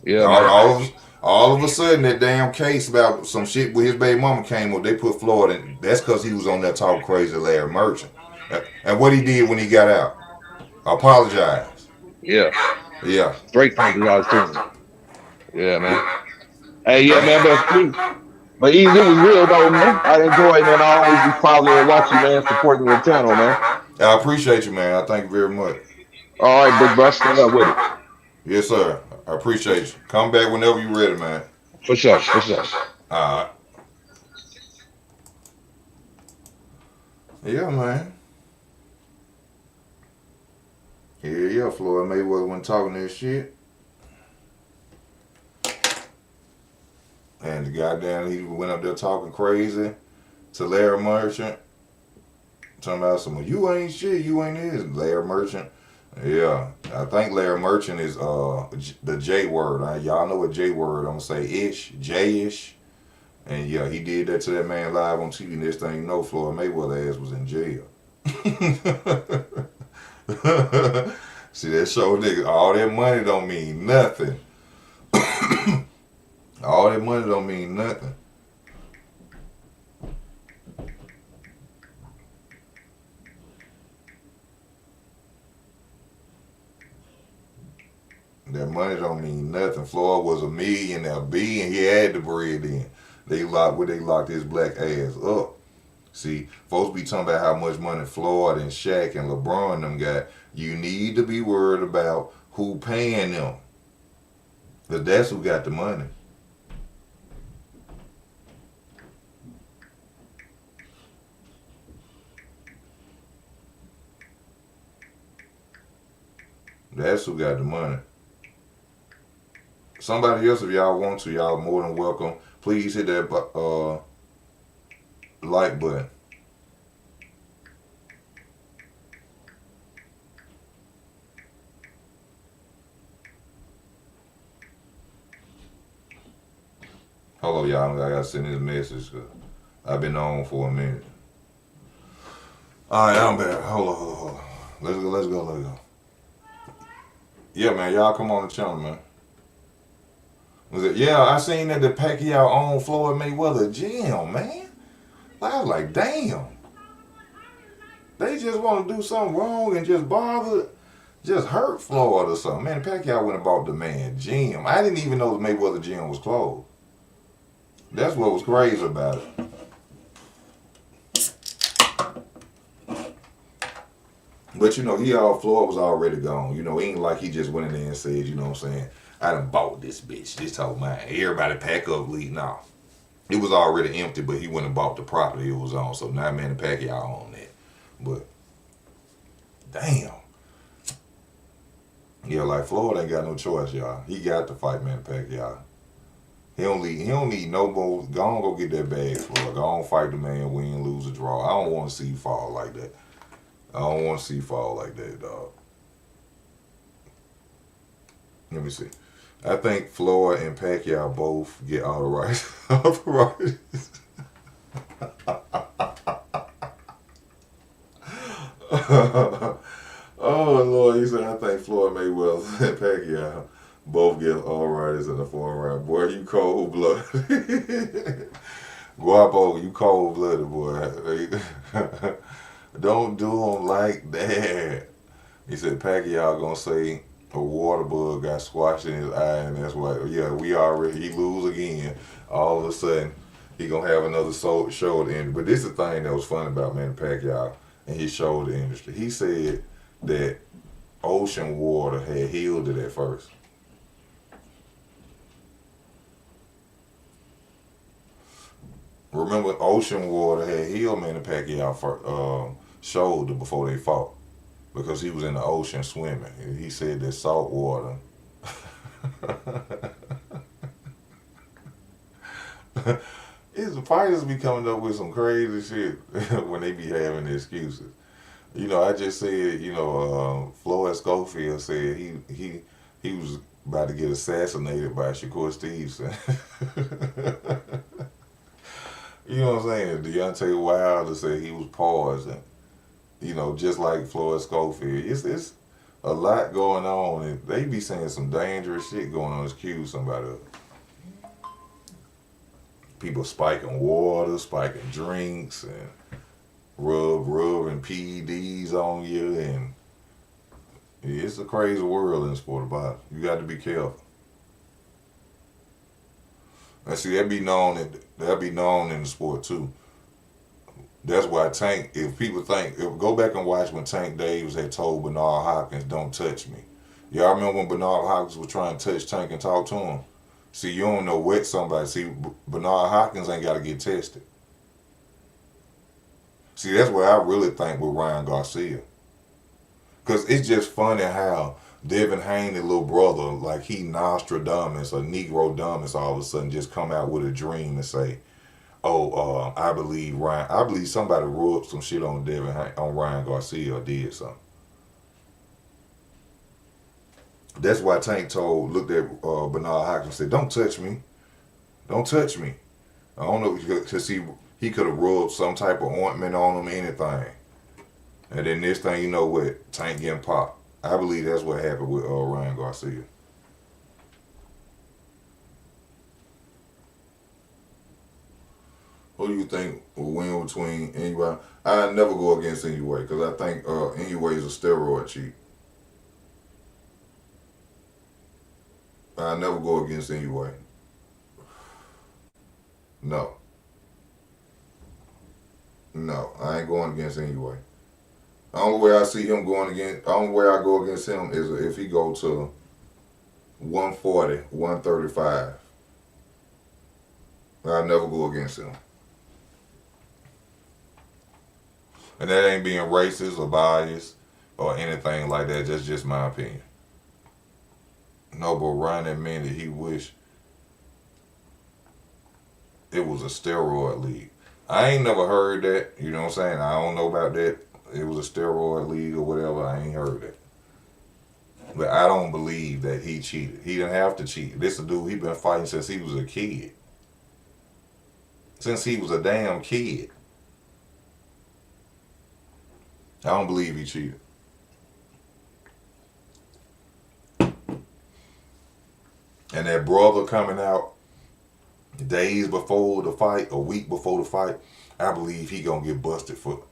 Yeah, all, man. all of all of a sudden that damn case about some shit with his baby mama came up. They put Florida in. That's because he was on there talking crazy to Larry Merchant. And what he did when he got out, apologize. Yeah. Yeah. Straight $100 to him. Yeah, man. Hey, yeah, man. But it was real though, man. I enjoy it, man. I always be following and watching, man, supporting the channel, man. I appreciate you, man. I thank you very much. All right, big bro. Stand up with it. Yes, sir. I appreciate you. Come back whenever you're ready, man. For sure. For sure. All right. Yeah, man. Yeah, Floyd Mayweather wasn't talking that shit. And the goddamn, he went up there talking crazy to Larry Merchant. Talking about some, you ain't shit, you ain't this. Larry Merchant. Yeah, I think Larry Merchant is the J word. Y'all know what J word I'm gonna say, ish, J-ish. And yeah, he did that to that man live on TV. Next thing you know, Floyd Mayweather ass was in jail. See, that show nigga, all that money don't mean nothing. All that money don't mean nothing. That money don't mean nothing. Floyd was a millionaire, and he had the bread in. They locked his black ass up. See, folks be talking about how much money Floyd and Shaq and LeBron them got. You need to be worried about who paying them. Because that's who got the money. That's who got the money. Somebody else, if y'all want to, y'all more than welcome. Please hit that like button. Hello, y'all. I gotta send this message because I've been on for a minute. All right, I'm back. Hold on. Let's go. Yeah, man, y'all come on the channel, man. Yeah, I seen that the Pacquiao owned Floyd Mayweather gym, man. I was like, damn. They just want to do something wrong and just hurt Floyd or something. Man, Pacquiao went and bought the man gym. I didn't even know the Mayweather gym was closed. That's what was crazy about it. But you know, Floyd was already gone. You know, it ain't like he just went in there and said, you know what I'm saying, I done bought this bitch. This told mine. Everybody pack up, leave. No. It was already empty, but he went and bought the property it was on. So now Manny Pacquiao on that. But damn. Yeah, like Floyd ain't got no choice, y'all. He got to fight Manny Pacquiao. He don't need no more. Go on, go get that bag, Floyd. Go on, fight the man, win, lose, or draw. I don't want to see you fall like that. I don't want to see you fall like that, dog. Let me see. I think Floyd and Pacquiao both get all the rights. All the rights. Oh, Lord. He said, I think Floyd Mayweather and Pacquiao both get all rights in the 4th round. Boy, you cold-blooded. Guapo, you cold-blooded, boy. Don't do them like that. He said Pacquiao gonna say a water bug got squashed in his eye, and that's why. Yeah, he lose again. All of a sudden, he gonna have another show at the end. But this is the thing that was funny about Manny Pacquiao and his show at the industry. He said that ocean water had healed it at first. Remember, ocean water had healed Manny Pacquiao shoulder before they fought because he was in the ocean swimming. He said that salt water. It's the fighters be coming up with some crazy shit when they be having excuses. I just said, Floyd Schofield said he was about to get assassinated by Shakur Stevenson. You know what I'm saying? Deontay Wilder said he was poisoned. Just like Floyd Schofield. It's a lot going on, and they be saying some dangerous shit going on. Excuse somebody. People spiking water, spiking drinks, and rubbing PEDs on you, and it's a crazy world in the sport of boxing. You got to be careful. And see, that be known in the sport too. That's why Tank, if go back and watch when Tank Davis had told Bernard Hopkins, "Don't touch me." Y'all remember when Bernard Hopkins was trying to touch Tank and talk to him? See, you don't know what somebody. See, Bernard Hopkins ain't got to get tested. See, that's what I really think with Ryan Garcia. Because it's just funny how Devin Haney, little brother, like he Nostradamus or Negro Damus, all of a sudden just come out with a dream and say, "Oh, I believe somebody rubbed some shit on Ryan Garcia or did something." That's why Tank looked at Bernard Hopkins and said, "Don't touch me. Don't touch me." I don't know, because he could have rubbed some type of ointment on him, anything. And then this thing, you know what, Tank getting popped. I believe that's what happened with Ryan Garcia. Who do you think will win between anybody? I never go against Inoue because I think Inoue is a steroid cheat. I never go against Inoue. No. No, I ain't going against Inoue. The only way I see him the only way I go against him is if he go to 140, 135. I never go against him. And that ain't being racist or biased or anything like that. That's just my opinion. No, but Ryan admitted he wished it was a steroid league. I ain't never heard that. You know what I'm saying? I don't know about that. It was a steroid league or whatever. I ain't heard that. But I don't believe that he cheated. He didn't have to cheat. This a dude he been fighting since he was a kid. Since he was a damn kid. I don't believe he cheated. And that brother coming out days before the fight, a week before the fight, I believe he gonna get busted for.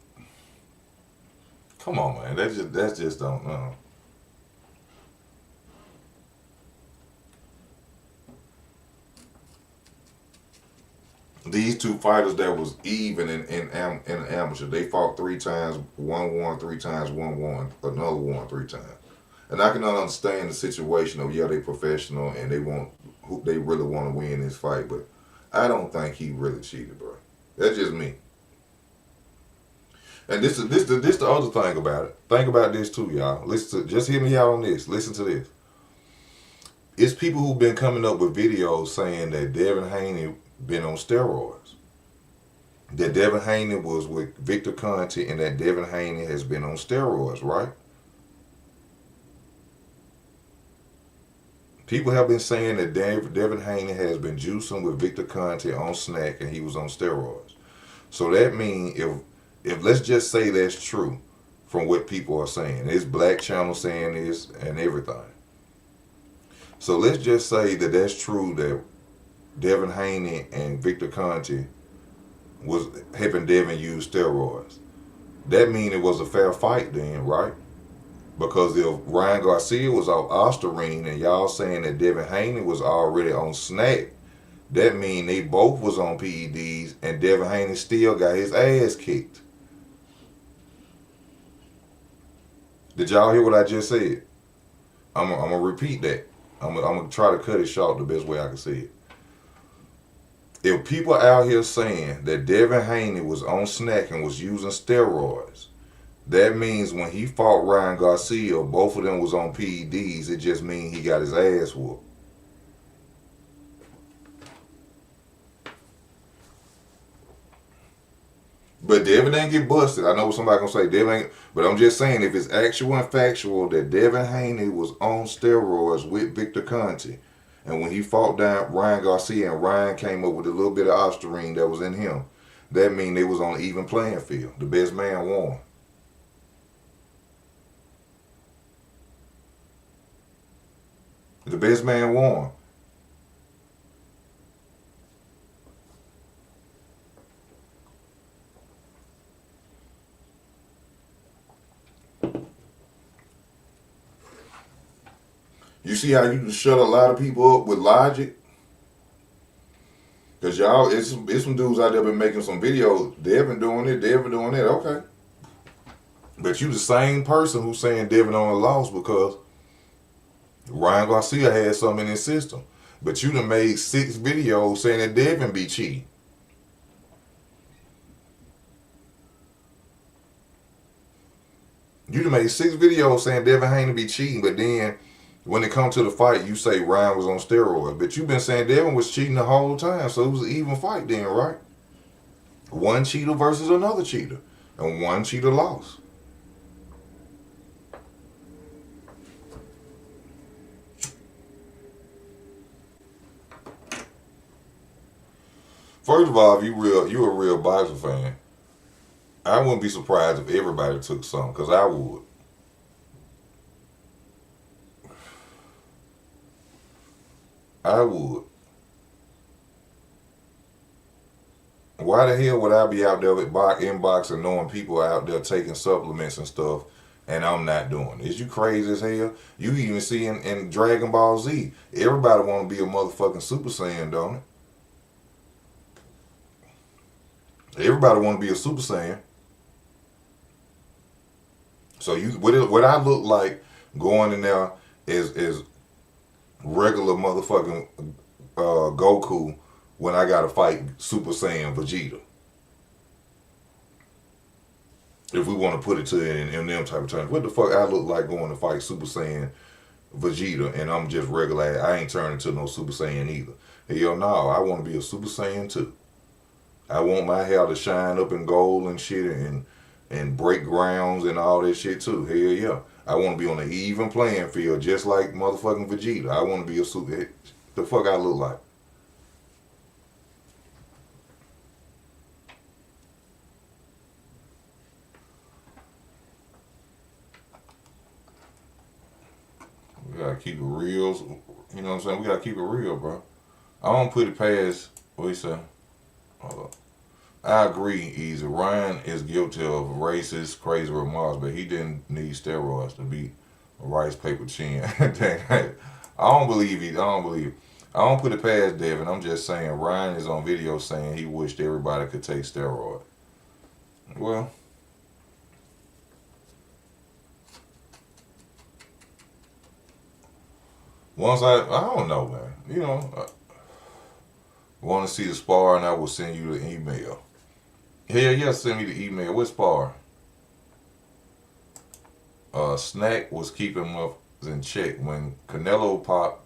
Come on, man. That's just don't know. These two fighters that was even in amateur, they fought 3 times, one won, 3 times, one won, another won 3 times. And I can understand the situation of, yeah, they professional and they really want to win this fight, but I don't think he really cheated, bro. That's just me. And this the other thing about it. Think about this too, y'all. Just hear me out on this. Listen to this. It's people who've been coming up with videos saying that Devin Haney been on steroids. That Devin Haney was with Victor Conte and that Devin Haney has been on steroids, right? People have been saying that Devin Haney has been juicing with Victor Conte on snack and he was on steroids. So that means if let's just say that's true from what people are saying. It's Black Channel saying this and everything. So let's just say that that's true, that Devin Haney and Victor Conte was helping Devin use steroids. That means it was a fair fight then, right? Because if Ryan Garcia was off Ostarine and y'all saying that Devin Haney was already on snack, that means they both was on PEDs and Devin Haney still got his ass kicked. Did y'all hear what I just said? I'm gonna repeat that. I'm gonna try to cut it short the best way I can say it. If people out here saying that Devin Haney was on snack and was using steroids, that means when he fought Ryan Garcia, both of them was on PEDs. It just means he got his ass whooped. But Devin didn't get busted. I know what somebody gonna say. Devin ain't, but I'm just saying if it's actual and factual that Devin Haney was on steroids with Victor Conte, and when he fought down Ryan Garcia and Ryan came up with a little bit of Ostarine that was in him, that mean they was on an even playing field. The best man won. The best man won. You see how you can shut a lot of people up with logic? Cause y'all, it's some dudes out there been making some videos. They've been doing it. They've been doing it. Okay, but you the same person who's saying Devin only lost because Ryan Garcia had something in his system. But you done made 6 videos saying that Devin be cheating. You done made 6 videos saying Devin Haney be cheating, but then when it comes to the fight, you say Ryan was on steroids. But you been saying Devin was cheating the whole time, so it was an even fight then, right? One cheater versus another cheater. And one cheater lost. First of all, if you a real boxer fan, I wouldn't be surprised if everybody took some, because I would. I would. Why the hell would I be out there with inboxing knowing people out there taking supplements and stuff and I'm not doing it? Is you crazy as hell? You even see in Dragon Ball Z, everybody want to be a motherfucking Super Saiyan, don't it? Everybody want to be a Super Saiyan. So what I look like going in there is regular motherfucking Goku when I gotta fight Super Saiyan Vegeta. If we want to put it to it in them type of terms, what the fuck I look like going to fight Super Saiyan Vegeta and I'm just regular? I ain't turning to no Super Saiyan either. Hell no, I want to be a Super Saiyan too. I want my hair to shine up in gold and shit and break grounds and all that shit too. Hell yeah. I want to be on an even playing field just like motherfucking Vegeta. I want to be a super. The fuck I look like? We gotta keep it real. You know what I'm saying? We gotta keep it real, bro. I don't put it past. What you say? Hold up. I agree, Easy. Ryan is guilty of racist, crazy remarks, but he didn't need steroids to beat a rice paper chin. I don't believe it. I don't believe it. I don't put it past Devin. I'm just saying Ryan is on video saying he wished everybody could take steroids. Well, once I don't know, man. You know, want to see the spar, and I will send you the email. Hell yeah, send me the email. What spar? Snack was keeping him up in check when Canelo popped.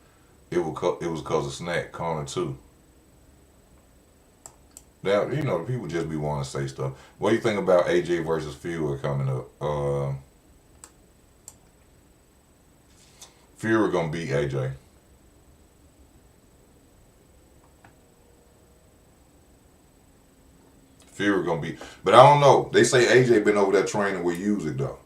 It was cause of Snack corner too. Now you know people just be wanting to say stuff. What do you think about AJ versus Fury coming up? Fury gonna beat AJ. Fury gonna beat, but I don't know. They say AJ been over there training with Usyk though.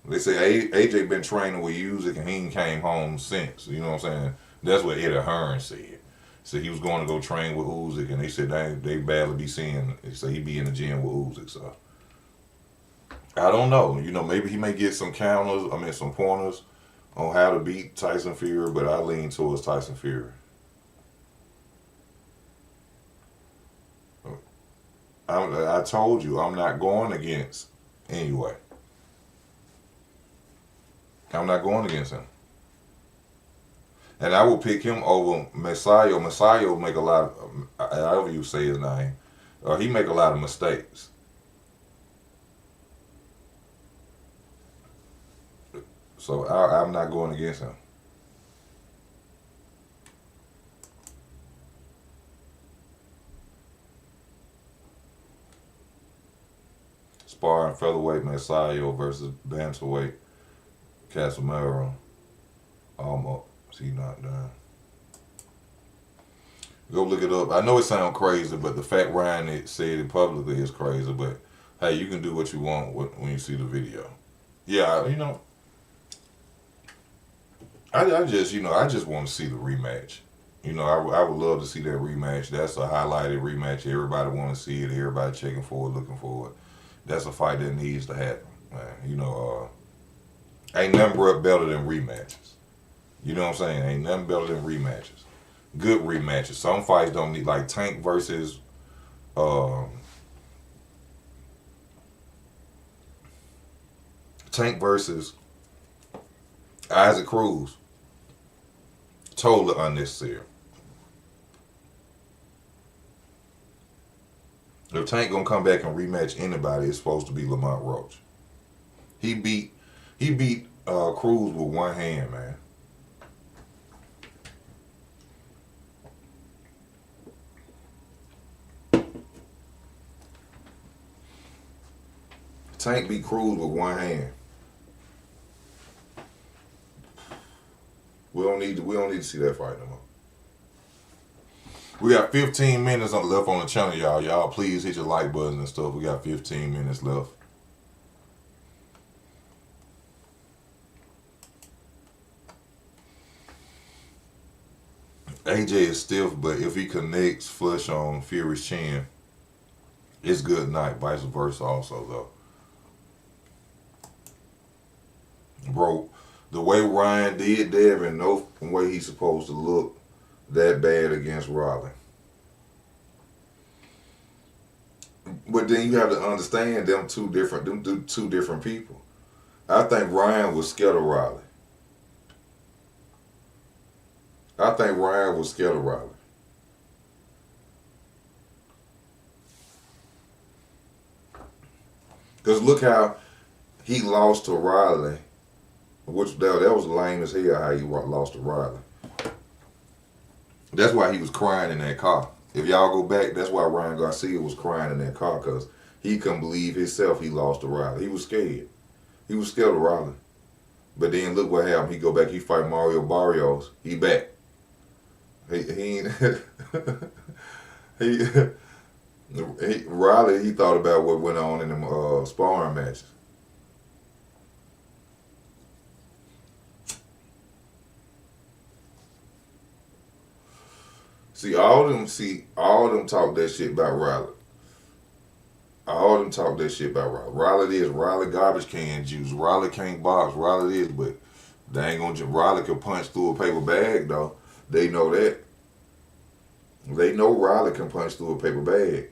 They say AJ been training with Usyk and he ain't came home since. You know what I'm saying? That's what Eddie Hearn said. So he was going to go train with Usyk, and they said they barely be seeing. They say he be in the gym with Usyk. So I don't know. You know, maybe he may get some counters. I mean, some pointers on how to beat Tyson Fury, but I lean towards Tyson Fury. I told you I'm not going against anyway. I'm not going against him. And I will pick him over Messiah. Messiah will make a lot of, however you say his name, he make a lot of mistakes. So I'm not going against him. sparring featherweight Masayo versus bantamweight Casimiro. Almost. He knocked down. Go look it up. I know it sounds crazy, but the fact Ryan said it publicly is crazy. But hey, you can do what you want when you see the video. Yeah, you know, I just want to see the rematch. You know, I would love to see that rematch. That's a highlighted rematch. Everybody want to see it. Everybody checking for it, looking for it. That's a fight that needs to happen, man. You know, ain't nothing better than rematches. You know what I'm saying? Ain't nothing better than rematches. Good rematches. Some fights don't need, like Tank versus Isaac Cruz. Totally unnecessary. If Tank gonna come back and rematch anybody, it's supposed to be Lamont Roach. He beat Cruz with one hand, man. Tank beat Cruz with one hand. We don't need to see that fight no more. We got 15 minutes left on the channel, y'all. Y'all please hit your like button and stuff. We got 15 minutes left. AJ is stiff, but if he connects flush on Fury's chin, it's good night. Vice versa also, though. Bro, the way Ryan did Devin, no way he's supposed to look that bad against Riley. But then you have to understand them two different people. I think Ryan was scared of Riley. Because look how he lost to Riley. Which that was lame as hell how he lost to Riley. That's why he was crying in that car. If y'all go back, that's why Ryan Garcia was crying in that car, because he couldn't believe himself he lost to Riley. He was scared. He was scared of Riley. But then look what happened. He go back, he fight Mario Barrios. He back. Riley, he thought about what went on in them sparring matches. All of them talk that shit about Riley. Riley garbage can juice. Riley can't box. Riley is, but they ain't gonna. Riley can punch through a paper bag though. They know that. They know Riley can punch through a paper bag.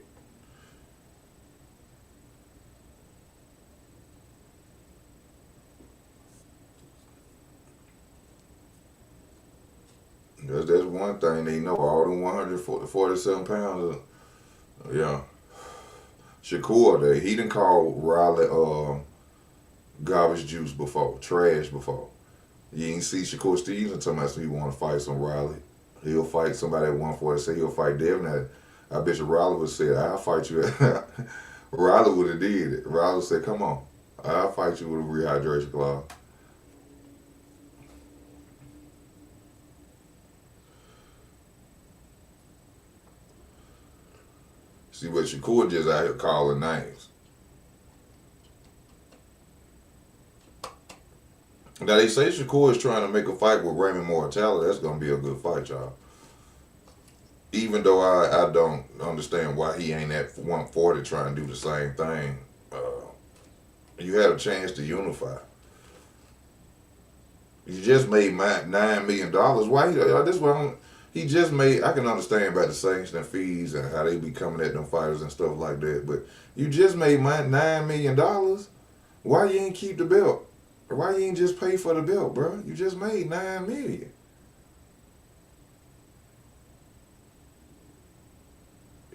That's one thing they know. All them 147 pounds. Yeah. Shakur, he done called Riley garbage juice before, trash before. You ain't see Shakur Stevenson talking about he want to fight some Riley. He'll fight somebody at 147. He'll fight Devin. I bet you Riley would have said, I'll fight you. Riley would have did it. Riley said, come on. I'll fight you with a rehydration clause. See, but Shakur just out here calling names. Now, they say Shakur is trying to make a fight with Raymond Mortale. That's going to be a good fight, y'all. Even though I don't understand why he ain't at 140 trying to do the same thing. You had a chance to unify. You just made $9 million. Why? This one. He just made, I can understand about the sanction fees and how they be coming at them fighters and stuff like that, but you just made $9 million. Why you ain't keep the belt? Or why you ain't just pay for the belt, bro? You just made $9 million.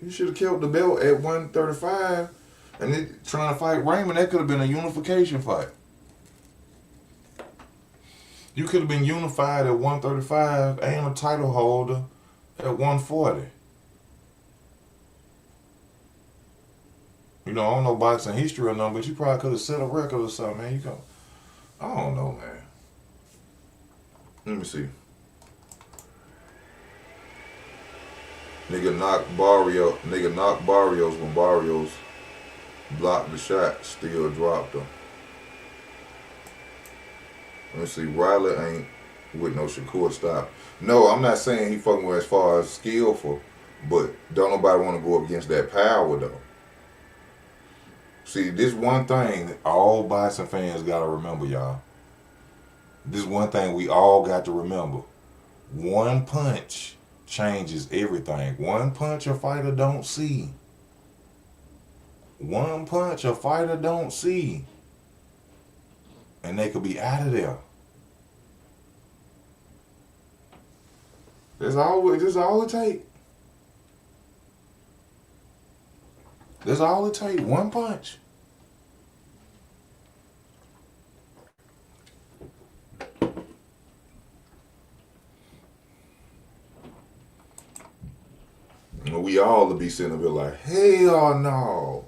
You should have killed the belt at 135 and then trying to fight Raymond. That could have been a unification fight. You could have been unified at 135 and a title holder at 140. You know, I don't know boxing history or nothing, but you probably could have set a record or something, man. You go. I don't know, man. Let me see. Nigga knocked Barrios when Barrios blocked the shot, still dropped him. Let me see. Riley ain't with no Shakur stop. No, I'm not saying he fucking with as far as skillful, but don't nobody want to go up against that power though. See, this one thing all boxing fans gotta remember, y'all. This one thing we all got to remember. One punch changes everything. One punch a fighter don't see. One punch a fighter don't see. And they could be out of there. That's all it take. That's all it take. One punch. We all to be sitting up here like, hell no.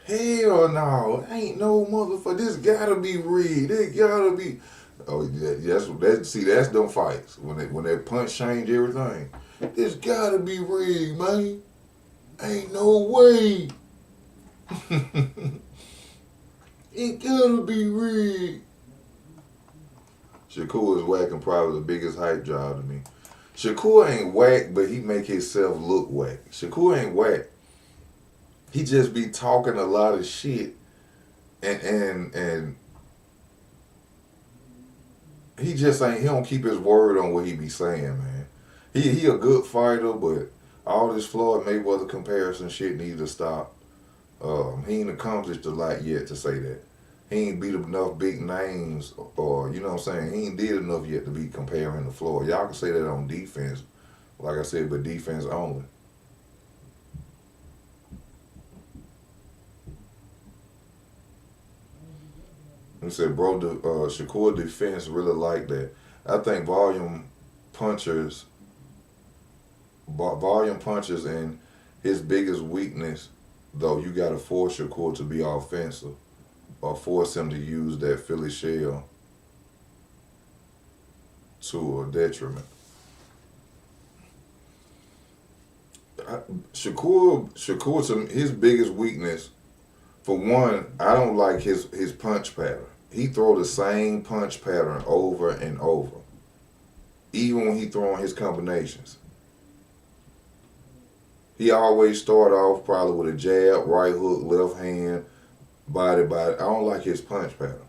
Hell no. Ain't no motherfucker. This gotta be rigged. It gotta be. Oh, yeah, that's them fights. When that punch change everything. This gotta be rigged, man. Ain't no way. It gotta be rigged. Shakur is whacking probably the biggest hype job to me. Shakur ain't whack, but he make himself look whack. Shakur ain't whack. He just be talking a lot of shit, and he just ain't. He don't keep his word on what he be saying, man. He a good fighter, but all this Floyd Mayweather comparison shit needs to stop. He ain't accomplished a lot yet to say that. He ain't beat up enough big names, or you know what I'm saying. He ain't did enough yet to be comparing to Floyd. Y'all can say that on defense, like I said, but defense only. He said, bro, Shakur defense really like that. I think volume punchers and his biggest weakness, though, you got to force Shakur to be offensive or force him to use that Philly shell to a detriment. Shakur, to his biggest weakness, for one, I don't like his punch pattern. He throw the same punch pattern over and over, even when he throwing his combinations. He always start off probably with a jab, right hook, left hand, body. I don't like his punch pattern.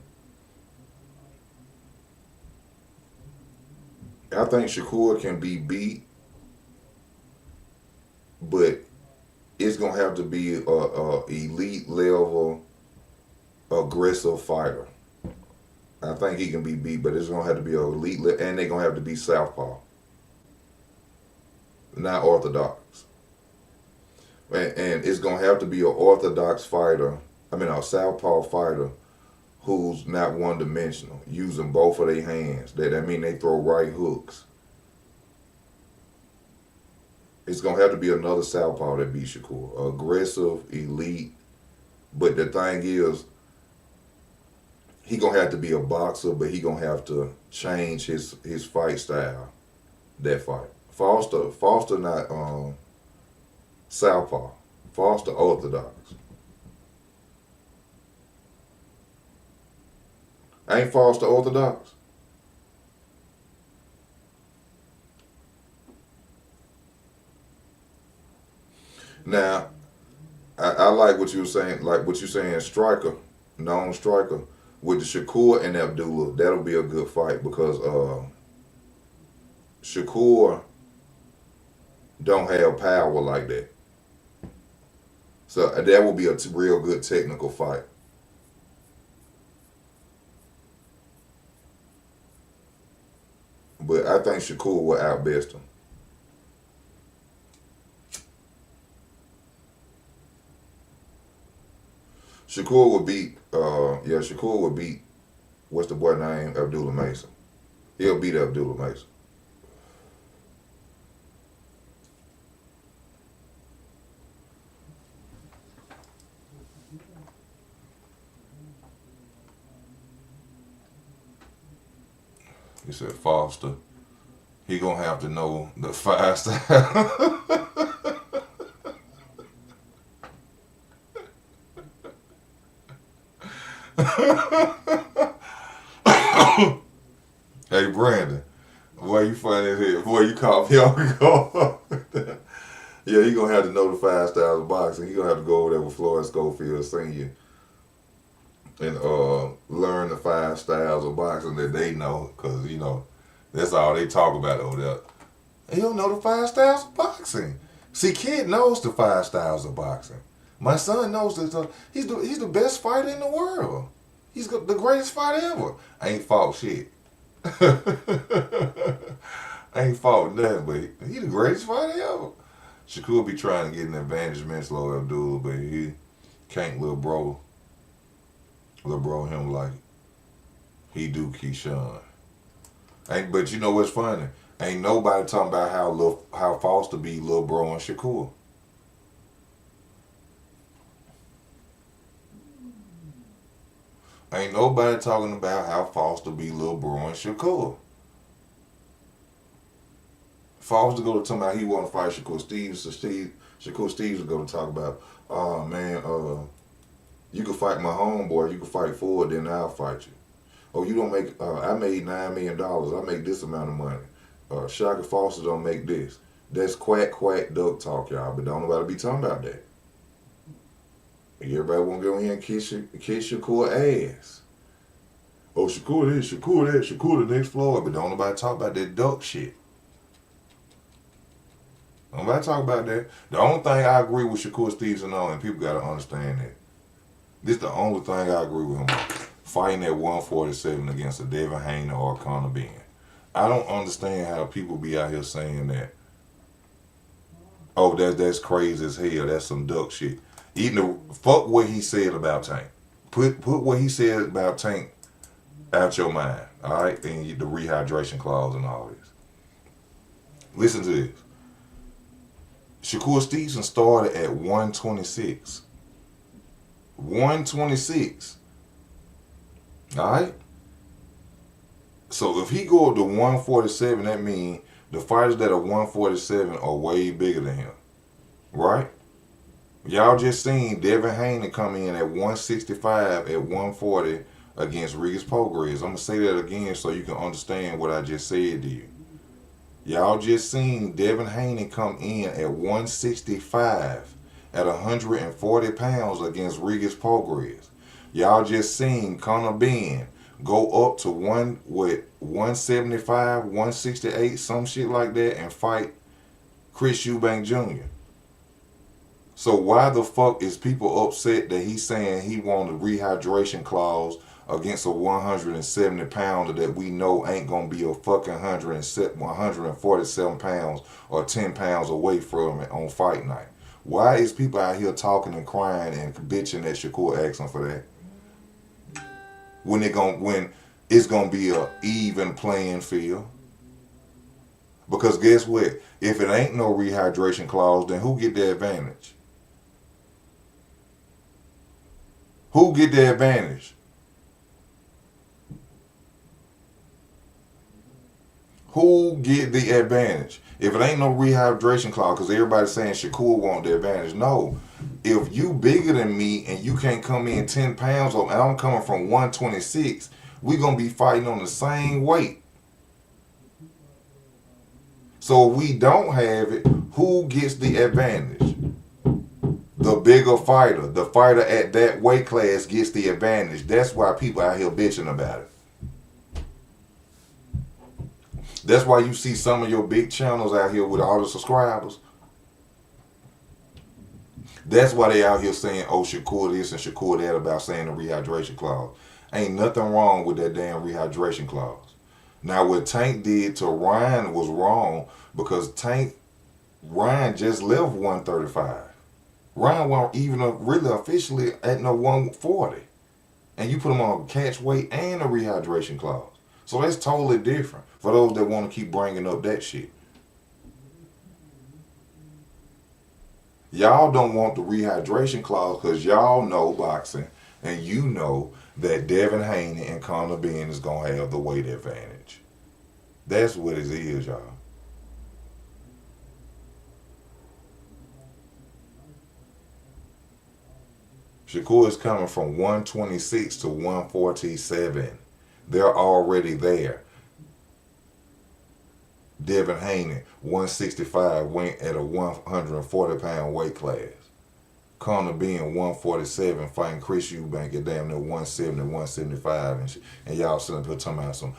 I think Shakur can be beat, but it's gonna have to be a elite level aggressive fighter. I think he can be beat, but it's gonna have to be a elite and they're gonna have to be southpaw, not orthodox. And it's gonna have to be an orthodox fighter. I mean, a southpaw fighter who's not one dimensional, using both of their hands. That mean they throw right hooks. It's gonna have to be another southpaw that beats Shakur, aggressive, elite. But the thing is, he gonna have to be a boxer, but he gonna have to change his fight style. That fight, Foster not southpaw, Foster orthodox. Ain't Foster orthodox? Now, I like what you were saying, striker, known striker, with the Shakur and Abdullah. That'll be a good fight because Shakur don't have power like that. So that will be a real good technical fight. But I think Shakur will outbest him. Shakur would beat, what's the boy name? Abdullah Mason. He'll beat Abdullah Mason. He said Foster. He gonna have to know the 5 styles. Hey Brandon, boy, you funny as hell. Boy, you caught me off guard. Yeah, he gonna have to know the 5 styles of boxing. He gonna have to go over there with Floyd Schofield Senior and learn the 5 styles of boxing that they know, cause you know that's all they talk about over there. He don't know the 5 styles of boxing. See, kid knows the 5 styles of boxing. My son knows this. He's the best fighter in the world. He's the greatest fighter ever. I ain't fought shit. I ain't fought nothing, but he the greatest fighter ever. Shakur be trying to get an advantage against Low Abdullah, but he can't little bro him like he do Keyshawn. But you know what's funny? Ain't nobody talking about how Foster be Lil Bro and Shakur. Ain't nobody talking about how Foster be Lil Bro and Shakur. Foster go to talk about he want to fight Shakur Stevens, so Shakur Stevens go to talk about, oh man, you can fight my homeboy, you can fight Ford, then I'll fight you. Oh, you don't make, I made $9 million, I make this amount of money. Shaka Foster don't make this. That's quack duck talk, y'all, but don't nobody be talking about that. Everybody want to go in here and kiss Shakur ass. Oh, Shakur this, Shakur that, Shakur the next Floyd, but don't nobody talk about that duck shit. Nobody talk about that. The only thing I agree with Shakur Stevenson on, and people gotta understand that, this the only thing I agree with him on. Fighting at 147 against a Devin Haney or a Conor Benn. I don't understand how people be out here saying that. Oh, that's crazy as hell. That's some duck shit. Fuck what he said about Tank. Put what he said about Tank out your mind. All right, and the rehydration clause and all this. Listen to this. Shakur Stevenson started at 126. 126. All right. So if he go up to 147, that means the fighters that are 147 are way bigger than him, right? Y'all just seen Devin Haney come in at 165 at 140 against Regis Prograis. I'm gonna say that again so you can understand what I just said to you. Y'all just seen Devin Haney come in at 165 at 140 pounds against Regis Prograis. Y'all just seen Conor Benn go up to 175, 168, some shit like that, and fight Chris Eubank Jr. So why the fuck is people upset that he's saying he wanted a rehydration clause against a 170 pounder that we know ain't gonna be a fucking 147 pounds or 10 pounds away from it on fight night? Why is people out here talking and crying and bitching that Shakur asking for that? When it's gonna be a even playing field. Because guess what? If it ain't no rehydration clause, then who get the advantage? Who get the advantage? Who get the advantage? If it ain't no rehydration clause, because everybody's saying Shakur want the advantage. No. If you bigger than me and you can't come in 10 pounds, and I'm coming from 126, we going to be fighting on the same weight. So if we don't have it, who gets the advantage? The bigger fighter. The fighter at that weight class gets the advantage. That's why people out here bitching about it. That's why you see some of your big channels out here with all the subscribers. That's why they out here saying, oh, Shakur this and Shakur that about saying the rehydration clause. Ain't nothing wrong with that damn rehydration clause. Now, what Tank did to Ryan was wrong because Ryan just left 135. Ryan wasn't even really officially at no 140. And you put him on a catch weight and a rehydration clause. So that's totally different for those that want to keep bringing up that shit. Y'all don't want the rehydration clause because y'all know boxing and you know that Devin Haney and Conor Benn is going to have the weight advantage. That's what it is, y'all. Shakur is coming from 126 to 147. They're already there. Devin Haney, 165, went at a 140-pound weight class. Connor being 147, fighting Chris Eubank at damn near 170, 175, and y'all sitting up here talking about some,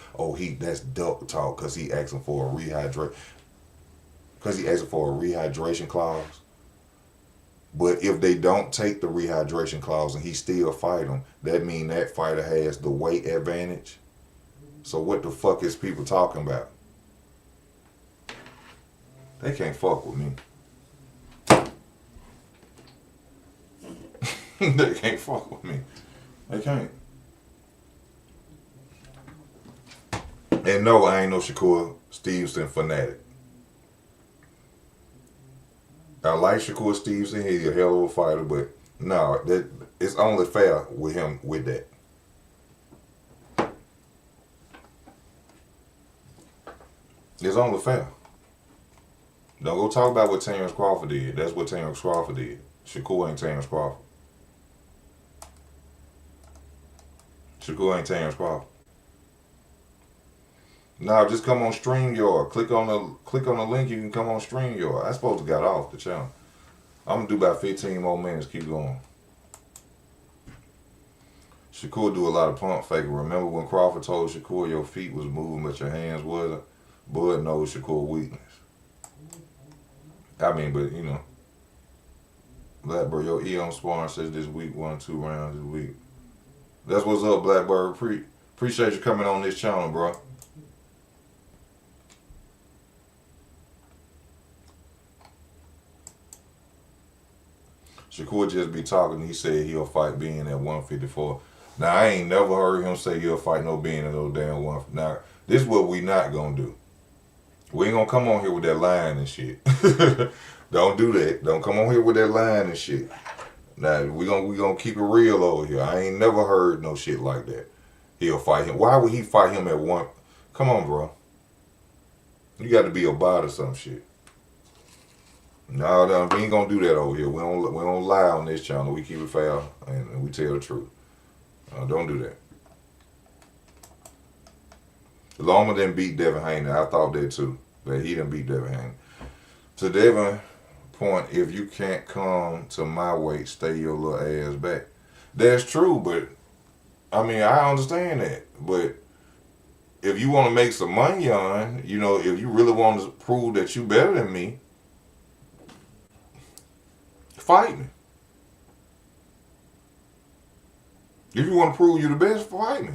that's duck talk because he asking for a rehydration clause. But if they don't take the rehydration clause and he still fight him, that mean that fighter has the weight advantage. So what the fuck is people talking about? They can't fuck with me. They can't fuck with me. They can't. And no, I ain't no Shakur Stevenson fanatic. I like Shakur Stevenson. He's a hell of a fighter, but no, it's only fair with him with that. It's only fair. Don't go talk about what Terrence Crawford did. That's what Terrence Crawford did. Shakur ain't Terrence Crawford. Shakur ain't Terrence Crawford. No, just come on StreamYard. Click on the link. You can come on StreamYard. I supposed to got off the channel. I'm gonna do about 15 more minutes. Keep going. Shakur do a lot of pump faking. Remember when Crawford told Shakur your feet was moving but your hands wasn't? Bud knows Shakur weakness. I mean, but you know, Blackbird, your Eon sparring says this week 1 or 2 rounds this week. That's what's up, Blackbird. Appreciate you coming on this channel, bro. Shakur just be talking. He said he'll fight being at 154. Now, I ain't never heard him say he'll fight no being at no damn one. Now, this is what we not gonna do. We ain't gonna come on here with that line and shit. Don't do that. Don't come on here with that line and shit. Now, we gonna keep it real over here. I ain't never heard no shit like that. He'll fight him. Why would he fight him at one? Come on, bro. You got to be a bot or some shit. No, we ain't gonna do that over here. We don't lie on this channel. We keep it fair and we tell the truth. Don't do that. Loma didn't beat Devin Haney. I thought that too. That he didn't beat Devin Haney. To Devin point, if you can't come to my weight, stay your little ass back. That's true, but I mean I understand that. But if you want to make some money on, you know, if you really want to prove that you better than me, fight me. If you want to prove you the best, fight me.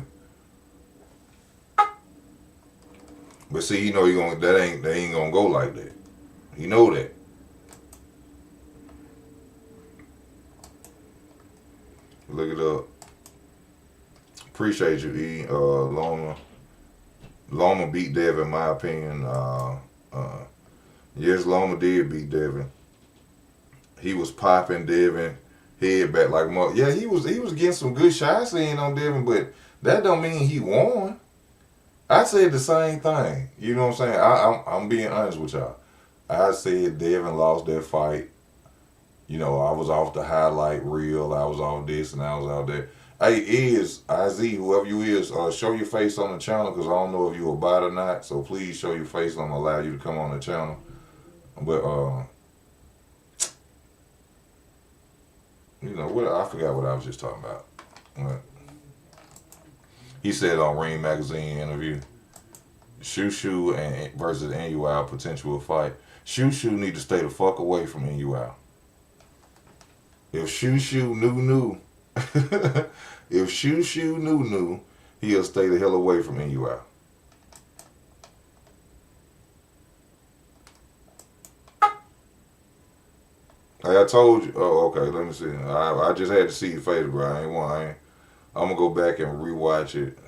But see, you know that ain't gonna go like that. You know that. Look it up. Appreciate you, E. Loma. Loma beat Devin, in my opinion. Yes, Loma did beat Devin. He was popping Devin head back like mother. Yeah, he was getting some good shots in on Devin, but that don't mean he won. I said the same thing. You know what I'm saying? I'm being honest with y'all. I said Devin lost that fight. You know, I was off the highlight reel. I was off this and I was out there. Hey, IZ, whoever you is, show your face on the channel because I don't know if you a bot or not. So please show your face. I'm gonna allow you to come on the channel. But you know what? I forgot what I was just talking about. What? He said on Ring Magazine interview, Shushu and versus NUL potential fight. Shushu need to stay the fuck away from NUL. If Shushu knew, if Shushu knew, he'll stay the hell away from NUL. Like I told you. Oh, okay. Let me see. I just had to see your face, bro. I'm gonna go back and rewatch it.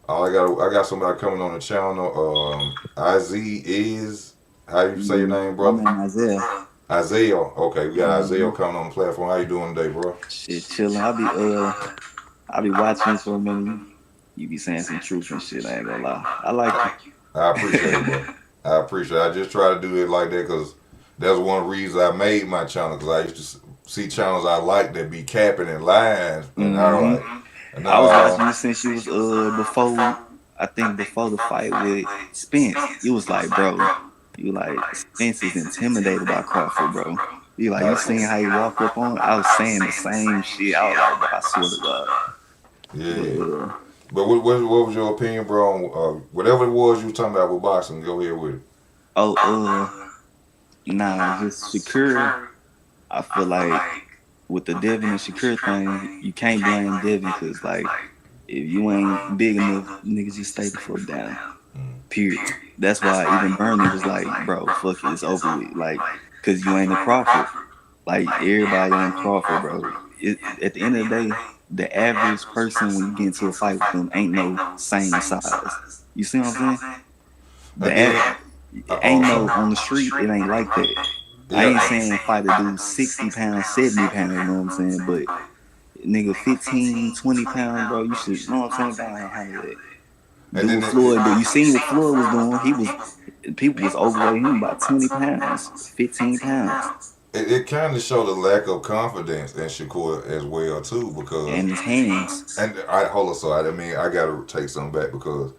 I got somebody coming on the channel. IZ is how you say your name, brother? My name Isaiah. Isaiah. Okay, we got Isaiah coming on the platform. How you doing today, bro? Shit, chilling. I'll be watching this for a minute. You be saying some truth and shit. I ain't gonna lie. I like you. I appreciate it, bro. I appreciate it. I just try to do it like that because that's one reason I made my channel because I used to see channels I like that be capping and lying, and I was hmm like, I was no, watching you since you was before. I think before the fight with Spence, you was like, bro, you like Spence is intimidated by Crawford, bro. You like you seen how he walked up on. I was saying the same shit. I was like, bro, I swear to God. yeah. But But what was your opinion, bro, on whatever it was you were talking about with boxing? Go ahead with it. oh, nah, just Shakur. I feel like with the Devin and Shakur thing, you can't blame Devin because like if you ain't big enough, niggas just stay the fuck down. Period. That's why even Bernie was like, bro, fuck it, it's over with. Like, cause you ain't a Crawford. Like everybody ain't Crawford, bro. At the end of the day, the average person when you get into a fight with them ain't no same size. You see what I'm saying? And The then, ain't I'm no sorry. on the street. It ain't like that. I ain't saying fight a dude 60 pounds, 70 pounds. You know what I'm saying? But nigga 15, 20 pounds, bro. You should, you know what I'm saying? Down and handle that. And Do then what Floyd do. You seen what Floyd was doing? He was people was overweight him by 20 pounds, 15 pounds, it kind of showed a lack of confidence in Shakur as well too because and his hands. and I hold on, so I mean I gotta take something back because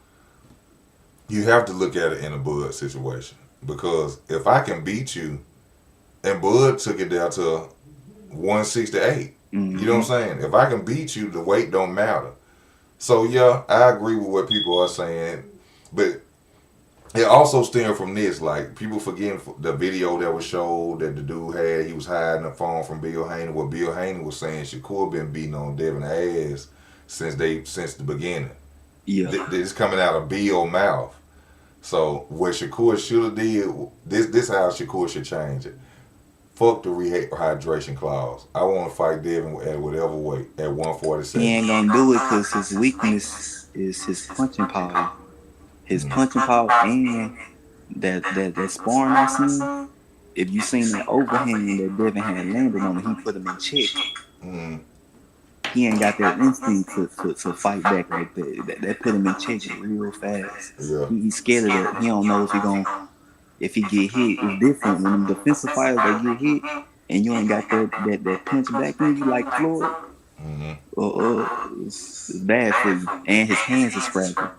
you have to look at it in a Bud situation because if I can beat you and Bud took it down to 168, Mm-hmm. you know what I'm saying? If I can beat you, the weight don't matter. So yeah, I agree with what people are saying, but it also stemmed from this. Like people forgetting the video that was showed that the dude had. He was hiding the phone from Bill Haney. What Bill Haney was saying, Shakur been beating on Devin ass since the beginning. Yeah. This coming out of Bill mouth. So what Shakur should have did this how Shakur should change it. Fuck the rehydration clause. I want to fight Devin at whatever weight at 147. He ain't gonna do it because his weakness is his punching power. His punching power and that sparring I seen. If you seen that overhand that Devin had landed on, he put him in check. Mm-hmm. He ain't got that instinct to fight back like that. That put him in check real fast. Yeah. He's scared of that. He don't know if he get hit. It's different when them defensive fighters they get hit and you ain't got that punch back in you like Floyd. It's bad for you. And his hands is fragile.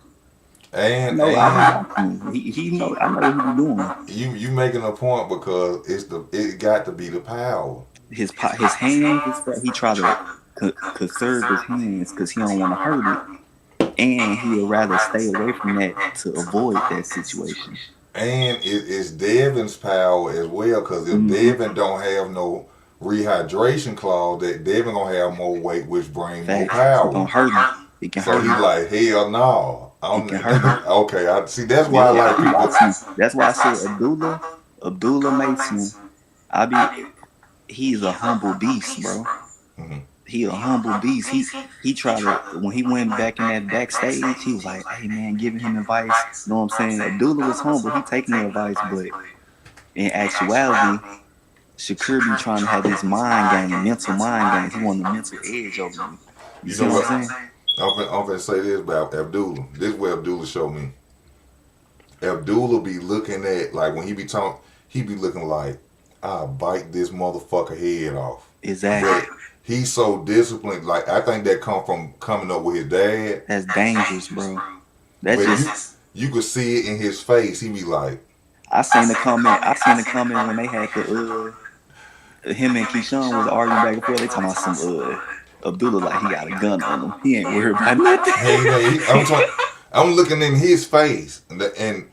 And No, I be watching him. He know. I know what he be doing. you making a point because it got to be the power. His hands is fragile. He try to conserve his hands because he don't want to hurt it. And he'll rather stay away from that to avoid that situation. And it's Devin's power as well because if Devin don't have no rehydration clause, that Devin gonna have more weight, which brings more power. It's gonna hurt him. It can so hurt he him. like hell no. It can hurt him. Okay, I see. That's why I like people. That's why I said Abdullah Mason. He's a humble beast, bro. Mm-hmm. He a humble beast. He tried to when he went back in that backstage, he was like, hey man, giving him advice. You know what I'm saying? Abdullah was humble, he taking the advice, but in actuality, Shakur be trying to have this mind game, mental mind game. He want the mental edge over you. You see what I'm saying? I'm gonna say this about Abdullah. This is where Abdullah showed me. Abdullah be looking at like when he be talking, he be looking like I'll bite this motherfucker head off. Exactly. But he's so disciplined. Like I think that come from coming up with his dad. That's dangerous, bro. That's but just you could see it in his face. He be like, I seen the comment when they had the him and Keyshawn was arguing back and forth. They talking about some Abdullah like he got a gun on him. He ain't worried about nothing. I'm looking in his face and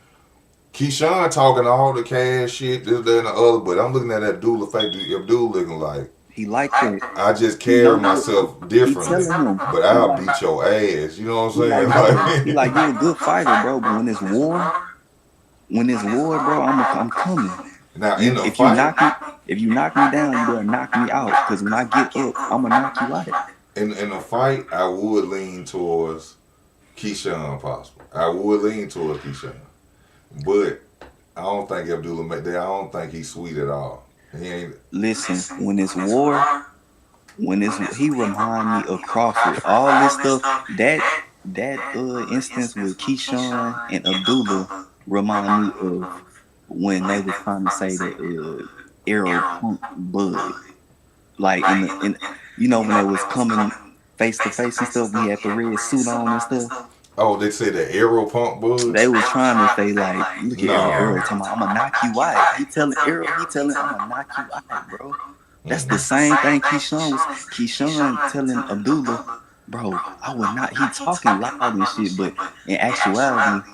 Keyshawn talking all the cash shit, this, that, and the other, but I'm looking at that Abdullah face. Abdullah looking like he like that. I just carry myself differently, but I'll beat your ass. You know what I'm saying? He like you a good fighter, bro. But when it's war, bro, I'm coming. Now If you knock me down, you better knock me out. Because when I get up, I'm gonna knock you out. In a fight, I would lean towards Keyshawn possible. I would lean towards Keyshawn. But I don't think Abdullah made that. I don't think he's sweet at all. He ain't. Listen, when it's war, he remind me of Crawford. All this stuff, that instance with Keyshawn and Abdullah remind me of when they was trying to say that Arrow Punk Bud, like in you know when they was coming face to face and stuff, we had the red suit on and stuff. Oh, they say the Arrow Punk Bud? They was trying to say like, look at Arrow Nah. talking about, I'm gonna knock you out. He telling Arrow, I'm gonna knock you out, bro. That's the same thing Keyshawn telling Abdullah, bro, I would not. He talking loud and shit, but in actuality,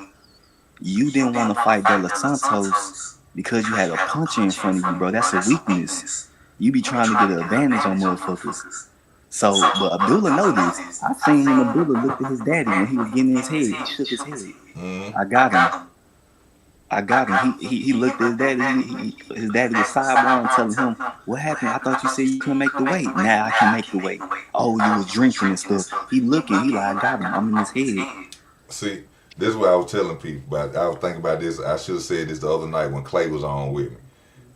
you didn't want to fight De Los Santos because you had a puncher in front of you, bro. That's a weakness. You be trying to get an advantage on motherfuckers. So, but Abdullah know this. I seen when Abdullah looked at his daddy when he was getting his head. He shook his head. I got him. He looked at his daddy. His daddy was sidebarring, telling him, "What happened? I thought you said you couldn't make the weight. Now I can make the weight. Oh, you was drinking and stuff." He looking. He like, "I got him. I'm in his head." See, this is what I was telling people, but I was thinking about this. I should have said this the other night when Clay was on with me.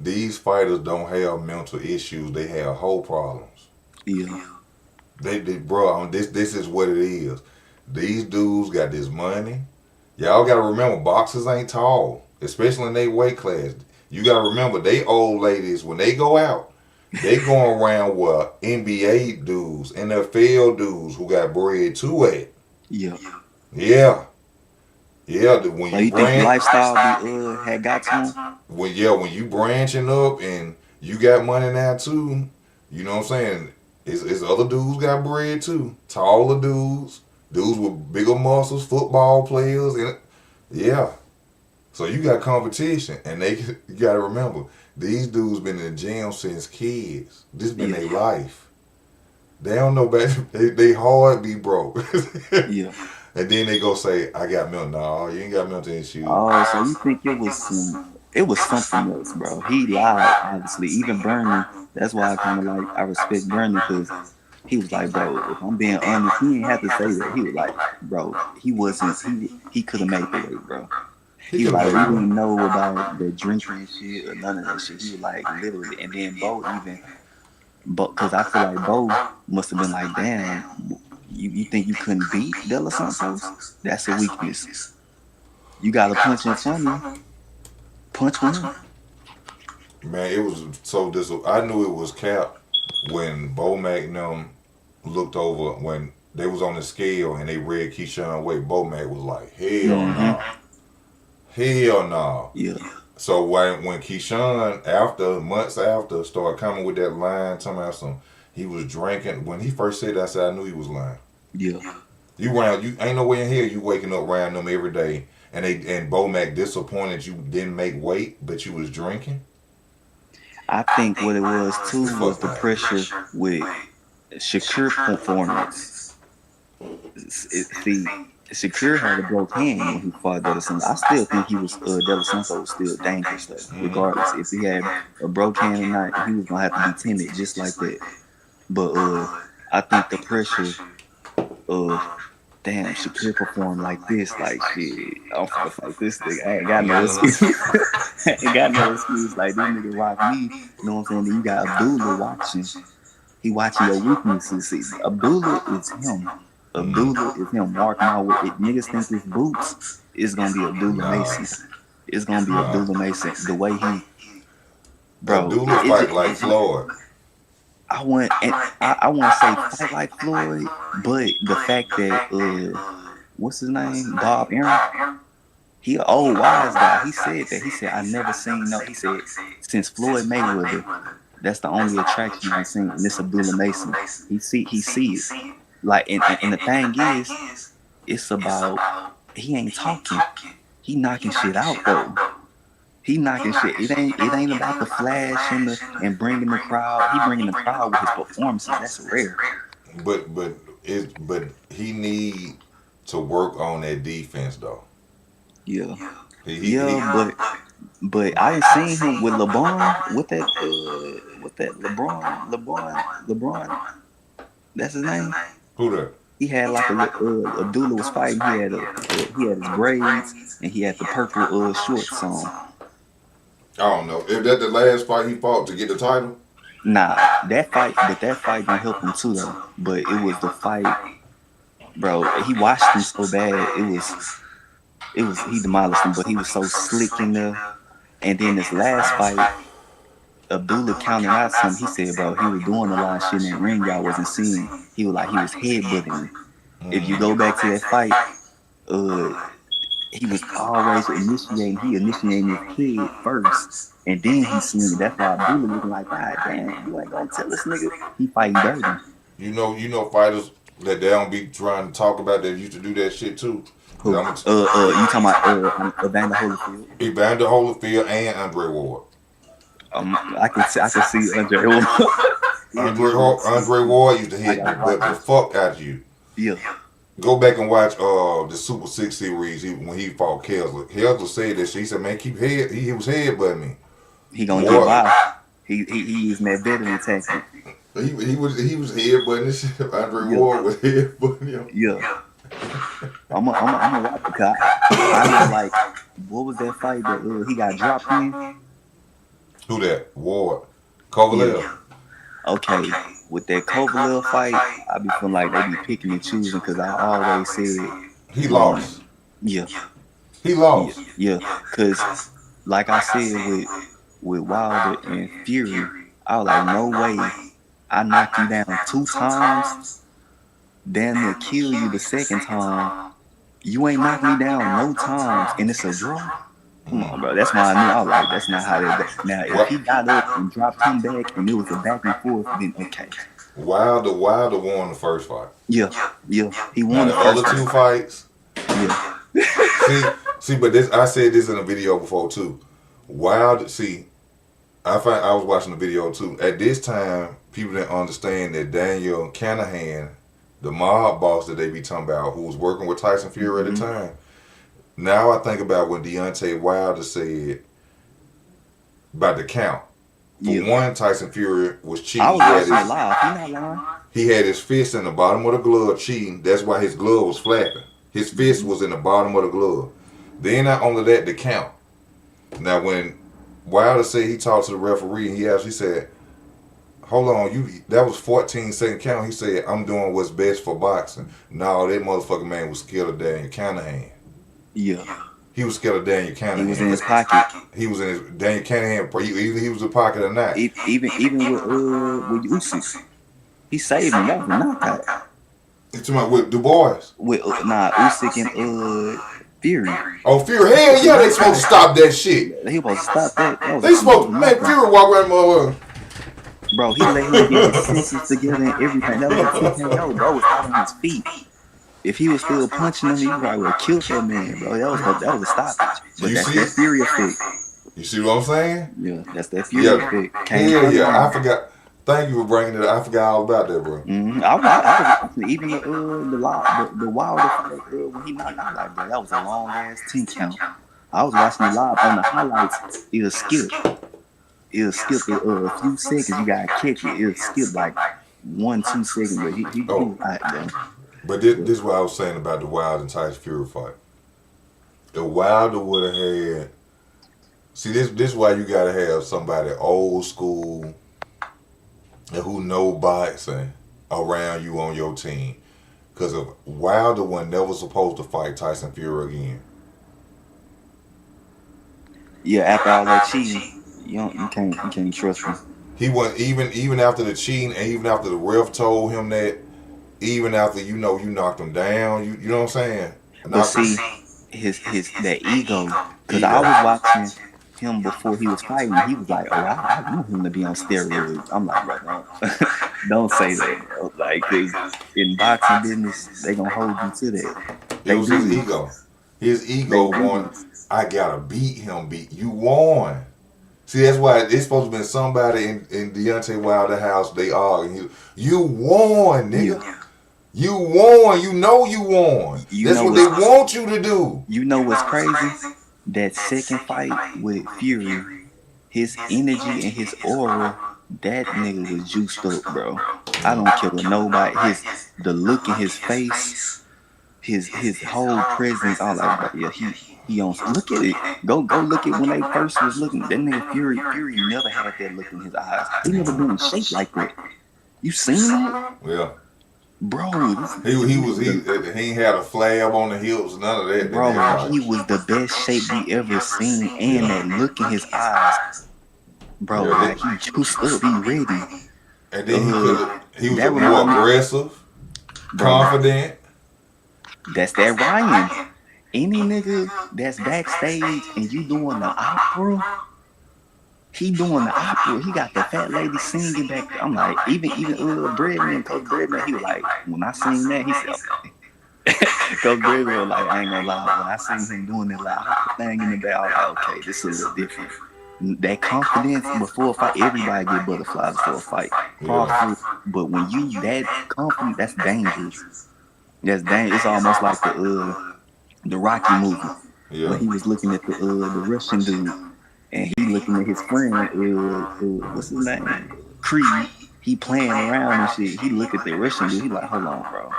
These fighters don't have mental issues; they have whole problems. Yeah. They bro, this is what it is. These dudes got this money. Y'all gotta remember, boxers ain't tall, especially in their weight class. You gotta remember, they old ladies when they go out, they going around with NBA dudes, NFL dudes who got bread too at. Yeah. Yeah. Yeah, when So you you think branch, lifestyle had got to him? when you branching up and you got money now too, you know what I'm saying? It's other dudes got bread too, taller dudes, dudes with bigger muscles, football players, and yeah. So you got competition, and you gotta remember these dudes been in the gym since kids. This been their life. They don't know better. They hard be broke. Yeah. And then they go say, I got milk. No, you ain't got milk in shoes. Oh, so you think it was something else, bro? He lied, obviously. Even Bernie. That's why I kind of like I respect Bernie because he was like, bro, if I'm being honest, he didn't have to say that. He was like, bro, he wasn't. He could have made the weight, bro. He was like, we didn't know about the drinking shit or none of that shit. He was like, literally, and then because I feel like Bo must have been like, damn. You think you couldn't beat De Los Santos? That's a weakness. You got to punch in front of him. Punch with him. Man, it was so I knew it was cap when Bo Mac and them looked over when they was on the scale and they read Keyshawn weight. Bo Mac was like, hell no. Hell no. Yeah. So when Keyshawn, months after, started coming with that line, talking about he was drinking. When he first said that, I said, I knew he was lying. Yeah. You ain't no way in here you waking up around them every day and Bo Mac disappointed you didn't make weight, but you was drinking. I think what it was too was the pressure with Shakur performance. See, Shakur had a broke hand when he fought De Los Santos. I still think De Los Santos was still dangerous though, regardless. If he had a broke hand or not, he was gonna have to be timid just like that. But I think the pressure damn, Shakur performed like this, like shit. I'm finna fight this nigga. I ain't got no excuse. I ain't got no excuse. Like, this nigga rock me. You know what I'm saying? Then you got Abdullah watching. He watching your weaknesses. See, Abdullah is him. Abdullah is him. Mark my word. If niggas think his boots, it's gonna be Abdullah Mason. It's gonna be Abdullah Mason. The way he, bro. Abdullah fight like Floyd. I want to say fight like Floyd, but the fact that what's his name, Bob Arum, he an old wise guy. He said that. He said I never seen no. He said since Floyd Mayweather, that's the only attraction I've seen. And it's Abdullah Mason. He sees like and the thing is, it's about he ain't talking. He knocking shit out though. He knocking shit. It ain't about the flash and bringing the crowd. He bringing the crowd with his performances. That's rare. But he need to work on that defense though. Yeah. But I ain't seen him with LeBron. With that LeBron. That's his name. Who that? He had like Abdullah was fighting. He had his braids and he had the purple shorts on. I don't know. If that the last fight he fought to get the title? Nah, that fight didn't help him too though. But it was the fight bro, he washed him so bad. It was he demolished him, but he was so slick in there. And then this last fight, Abdullah counted out something. He said, bro, he was doing a lot of shit in that ring y'all wasn't seeing. He was like, he was headbutting. If you go back to that fight, he was always initiating. He initiating his head first, and then he swinging. That's why Abdullah was like, God damn, you ain't gonna tell this nigga he fighting dirty. You know fighters that they don't be trying to talk about that used to do that shit too. Who? You talking about Evander Holyfield? Evander Holyfield and Andre Ward. I can see Andre Ward. Andre Ward used to hit the fuck out of you. Yeah. Go back and watch the Super 6 series when he fought Kessler. Kessler said that shit. He said, man, he was headbutting me. He gonna get by. He using that veteran tactic. He was headbutting this shit. Andre Ward was headbutting him. Yeah. I'm gonna watch the cop. I was like, what was that fight that he got dropped in? Who that? Ward. Kovalev. Yeah. Okay, with that Kovalev fight, I be feeling like they be picking and choosing because I always said he lost. Yeah. He lost. Yeah, because like I said with Wilder and Fury, I was like, no way. I knocked you down 2 times, damn near kill you the second time. You ain't knocked me down no times, and it's a draw. Come on, bro. That's why I knew. I was like, that's not how they go. Now, if he got up and dropped him back, and it was a back and forth, then okay. Wilder won the first fight. Yeah. He won the other 2 fights. Yeah. see, but this I said this in a video before too. Wilder, see, I was watching the video too. At this time, people didn't understand that Daniel Canahan, the mob boss that they be talking about, who was working with Tyson Fury at the time. Now I think about when Deontay Wilder said about the count. For one, Tyson Fury was cheating. I was watching live. He not lying. He had his fist in the bottom of the glove cheating. That's why his glove was flapping. His fist was in the bottom of the glove. Then not only that, the count. Now when Wilder said he talked to the referee and he said, hold on, that was 14-second count. He said, I'm doing what's best for boxing. No, that motherfucking man was scared of Daniel Canahan. Yeah. He was scared of Daniel Canahan. He was in his pocket. He was in his Daniel Canahan. He was in the pocket or not. Even with Usyk, he saved him. That was a knockout. You talking about with Du Bois? With Usyk and Fury. Oh, Fury! Hell yeah, they supposed to stop that shit. He supposed to stop that. They supposed to make Fury walk around motherfucker. Bro, he let him get his senses together and everything. That was a TKO. Bro was out on his feet. If he was still punching him, he probably would have killed that man, bro. That was a stoppage. But that's that Fury effect. You see what I'm saying? Yeah, that's that Fury effect. Hell yeah, I forgot. Thank you for bringing it up. I forgot all about that, bro. I was watching even the Wilder fight when he knocked out like that. That was a long ass 10 count. I was watching it live on the highlights. It'll skip a few seconds. You gotta catch it. It'll skip like 1-2 seconds. But he was out there. But this is what I was saying about the Wilder and Tyson Fury fight. The Wilder would have had. See, this is why you gotta have somebody old school and who know boxing around you on your team. Because if Wilder was never supposed to fight Tyson Fury again. Yeah, after all that cheating, you can't trust him. He wasn't even after the cheating, and even after the ref told him that. Even after you knocked him down, you know what I'm saying? But see, his that ego, because I was watching him before he was fighting. He was like, "Oh, I want him to be on steroids." I'm like, "Bro, don't say that, bro." Like, in boxing business, they gonna hold you to that. It was his ego. His ego won. I gotta beat him. You won. See, that's why it's supposed to be somebody in Deontay Wilder's house. They arguing. You won, nigga. Yeah. You won. You know you won. That's what they want you to do. You know what's crazy? That second fight with Fury, his energy and his aura, that nigga was juiced up, bro. I don't care what nobody. The look in his face, his whole presence. I'm like, bro, yeah, he on. Look at it. Go look at when they first was looking. That nigga Fury never had that look in his eyes. He never been shaped like that. You seen that? Yeah. bro. He ain't had a flab on the hips, none of that. Bro, That he was the best shape we ever seen, and that look in his eyes, bro. Yeah, Like he juiced up, he ready. and then he was that more remind me- aggressive, Bro, confident. that's that Ryan. Any nigga that's backstage and you doing the opera, he doing the opera. He got the fat lady singing back there. I'm like, even Breadman, Coach Breadman, he was like, when I sing that, he said, Coach Breadman was like, I ain't gonna lie, when I seen him doing that like thing in the back, I was like, okay, this is a little different. That confidence before a fight, everybody get butterflies before a fight. Yeah. But when you that confident, that's dangerous. That's dangerous. It's almost like the Rocky movie. Yeah. When he was looking at the Russian dude, and he looking at his friend, what's his name? Creed. He playing around and shit. He look at the Russian dude. He like, hold on, bro.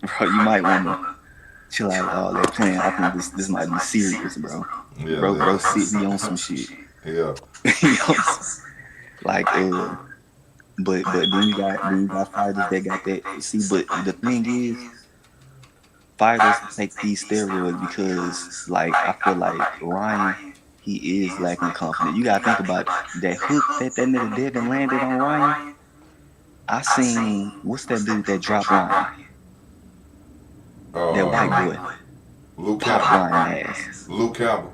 Bro, you might wanna chill out. Oh, they're playing. I think this might be serious, bro. Yeah, Bro, sit me on some shit. Yeah. Like, but then you got fighters that got that. See, but the thing is, fighters take these steroids because, like, I feel like Ryan, he is lacking confidence. You gotta think about that hook that nigga Devin landed on Ryan. I seen, what's that dude that dropped Ryan? That white boy. Luke Pop Campbell. Ryan ass. Luke Campbell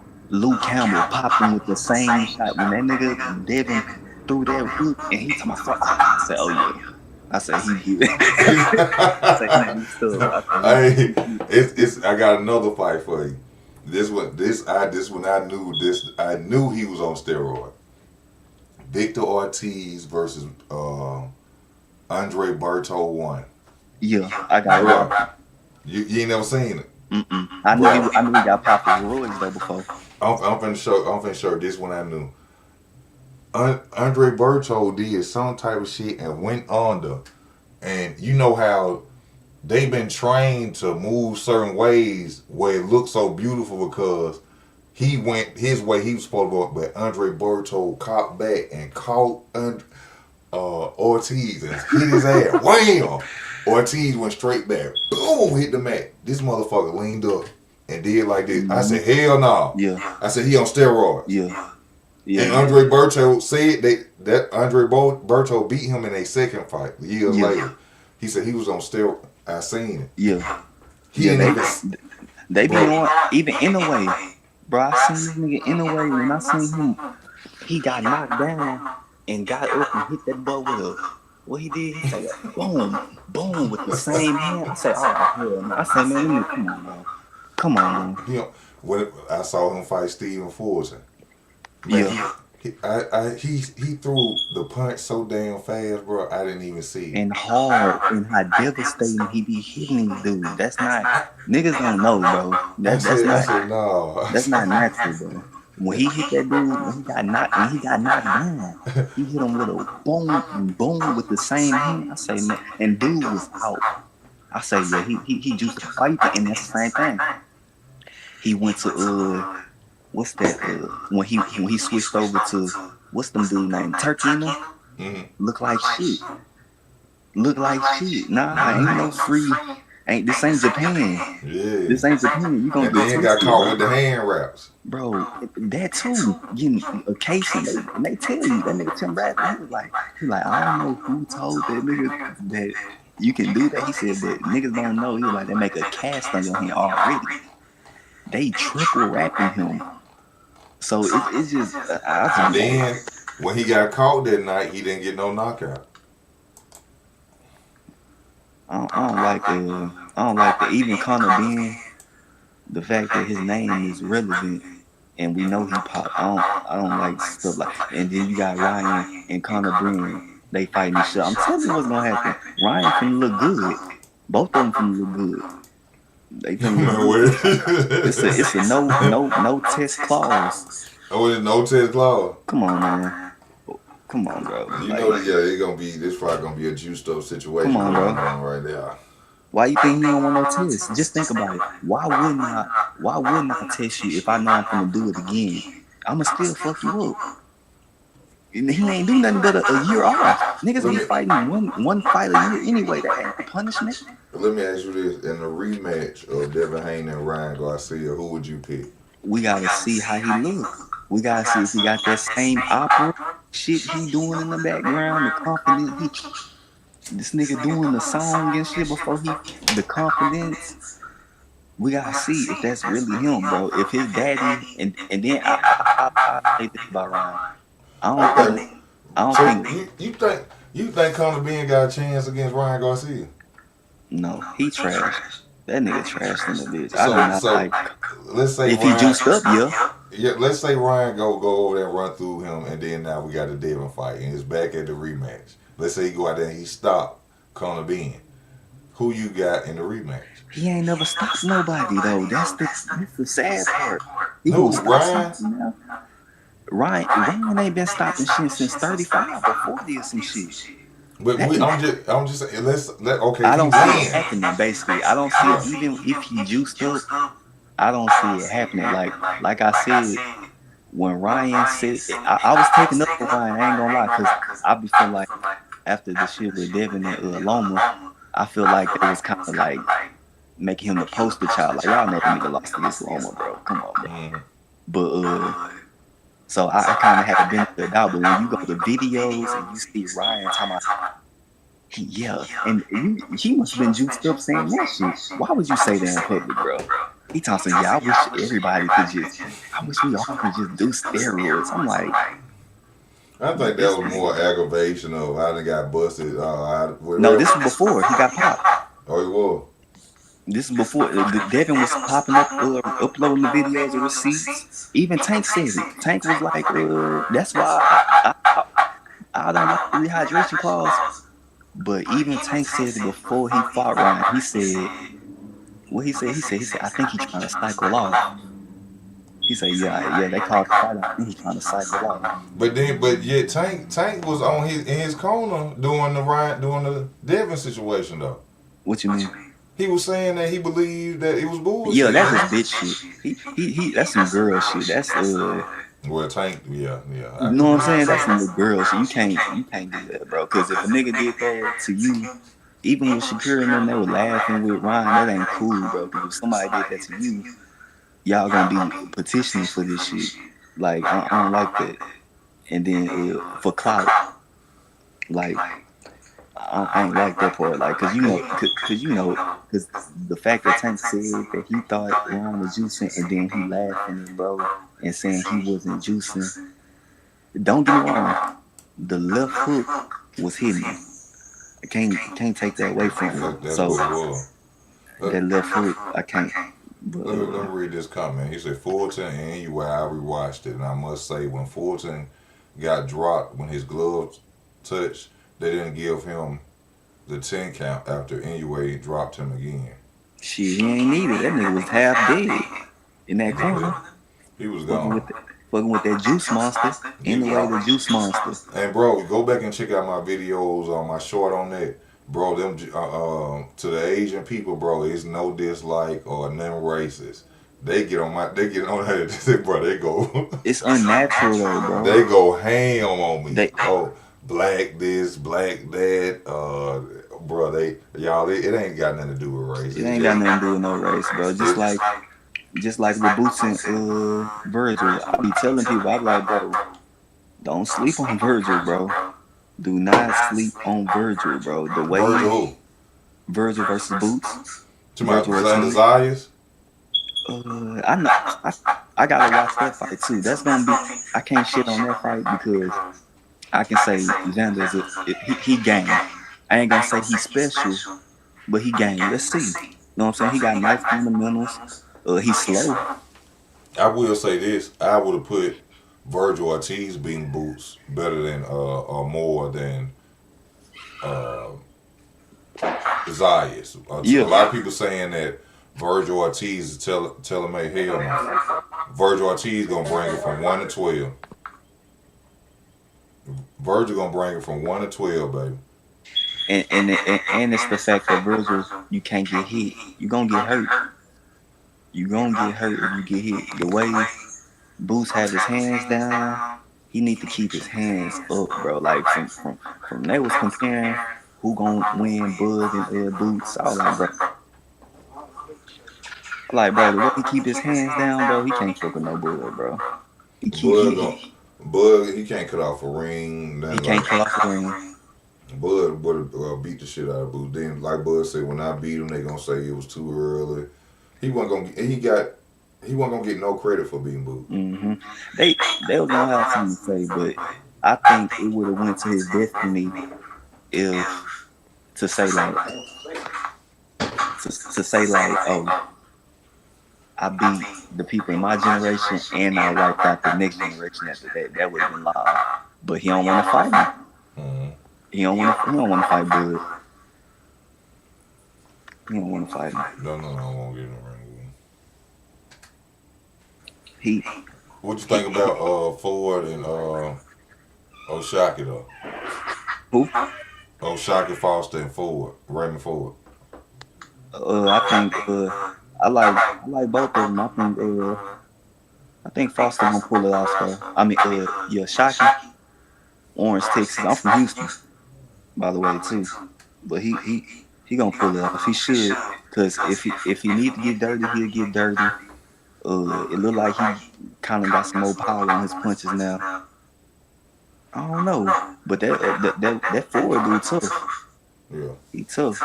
Popped him with the same shot. When that nigga Devin threw that hook and he told my fuck, I said, oh yeah. I said he good. I said he stood. I got another fight for you. This one I knew he was on steroid. Victor Ortiz versus Andre Berto 1. Yeah, I got it. You ain't never seen it. I knew he got popped with roids though before. I'm finna show this one I knew. Andre Berto did some type of shit and went under. And you know how they've been trained to move certain ways where it looks so beautiful because he went his way he was supposed to go, but Andre Berto caught back and caught Ortiz and hit his ass. Wham! Ortiz went straight back. Boom! Hit the mat. This motherfucker leaned up and did like this. I said, hell no. Yeah. I said, he on steroids. Yeah. And Andre Berto said that Andre Berto beat him in a second fight years later. He said he was on steroids. I seen it. Yeah. They be on, even in a way. Bro, I seen this nigga in a way when I seen him, he got knocked down and got up and hit that boy with what he did, he said, boom, with the same hand. I said, oh, hell no. I said, man, come on, man. You know, when I saw him fight Steven Fulton. Yeah. He threw the punch so damn fast, bro. I didn't even see it. And hard, and how devastating he be hitting these dudes. That's not, niggas don't know, bro. That's not natural, bro. When he hit that dude, when he got knocked down, he hit him with a boom with the same hand. I say, man, and dude was out. I say, yeah, he juiced the fight, and that's the same thing. He went to what's that? When he switched over to what's them dude named Turkina? Look like shit. Nah, ain't no free. This ain't Japan. Yeah. This ain't Japan. You gonna and then got caught with the hand wraps. Bro, that too. Getting a case and they tell you that nigga Tim Bradley, he was like, I don't know who told that nigga that you can do that. He said that niggas don't know. He was like, they make a cast on your hand already. They triple wrapping him. So it's just and then when he got caught that night, he didn't get no knockout. I don't like that. Even Conor Ben, the fact that his name is relevant and we know he popped. I don't like stuff like. And then you got Ryan and Conor Ben. They fighting each other. I'm telling you what's gonna happen. Ryan finna look good. Both of them finna look good. They finna look good. It's a no test clause. Oh, it's no test clause. Come on, man. Come on, bro. You know, this probably gonna be a juiced up situation. Come on, bro. Right there. Why you think he don't want no test? Just think about it. Why wouldn't I test you if I know I'm gonna do it again? I'ma still fuck you up. He ain't do nothing but a year off. Niggas be Let me- fighting one fight a year anyway. That ain't no punishment. Let me ask you this: in the rematch of Devin Haney and Ryan Garcia, who would you pick? We gotta see how he look. We gotta see if he got that same opera shit he doing in the background, the confidence this nigga doing the song and shit before the confidence. We gotta see if that's really him, bro. If his daddy and then I say this about Ryan. I don't So think you think Conor Ben got a chance against Ryan Garcia? no, he trash. That nigga trash in the bitch. I do not So like let's say if he Ryan, juiced up, yeah. yeah, let's say Ryan go over there and run through him, and then now we got the Devin fight, and it's back at the rematch. Let's say he go out there and he stop Conor Ben. Who you got in the rematch? He ain't never stopped nobody though. That's the sad part. He No, gonna stop Ryan. something now. Ryan ain't been stopping shit since 35 or 40 or some shit. But I'm just saying. Okay. I He don't see it win. happening. Basically, I don't see it. Even if he juiced up, I don't see it happening. Like I said, when Ryan said, I was taking up for Ryan. I ain't gonna lie, cause I be feel like after the shit with Devin and Loma, I feel like it was kind of like making him the poster child. Like y'all know the nigga lost against Loma, bro. Come on, bro. Mhm. But so I kind of had the benefit of the doubt. But when you go to videos and you see Ryan talking about, yeah, and he must have been juiced up saying that shit. Why would you say that in public, bro? He talking, yeah, I wish everybody could I wish we all could just do steroids. I'm like, I think that was more aggravation of I done got busted. no, this was before he got popped. Oh, he was. This is before Devin was popping up, uploading the videos of receipts. Even Tank said it. Tank was like, that's why I don't like the rehydration clause. But even Tank said it before he fought Ryan. He said, what he said? He said, I think he's trying to cycle off. He said, yeah, they called the fight. I think he's trying to cycle off. But yet Tank was on in his corner doing the Devin situation though. What you mean? He was saying that he believed that it was bullshit. Yeah, that's his bitch shit. He that's some girl shit. That's Well, Tank, yeah. You know what I'm saying? That's some little girl shit. You can't do that, bro. Because if a nigga did that to you, even with Shakira and them, they were laughing with Ryan. That ain't cool, bro. Because if somebody did that to you, y'all gonna be petitioning for this shit. Like I don't like that. And then for clout, like I ain't like that part. Like cause the fact that Tank said that he thought Ryan was juicing, and then he laughing at bro and saying he wasn't juicing. Don't get me wrong, the left hook was hitting him. I can't take that away from him. That's So what it was. that left hook, I can't. But, Let me read this comment. He said Fulton and anyway, I rewatched it, and I must say when Fulton got dropped when his gloves touched, they didn't give him the 10 count after anyway dropped him again. shit, he ain't needed. That nigga was half dead in that corner. He was gone. Fucking with that juice monster. Anyway, the juice monster. And bro, go back and check out my videos on my short on that. Bro, them to the Asian people, bro, it's no dislike or none racist. They get on that, bro. They go. It's unnatural though, bro. They go ham on me. Black this, black that. Bro, it ain't got nothing to do with race. It ain't got nothing to do with no race, bro. Just like with Boots and Virgil, I be telling people, I be like, bro, don't sleep on Virgil, bro. Do not sleep on Virgil, bro. The way Virgil versus Boots. To my Zayas. I know. I gotta watch that fight too. That's gonna be. I can't shit on that fight because I can say Xander's he game. I ain't gonna say he's special, but he game. Let's see. You know what I'm saying? He got nice fundamentals. He's slow. I will say this: I would have put Virgil Ortiz beating Boots better than or more than Zayas. A lot of people saying that Virgil Ortiz is telling me hell no. Virgil Ortiz gonna bring it from 1 to 12. Virgil gonna bring it from 1 to 12, baby. And it's the fact that Virgil, you can't get hit. You gonna get hurt. You gonna get hurt if you get hit. The way Boots had his hands down, he need to keep his hands up, bro. Like from they was comparing who gonna win Bud and Boots. I was like, bro, the way he keep his hands down, bro, he can't fuck with no Bud, bro. Bud, he can't cut off a ring. He can't cut off a ring. Bud beat the shit out of Boots. Then, like Bud said, when I beat him, they gonna say it was too early. He wasn't gonna get no credit for beating Boots. Mm-hmm. They were gonna have something to say, but I think it would have went to his destiny if to say like, oh, I beat the people in my generation and I wiped out the next generation after that. That would have been live. But he don't want to fight him. Mm-hmm. He don't want to fight Bud. He don't want to fight him. No, I won't get in the ring with him. What you think about Ford and O'Shaquie though? Who? O'Shaquie Foster and Ford, Raymond Ford. I think I like both of them. I think Foster gonna pull it off though. I mean, yeah, Shockey, Orange, Texas. I'm from Houston, by the way too. But he gonna pull it off. He should, cause if he need to get dirty, he'll get dirty. It look like he kind of got some more power on his punches now. I don't know, but that Ford dude tough. Yeah, He tough.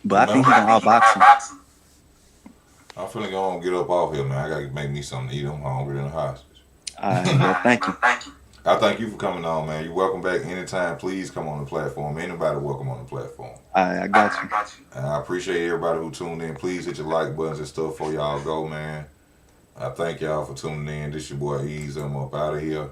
But I think he gonna outbox him. I'm finna go on get up off here, man. I gotta make me something to eat. I'm hungry than a hostage. All right, well, thank you. I thank you for coming on, man. You're welcome back anytime. Please come on the platform. Anybody welcome on the platform. All right, I got you. And I appreciate everybody who tuned in. Please hit your like buttons and stuff before y'all go, man. I thank y'all for tuning in. This your boy Ease. I'm up out of here.